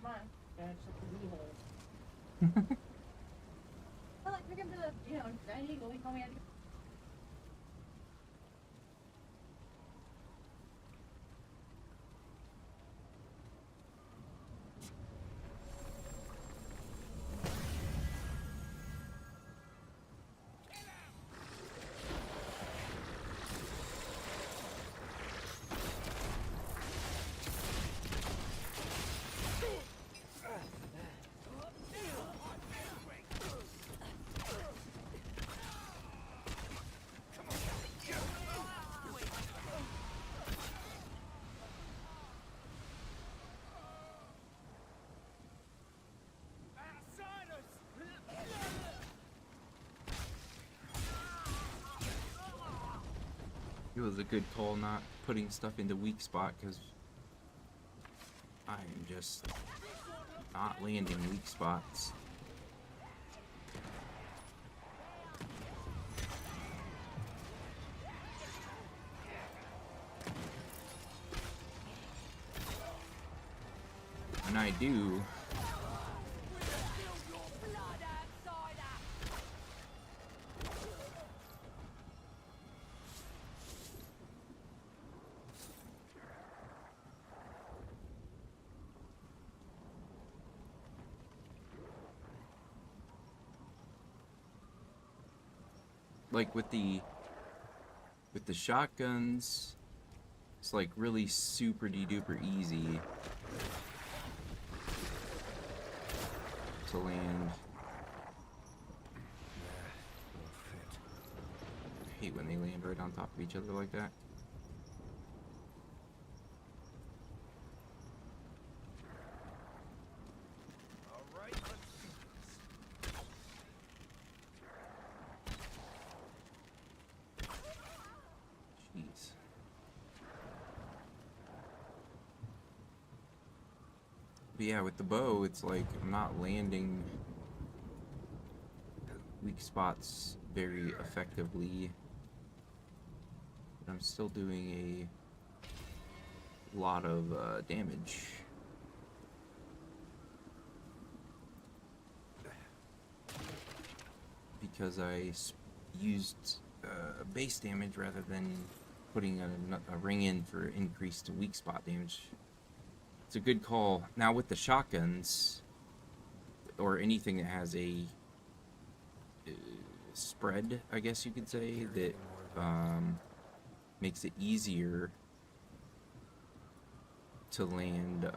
Come on. Gotta check the wee-hole. Well, like, pick him to the, giant eagle. He told me I had to. It was a good call not putting stuff into weak spot because I am just not landing weak spots. When I do, like with the shotguns, it's like really super duper easy to land. Won't fit. I hate when they land right on top of each other like that. All right, let's do this. Jeez. But yeah, with the bow, it's like I'm not landing weak spots very effectively. But I'm still doing a lot of damage. Because I used base damage rather than putting a ring in for increased weak spot damage. It's a good call. Now with the shotguns, or anything that has a spread, I guess you could say, that makes it easier to land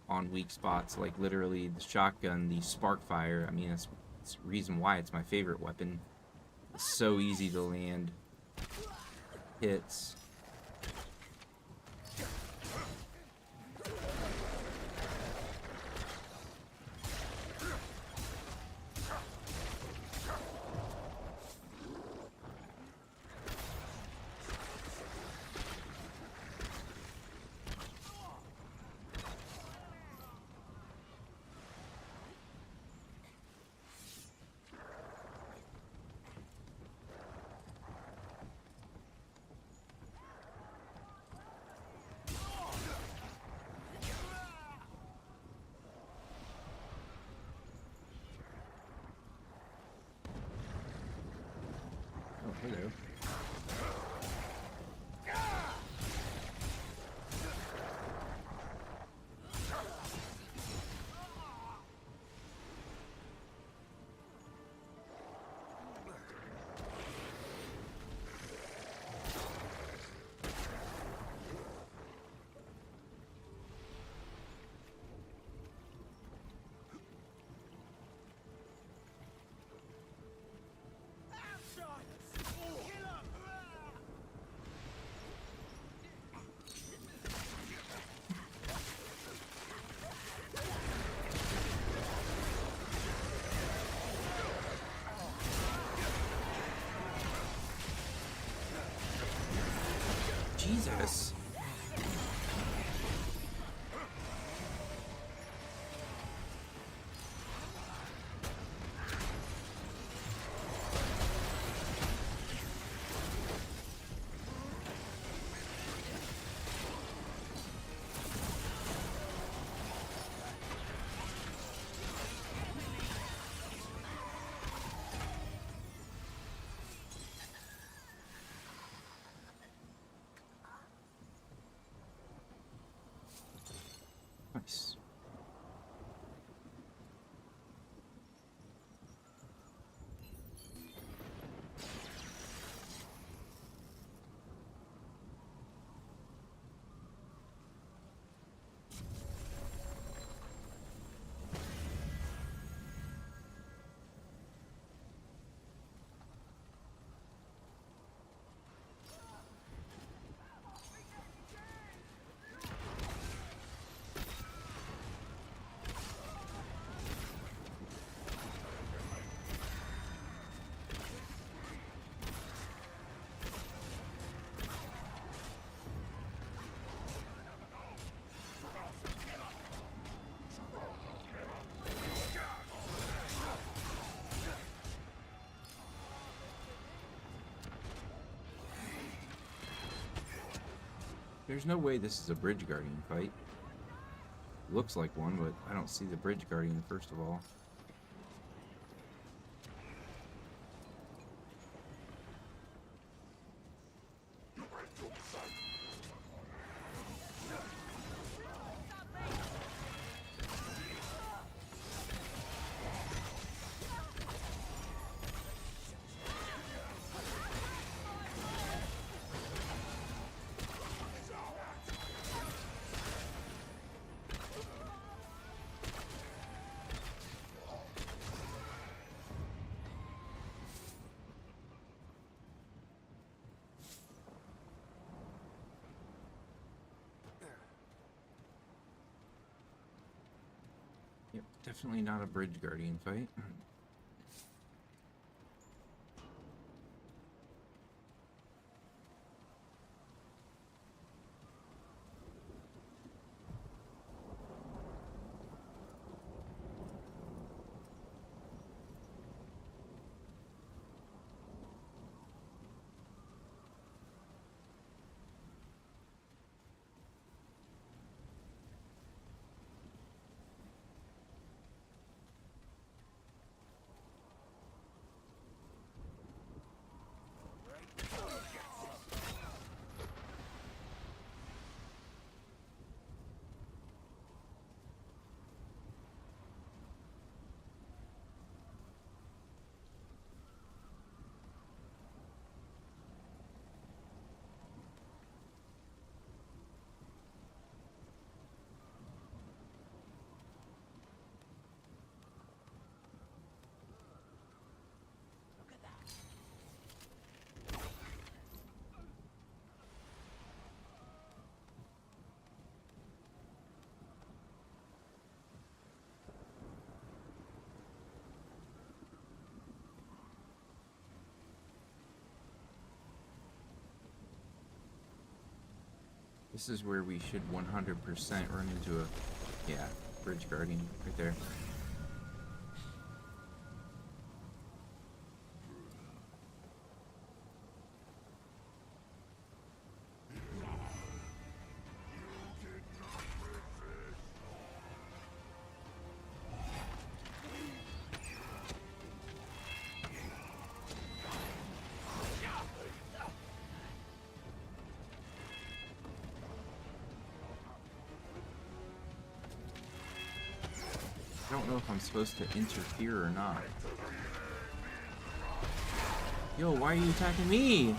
on weak spots. Like literally the shotgun, the spark fire, I mean, that's the reason why it's my favorite weapon. It's so easy to land hits. this. Nice. There's no way this is a Bridge Guardian fight. Looks like one, but I don't see the Bridge Guardian first of all. Yep, definitely not a Bridge Guardian fight. This is where we should 100% run into a, yeah, Bridge Guardian right there. I don't know if I'm supposed to interfere or not. Yo, why are you attacking me?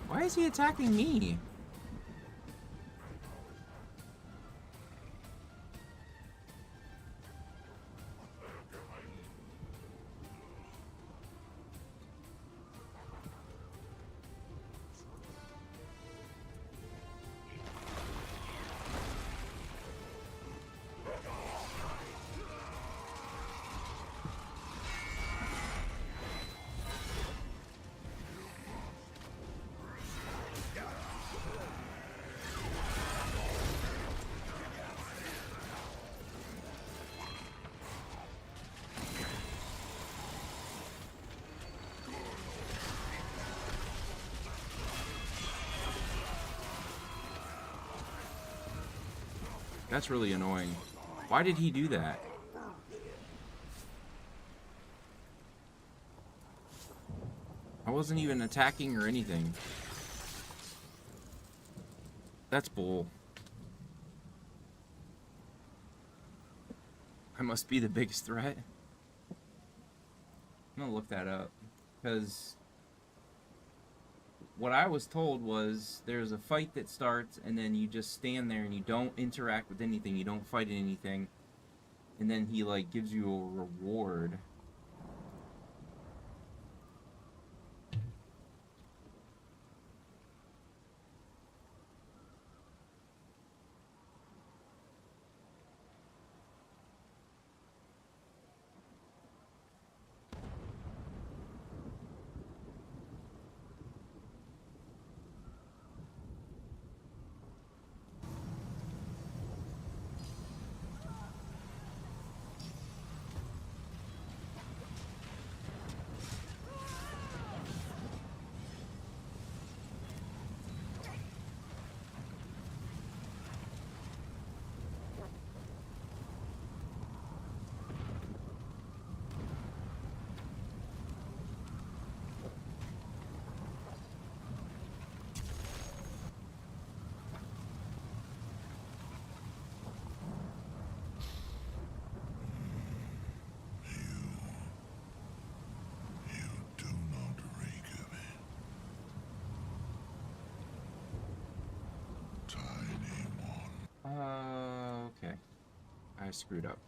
Why is he attacking me? That's really annoying. Why did he do that? I wasn't even attacking or anything. That's bull. I must be the biggest threat. I'm gonna look that up. Because what I was told was there's a fight that starts and then you just stand there and you don't interact with anything. You don't fight anything. And then he like gives you a reward. You do not reek of it. Tiny one. Okay. I screwed up.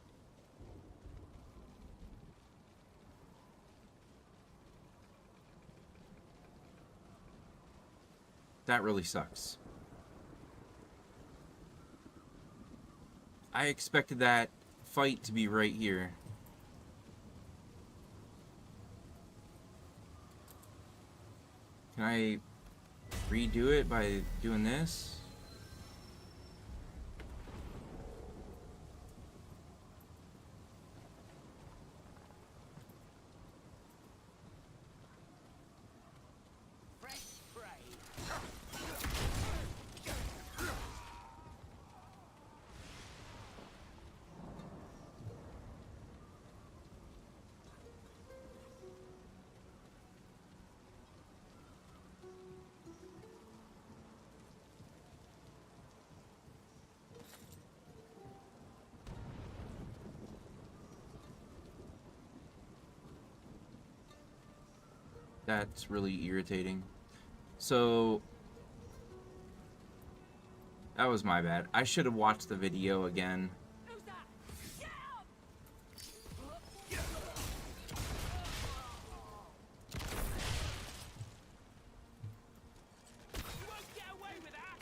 That really sucks. I expected that fight to be right here. Can I redo it by doing this? Fresh prey. That's really irritating. So that was my bad. I should have watched the video again. Who's that? Get up! You won't get away with that!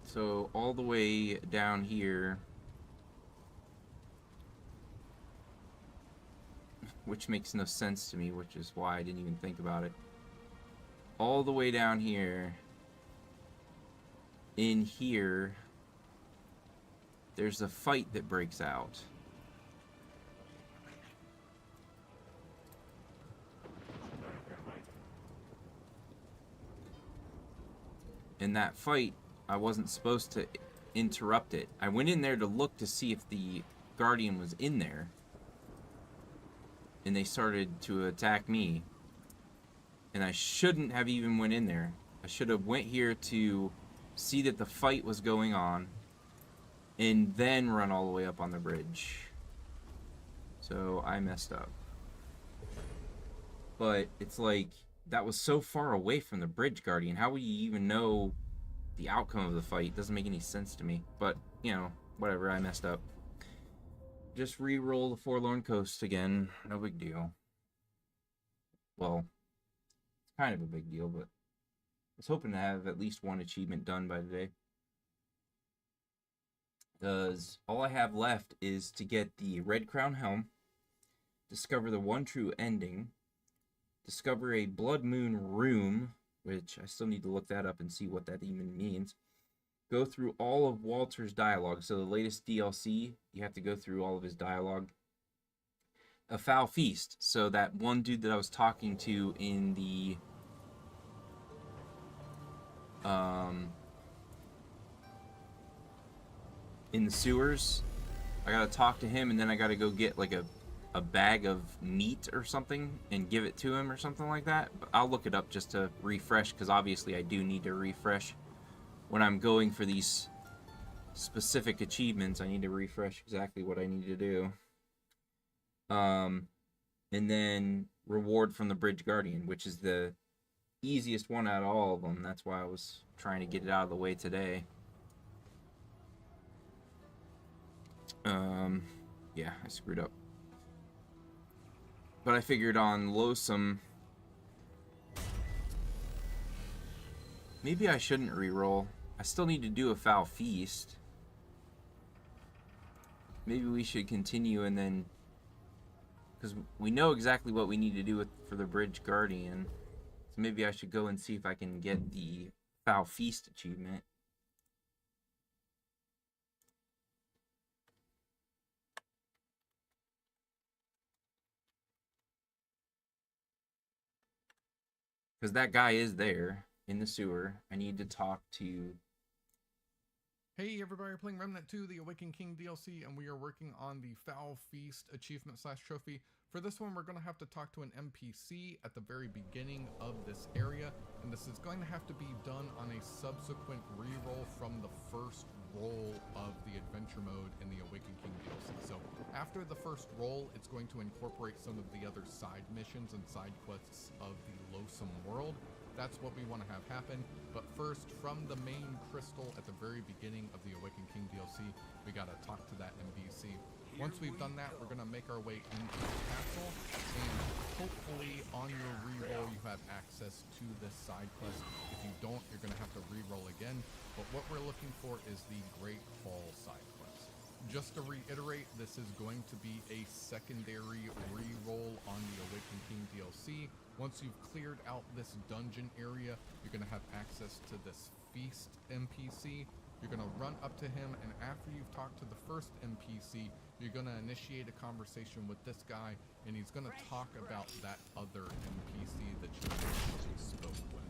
So all the way down here, which makes no sense to me, which is why I didn't even think about it. All the way down here, in here, there's a fight that breaks out. In that fight, I wasn't supposed to interrupt it. I went in there to look to see if the Guardian was in there. And they started to attack me. And I shouldn't have even went in there. I should have went here to see that the fight was going on. And then run all the way up on the bridge. So I messed up. But it's like, that was so far away from the bridge Guardian. How would you even know the outcome of the fight? It doesn't make any sense to me. But, you know, whatever, I messed up. Just re-roll the Forlorn Coast again. No big deal. Well, it's kind of a big deal, but I was hoping to have at least one achievement done by today. Because all I have left is to get the Red Crown Helm, discover the One True Ending, discover a Blood Moon Room, which I still need to look that up and see what that even means. Go through all of Walter's dialogue. So the latest DLC, you have to go through all of his dialogue. A Foul Feast. So that one dude that I was talking to in the in the sewers. I gotta talk to him, and then I gotta go get like a bag of meat or something and give it to him or something like that. But I'll look it up just to refresh, because obviously I do need to refresh when I'm going for these specific achievements. I need to refresh exactly what I need to do. And then reward from the Bridge Guardian, which is the easiest one out of all of them. That's why I was trying to get it out of the way today. Yeah, I screwed up. But I figured on Loathsome, maybe I shouldn't reroll. I still need to do a Foul Feast. Maybe we should continue and then, because we know exactly what we need to do for the Bridge Guardian. So maybe I should go and see if I can get the Foul Feast achievement. Because that guy is there in the sewer. I need to talk to... Hey everybody, we're playing Remnant 2, the Awakened King DLC, and we are working on the Foul Feast achievement / trophy. For this one, we're going to have to talk to an NPC at the very beginning of this area, and this is going to have to be done on a subsequent reroll from the first roll of the adventure mode in the Awakened King DLC. So after the first roll, it's going to incorporate some of the other side missions and side quests of the Loathsome world. That's what we want to have happen. But first, from the main crystal at the very beginning of the Awakened King DLC, we gotta talk to that NPC. Once we've done that, we're gonna make our way into the castle, and hopefully on your reroll you have access to this side quest. If you don't, you're gonna have to reroll again. But what we're looking for is the Great Hall side quest. Just to reiterate, this is going to be a secondary reroll on the Awakened King DLC. Once you've cleared out this dungeon area, you're going to have access to this Feast NPC. You're going to run up to him, and after you've talked to the first NPC, you're going to initiate a conversation with this guy, and he's going to talk about that other NPC that you initially spoke with.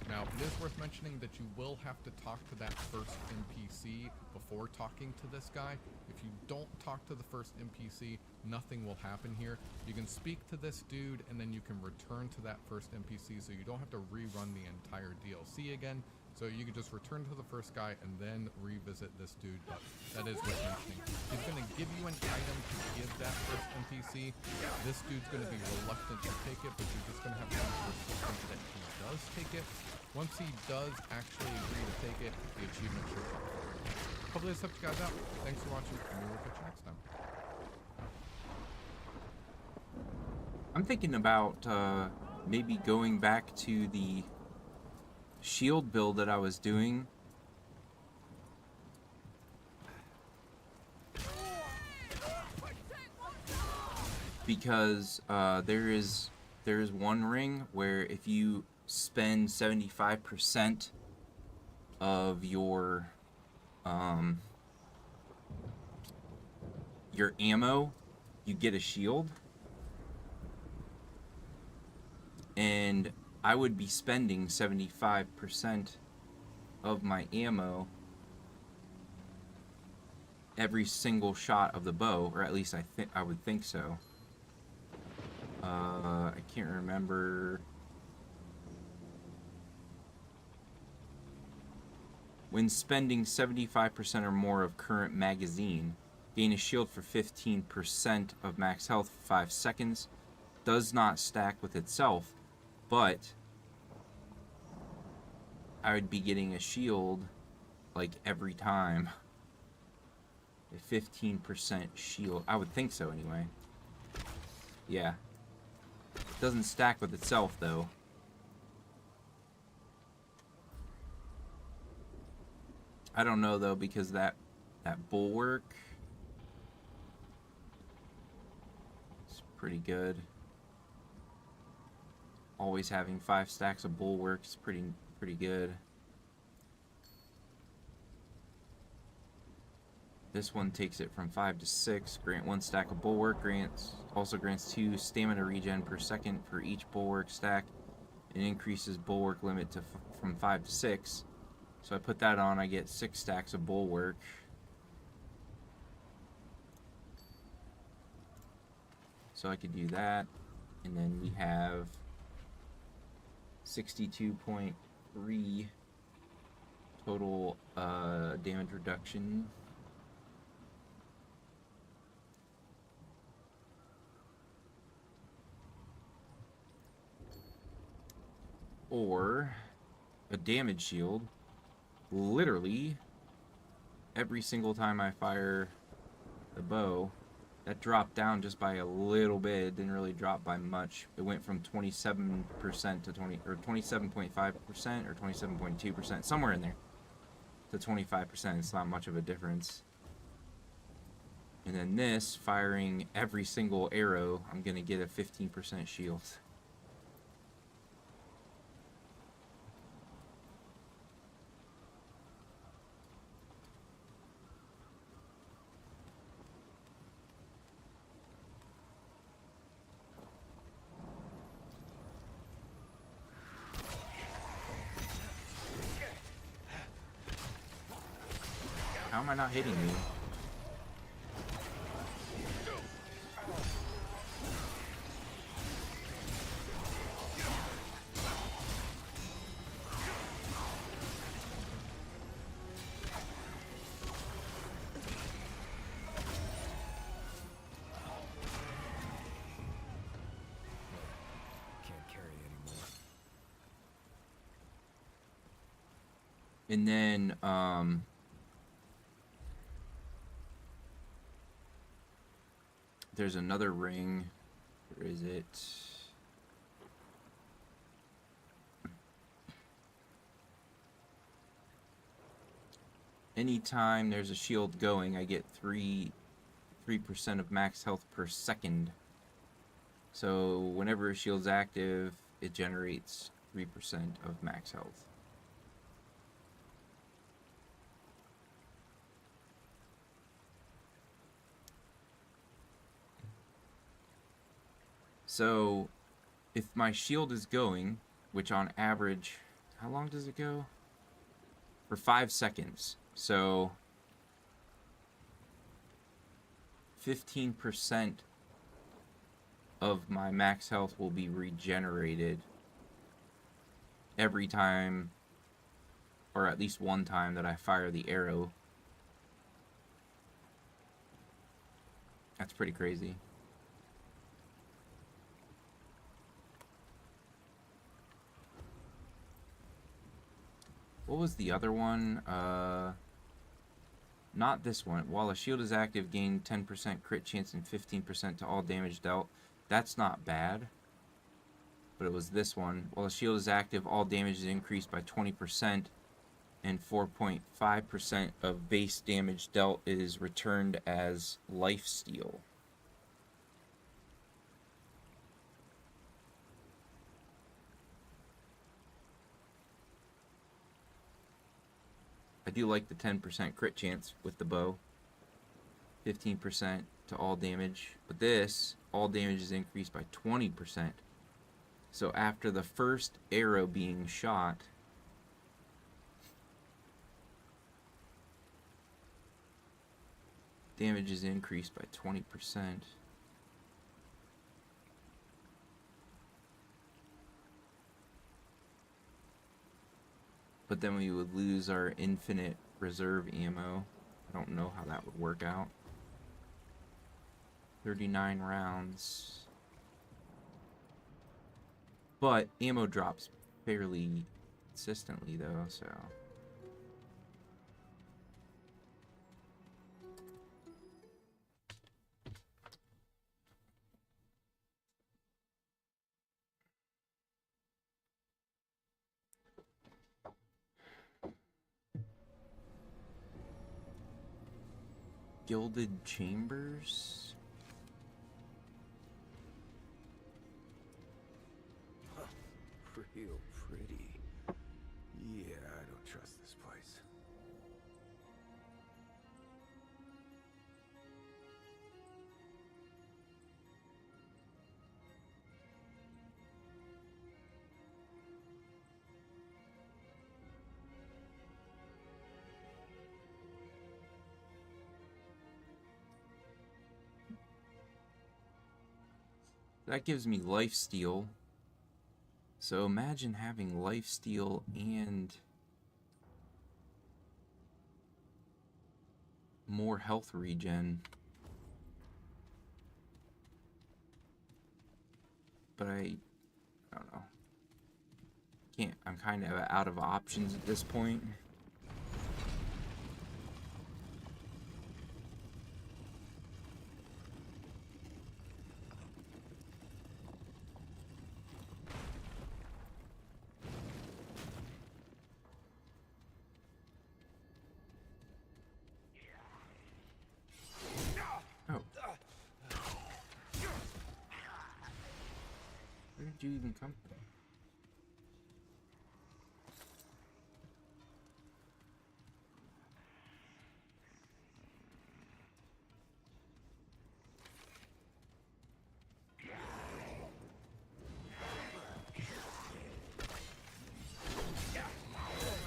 Now, it is worth mentioning that you will have to talk to that first NPC before talking to this guy. If you don't talk to the first NPC, nothing will happen here. You can speak to this dude, and then you can return to that first NPC, so you don't have to rerun the entire DLC again. So you can just return to the first guy and then revisit this dude, but that is worth mentioning. He's going to give you an item to give that first NPC. This dude's going to be reluctant to take it, but you're just going to have to be persistent that he does take it. Once he does actually agree to take it, the achievement should come forward. Hopefully this helped you guys out. Thanks for watching, and we will catch you next time. I'm thinking about maybe going back to the shield build that I was doing. Because there is one ring where if you spend 75% of your ammo, you get a shield. And I would be spending 75% of my ammo every single shot of the bow, or at least I would think so. I can't remember. When spending 75% or more of current magazine, gain a shield for 15% of max health for 5 seconds. Does not stack with itself, but I would be getting a shield like every time. A 15% shield. I would think so anyway. Yeah. It doesn't stack with itself though. I don't know though, because that bulwark is pretty good. Always having 5 stacks of bulwark is pretty good. This one takes it from 5 to 6. Grant 1 stack of bulwark. Also grants 2 stamina regen per second for each bulwark stack, and increases bulwark limit from 5 to 6. So I put that on, I get 6 stacks of bulwark. So I could do that. And then we have 62.3 total damage reduction. Or a damage shield. Literally every single time I fire the bow, that dropped down just by a little bit. It didn't really drop by much. It went from 27% to 20 or 27.5% or 27.2%, somewhere in there, to 25%. It's not much of a difference. And then this, firing every single arrow, I'm gonna get a 15% shield. How am I not hitting you? Can't carry anymore. And then, there's another ring. Where is it? Anytime there's a shield going, I get 3% of max health per second. So whenever a shield's active, it generates 3% of max health. So if my shield is going, which on average, how long does it go? For 5 seconds. So 15% of my max health will be regenerated every time, or at least one time that I fire the arrow. That's pretty crazy. What was the other one? Not this one. While a shield is active, gain 10% crit chance and 15% to all damage dealt. That's not bad. But it was this one. While a shield is active, all damage is increased by 20%, and 4.5% of base damage dealt is returned as lifesteal. I do like the 10% crit chance with the bow. 15% to all damage. But this, all damage is increased by 20%. So after the first arrow being shot, damage is increased by 20%. But then we would lose our infinite reserve ammo. I don't know how that would work out. 39 rounds. But ammo drops fairly consistently though, so... Gilded Chambers? Real pretty. Yeah, I don't trust this place. That gives me life steal. So imagine having life steal and more health regen. But I don't know. Can't. I'm kind of out of options at this point. Oh. Where did you even come from?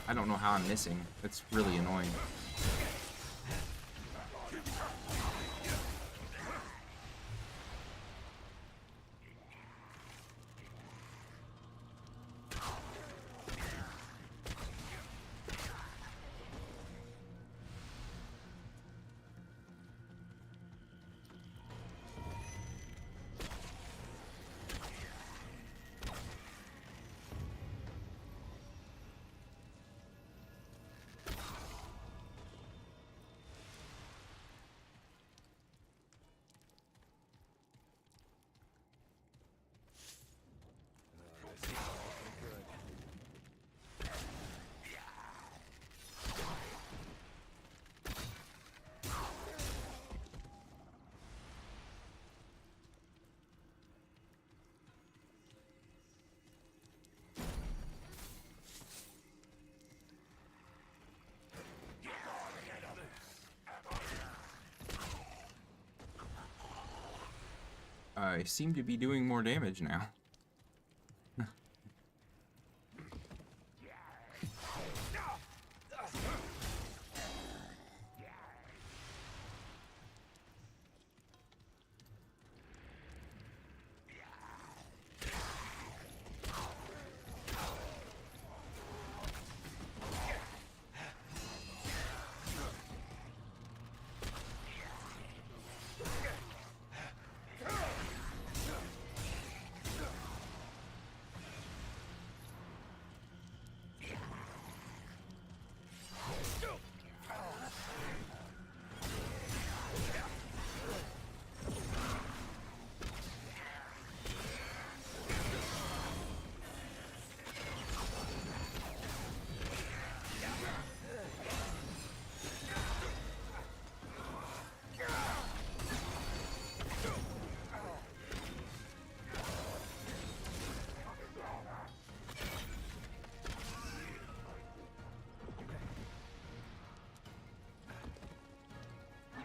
I don't know how I'm missing. That's really annoying. I seem to be doing more damage now.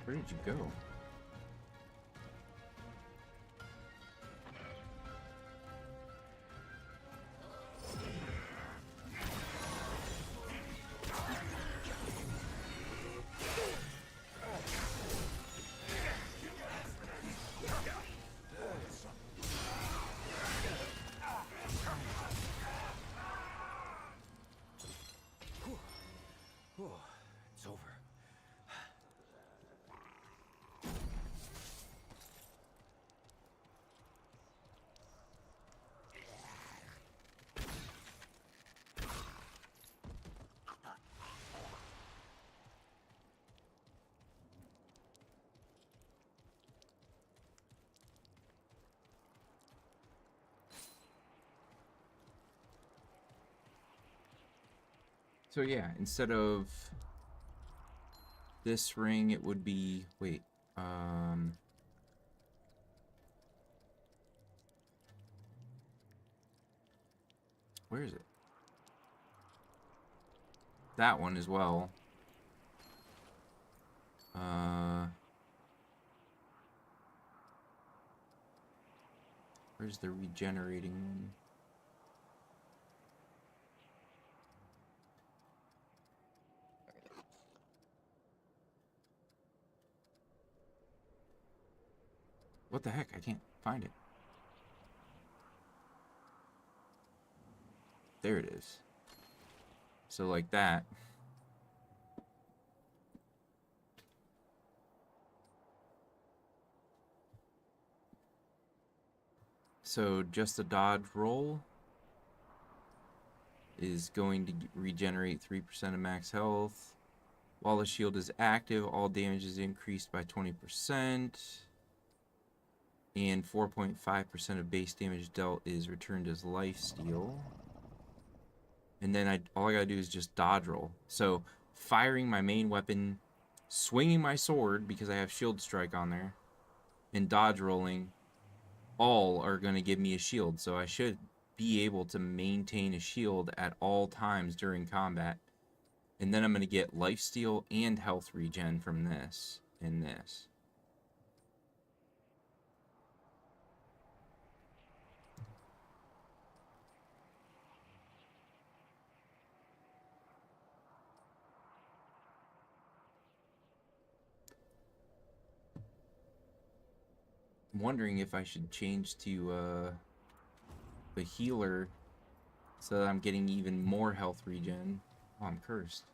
Where did you go? It's over. So yeah, instead of this ring, it would be, wait, where is it? That one as well. Where's the regenerating one? What the heck? I can't find it. there it is. So like that. So just a dodge roll is going to regenerate 3% of max health. While the shield is active, all damage is increased by 20%. And 4.5% of base damage dealt is returned as lifesteal. And then all I gotta do is just dodge roll. So firing my main weapon, swinging my sword because I have shield strike on there, and dodge rolling, all are gonna give me a shield. So I should be able to maintain a shield at all times during combat. And then I'm gonna get lifesteal and health regen from this and this. I'm wondering if I should change to the healer so that I'm getting even more health regen. Oh, I'm cursed.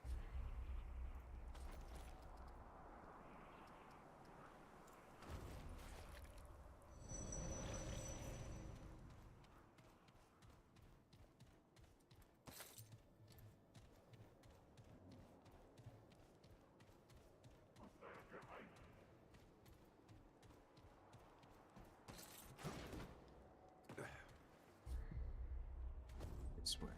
This way.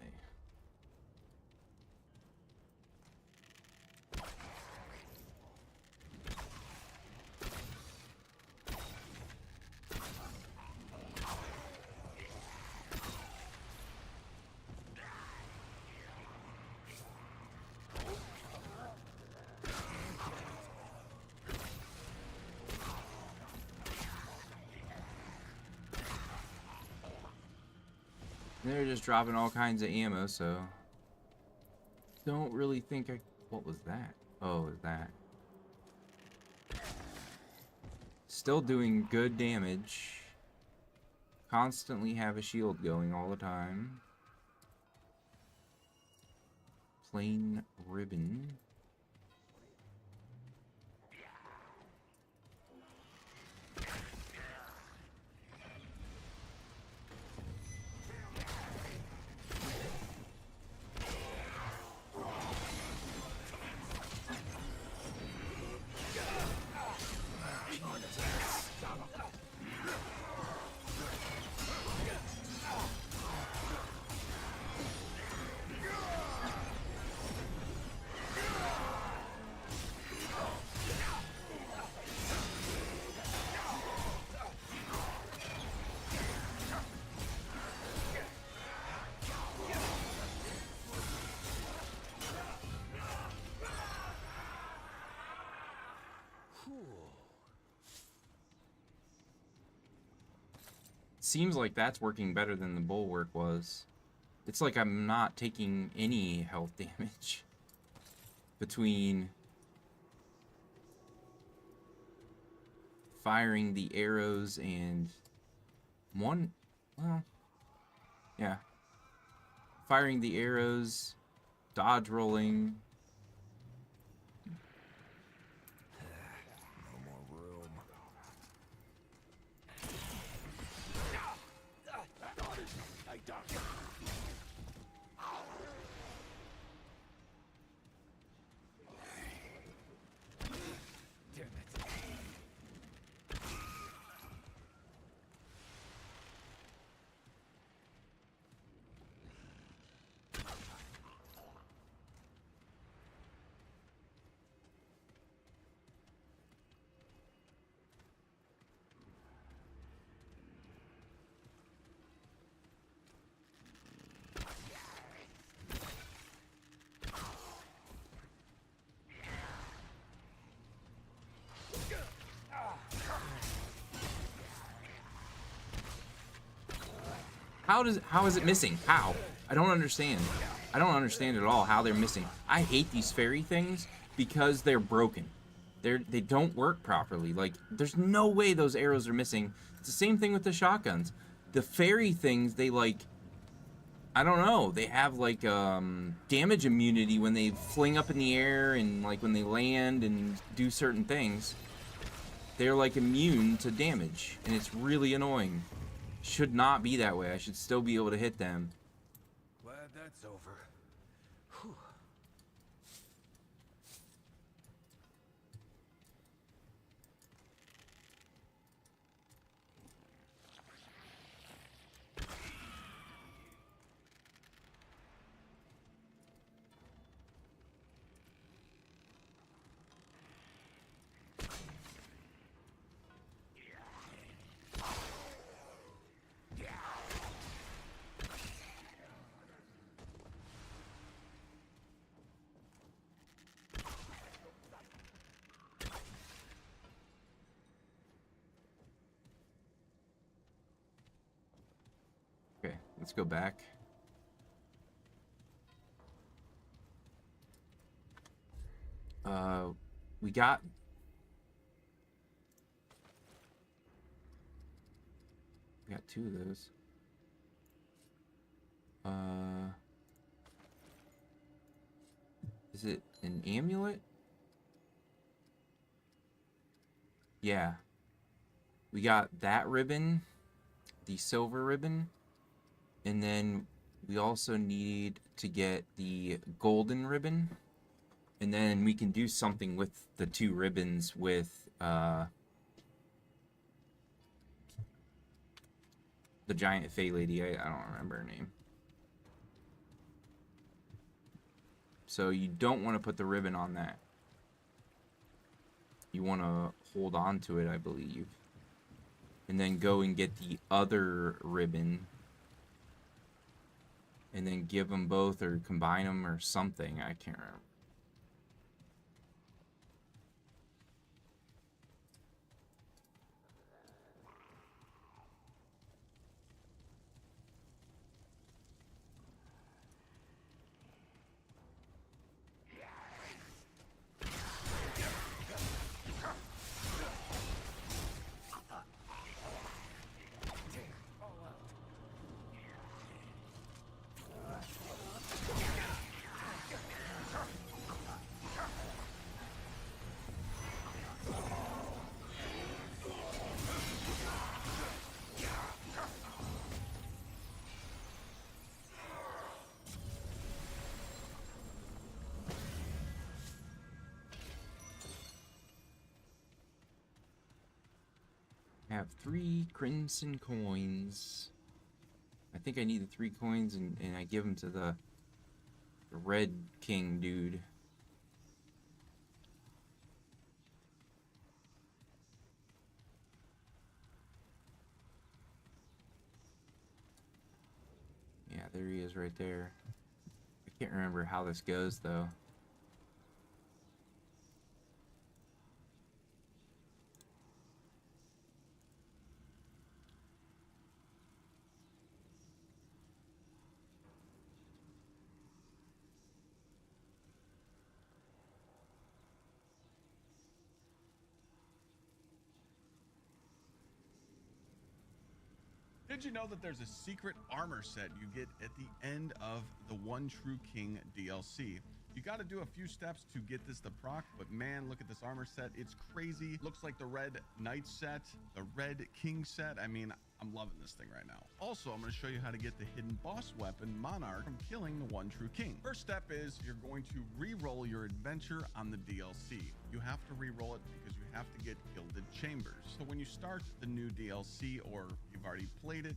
They're just dropping all kinds of ammo, so don't really think I... What was that? Oh, it was that. Still doing good damage. Constantly have a shield going all the time. Plain ribbon. Seems like that's working better than the bulwark was. It's like I'm not taking any health damage between firing the arrows and one, well, yeah, firing the arrows, dodge rolling. How is it missing? How? I don't understand. I don't understand at all how they're missing. I hate these fairy things because they're broken. They don't work properly. Like, there's no way those arrows are missing. It's the same thing with the shotguns. The fairy things, they like I don't know. They have like damage immunity when they fling up in the air and like when they land and do certain things. They're like immune to damage, and it's really annoying. Should not be that way. I should still be able to hit them. Glad that's over. Whew. Okay, let's go back. We got two of those. Is it an amulet? Yeah. We got that ribbon, the silver ribbon, and then we also need to get the golden ribbon, and then we can do something with the two ribbons with the giant Fey lady. I don't remember her name. So you don't want to put the ribbon on that. You want to hold on to it, I believe. And then go and get the other ribbon. And then give them both or combine them or something. I can't remember. Have 3 crimson coins. I think I need the 3 coins, and I give them to the red king dude. Yeah, there he is right there. I can't remember how this goes, though. Did you know that there's a secret armor set you get at the end of the One True King DLC? You got to do a few steps to get this to proc, but man, look at this armor set. It's crazy. Looks like the Red Knight set, the Red King set. I mean, I'm loving this thing right now. Also, I'm going to show you how to get the hidden boss weapon, Monarch, from killing the One True King. First step is you're going to re-roll your adventure on the DLC. You have to re-roll it because you have to get Gilded Chambers. So when you start the new DLC or you've already played it,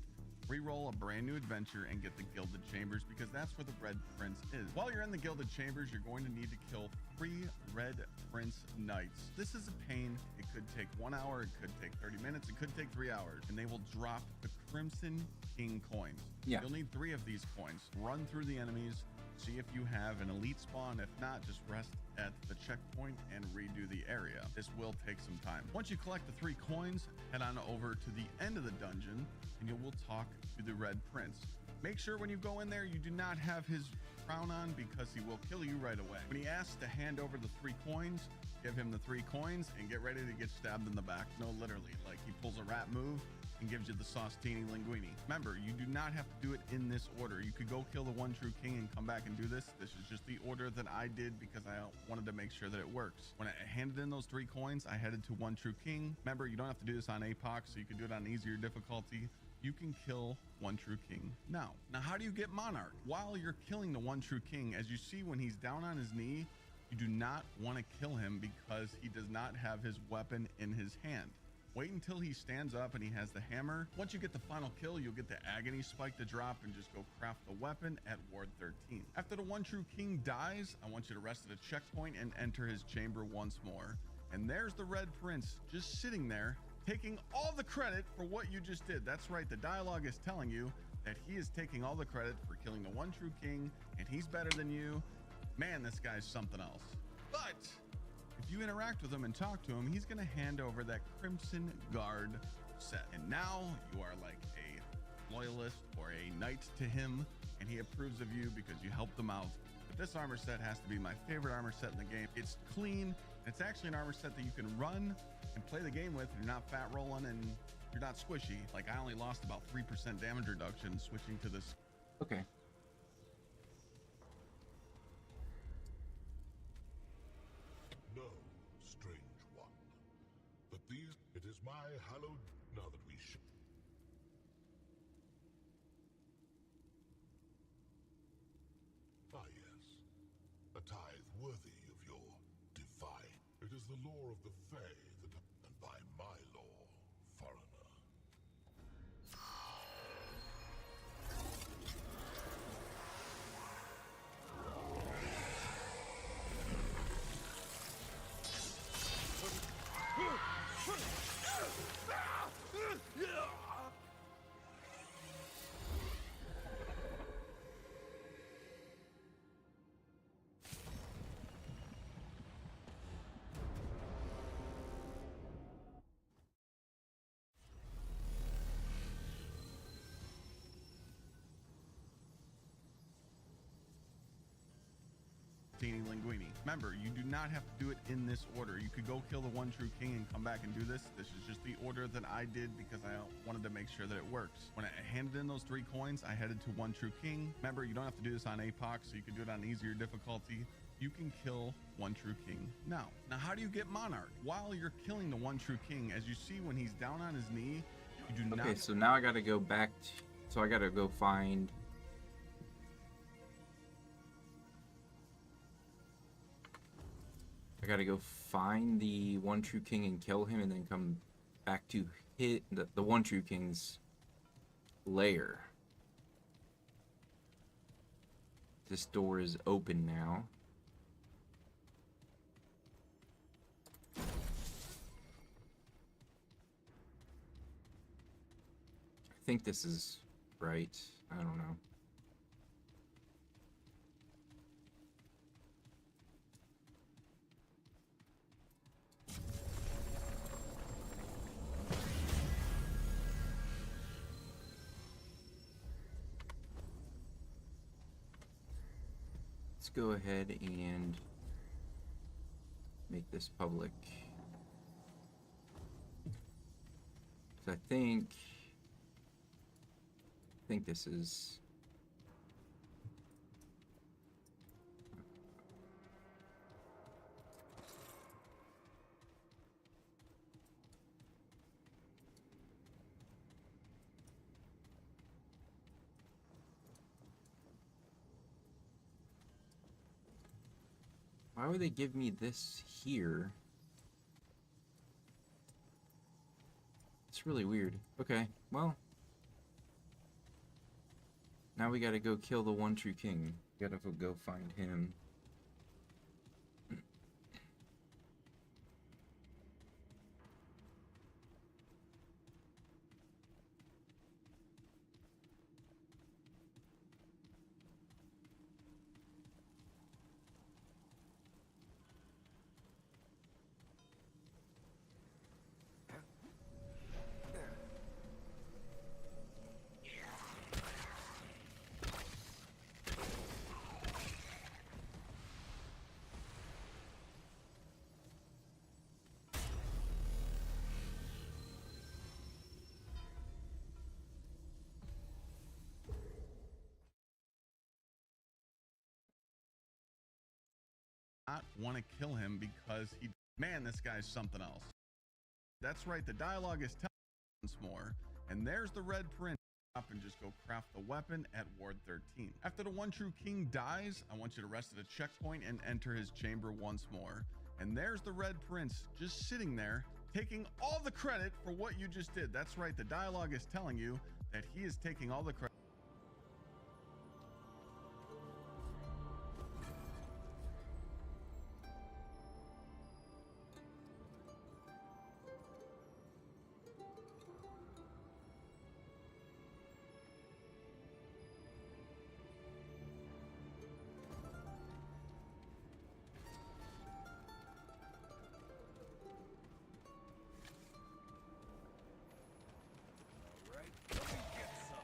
re-roll a brand new adventure and get the Gilded Chambers because that's where the Red Prince is. While you're in the Gilded Chambers, you're going to need to kill 3 Red Prince Knights. This is a pain. It could take 1 hour, it could take 30 minutes, it could take 3 hours, and they will drop the Crimson King coins. Yeah. You'll need 3 of these coins. Run through the enemies, see if you have an elite spawn. If not, just rest at the checkpoint and redo the area. This will take some time. Once you collect the 3 coins, head on over to the end of the dungeon and you will talk to the Red Prince. Make sure when you go in there, you do not have his crown on because he will kill you right away. When he asks to hand over the 3 coins, give him the 3 coins and get ready to get stabbed in the back. No, literally, like he pulls a rat move and gives you the Sostini Linguini. Remember, you do not have to do it in this order. You could go kill the one true king and come back and do this. This is just the order that I did because I wanted to make sure that it works. When I handed in those 3 coins, I headed to one true king. Remember, you don't have to do this on APOC, so you can do it on easier difficulty. You can kill one true king now. Now, how do you get Monarch? While you're killing the one true king, as you see when he's down on his knee, you do not want to kill him because he does not have his weapon in his hand. Wait until he stands up and he has the hammer. Once you get the final kill, you'll get the agony spike to drop and just go craft the weapon at Ward 13. After the one true king dies, I want you to rest at a checkpoint and enter his chamber once more. And there's the Red Prince just sitting there, taking all the credit for what you just did. That's right, the dialogue is telling you that he is taking all the credit for killing the one true king, and he's better than you. Man, this guy's something else. But if you interact with him and talk to him, he's going to hand over that Crimson Guard set. And now you are like a loyalist or a knight to him, and he approves of you because you helped him out. But this armor set has to be my favorite armor set in the game. It's clean. It's actually an armor set that you can run and play the game with. You're not fat rolling and you're not squishy. Like, I only lost about 3% damage reduction switching to this. Okay. No, strange one. But these, it is my hallowed, now that we should. Ah, yes. A tithe worthy of your divine. It is the law of the Fae that, and by my law, foreigner. Linguini. Remember, you do not have to do it in this order. You could go kill the one true king and come back and do this. This is just the order that I did because I wanted to make sure that it works. When I handed in those 3 coins, I headed to one true king. Remember, you don't have to do this on APOC, so you can do it on easier difficulty. You can kill one true king now. Now, how do you get Monarch? While you're killing the one true king, as you see when he's down on his knee, you do not. Okay, so now I got to go back. So I got to go find. I gotta go find the one true king and kill him, and then come back to hit the one true king's lair. This door is open now. I think this is right. I don't know. Let's go ahead and make this public. So I think this is why would they give me this here? It's really weird. Okay, well. Now we gotta go kill the one true king. We gotta go find him. not want to kill him because he, man, this guy's something else. That's right, the dialogue is telling once more, and there's the Red Prince. Up and just go craft the weapon at Ward 13. After the one true king dies, I want you to rest at a checkpoint and enter his chamber once more. And there's the Red Prince just sitting there, taking all the credit for what you just did. That's right, the dialogue is telling you that he is taking all the credit. Right? Let me get some.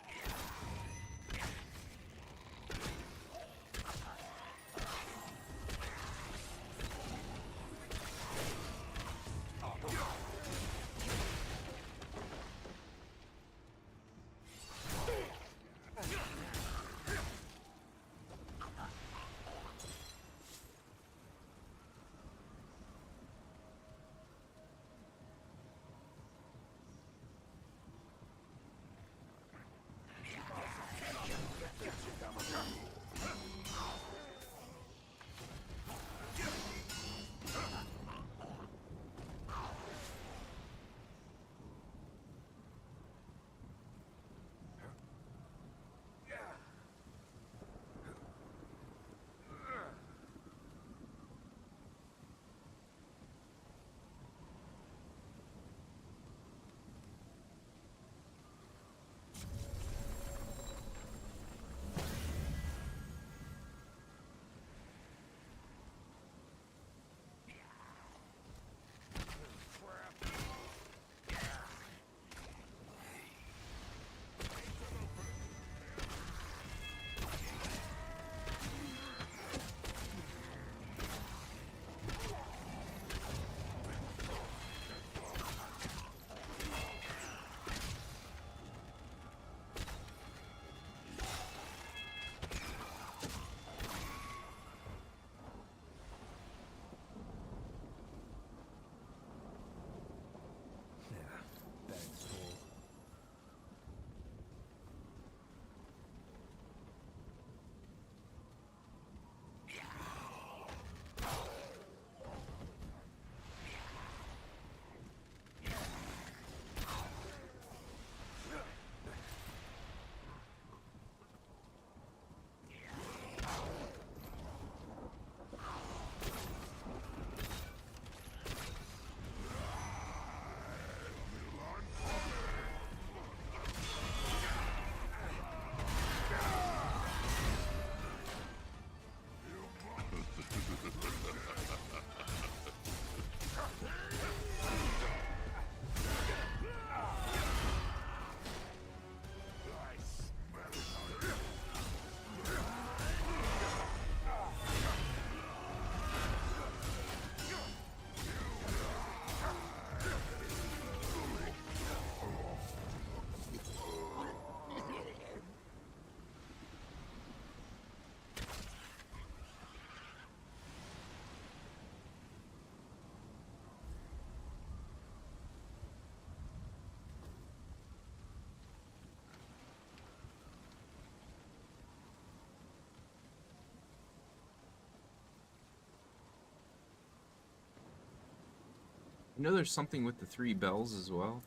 I know there's something with the 3 bells as well,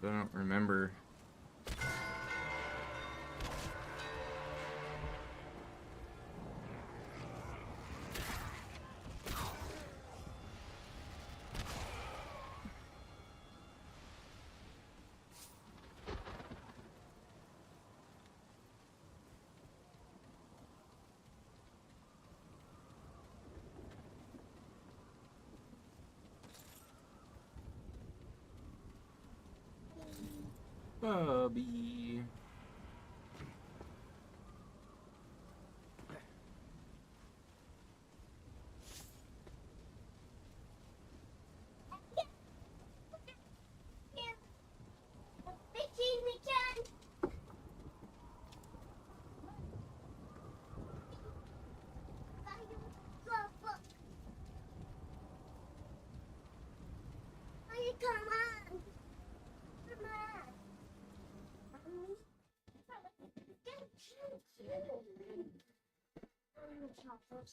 but I don't remember. Bubby. What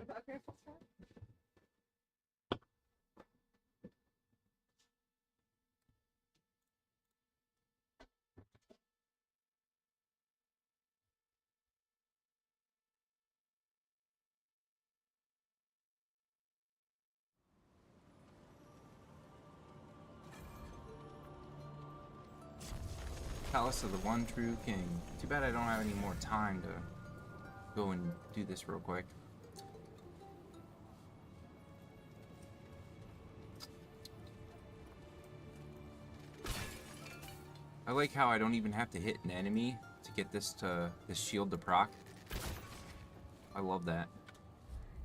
about Grandpa's house? Palace of the One True King. Too bad I don't have any more time to go and do this real quick. I like how I don't even have to hit an enemy to get this shield to proc. I love that.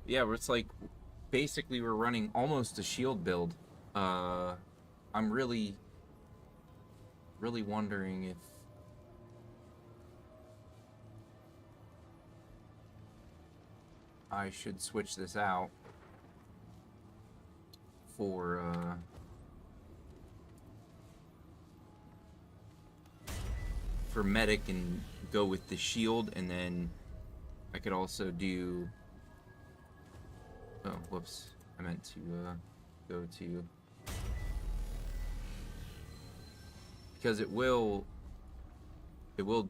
Yeah, it's like basically we're running almost a shield build. I'm really wondering if I should switch this out for medic and go with the shield, and then I could also do, oh whoops, I meant to go to, because it will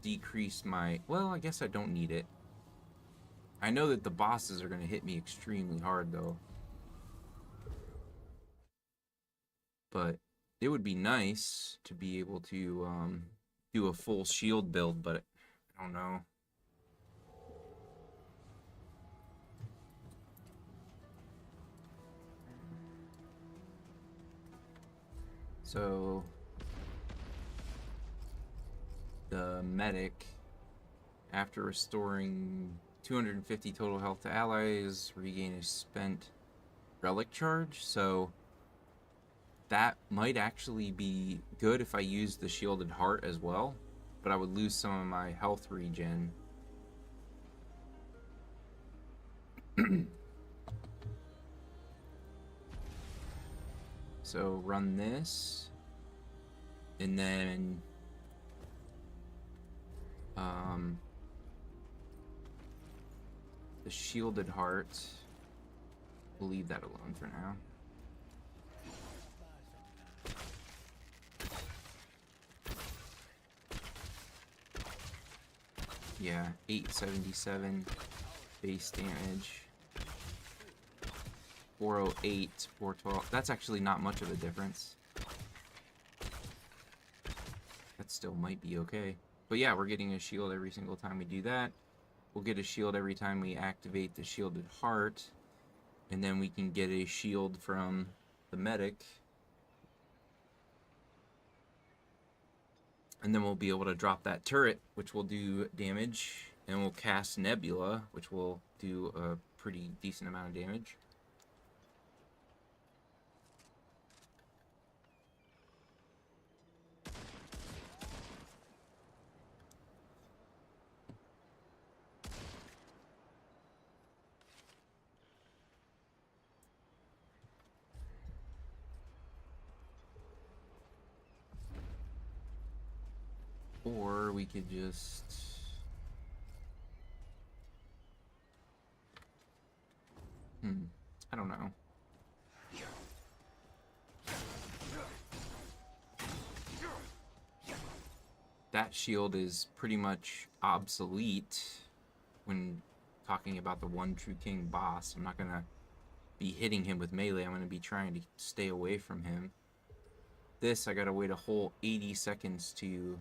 decrease my, well, I guess I don't need it. I know that the bosses are going to hit me extremely hard though, but it would be nice to be able to do a full shield build, but I don't know. So the medic, after restoring 250 total health to allies, regain a spent relic charge. So that might actually be good if I use the shielded heart as well, but I would lose some of my health regen. So run this, and then the shielded heart, we'll leave that alone for now. Yeah, 877 base damage. 408, 412. That's actually not much of a difference. That still might be okay. But yeah, we're getting a shield every single time we do that. We'll get a shield every time we activate the shielded heart. And then we can get a shield from the medic. And then we'll be able to drop that turret, which will do damage. And we'll cast Nebula, which will do a pretty decent amount of damage. Or we could just... I don't know. That shield is pretty much obsolete when talking about the One True King boss. I'm not going to be hitting him with melee. I'm going to be trying to stay away from him. This, I got to wait a whole 80 seconds to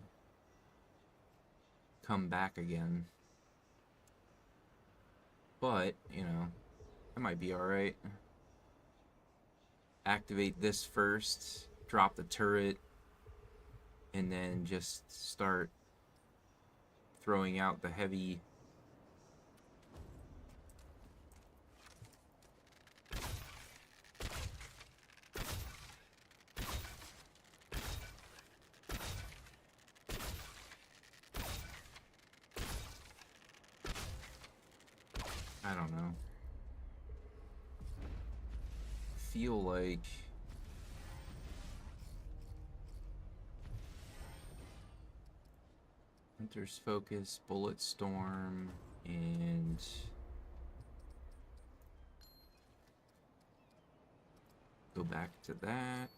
come back again. But, you know, that might be alright. Activate this first, drop the turret, and then just start throwing out the heavy... I don't know. Feel like Hunter's Focus, Bullet Storm, And go back to that.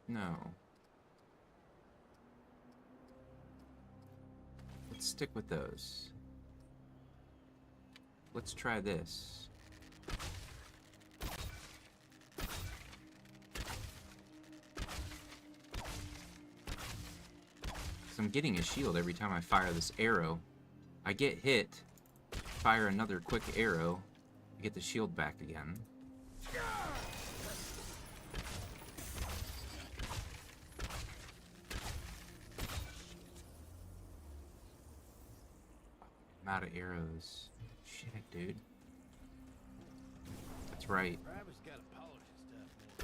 No. Let's stick with those. Let's try this. So I'm getting a shield every time I fire this arrow. I get hit, fire another quick arrow, I get the shield back again. I'm out of arrows. Shit, dude. That's right. Rabbit's gotta polish his stuff more.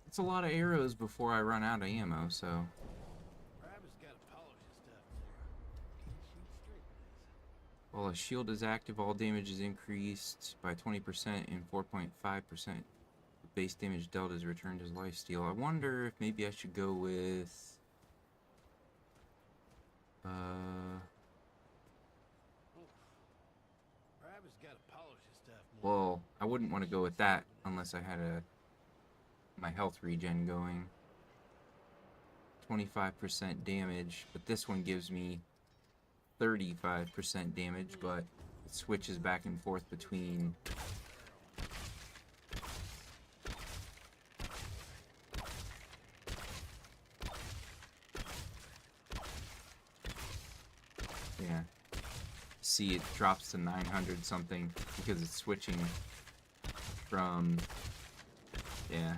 It's a lot of arrows before I run out of ammo, so... Rabbit's gotta polish his stuff more. Can't shoot straight with this. While a shield is active, all damage is increased by 20% and 4.5%. Base damage dealt is returned as lifesteal. I wonder if maybe I should go with... Rabbit's gotta polish his stuff more. Well, I wouldn't want to go with that unless I had my health regen going. 25% damage, but this one gives me 35% damage, but it switches back and forth between yeah. See, it drops to 900 something because it's switching from, yeah.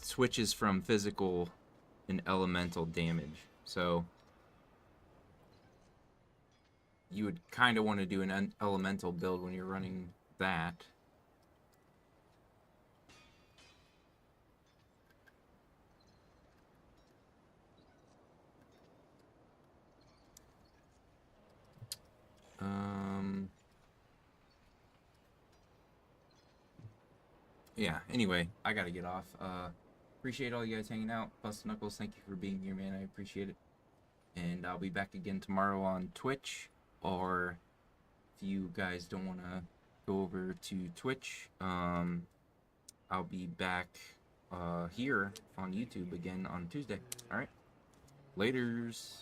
Switches from physical and elemental damage. So you would kind of want to do an elemental build when you're running that. Yeah, anyway, I gotta get off. Appreciate all you guys hanging out. Bust Knuckles, thank you for being here, man. I appreciate it. And I'll be back again tomorrow on Twitch, or if you guys don't want to go over to Twitch, I'll be back here on YouTube again on Tuesday. All right, laters.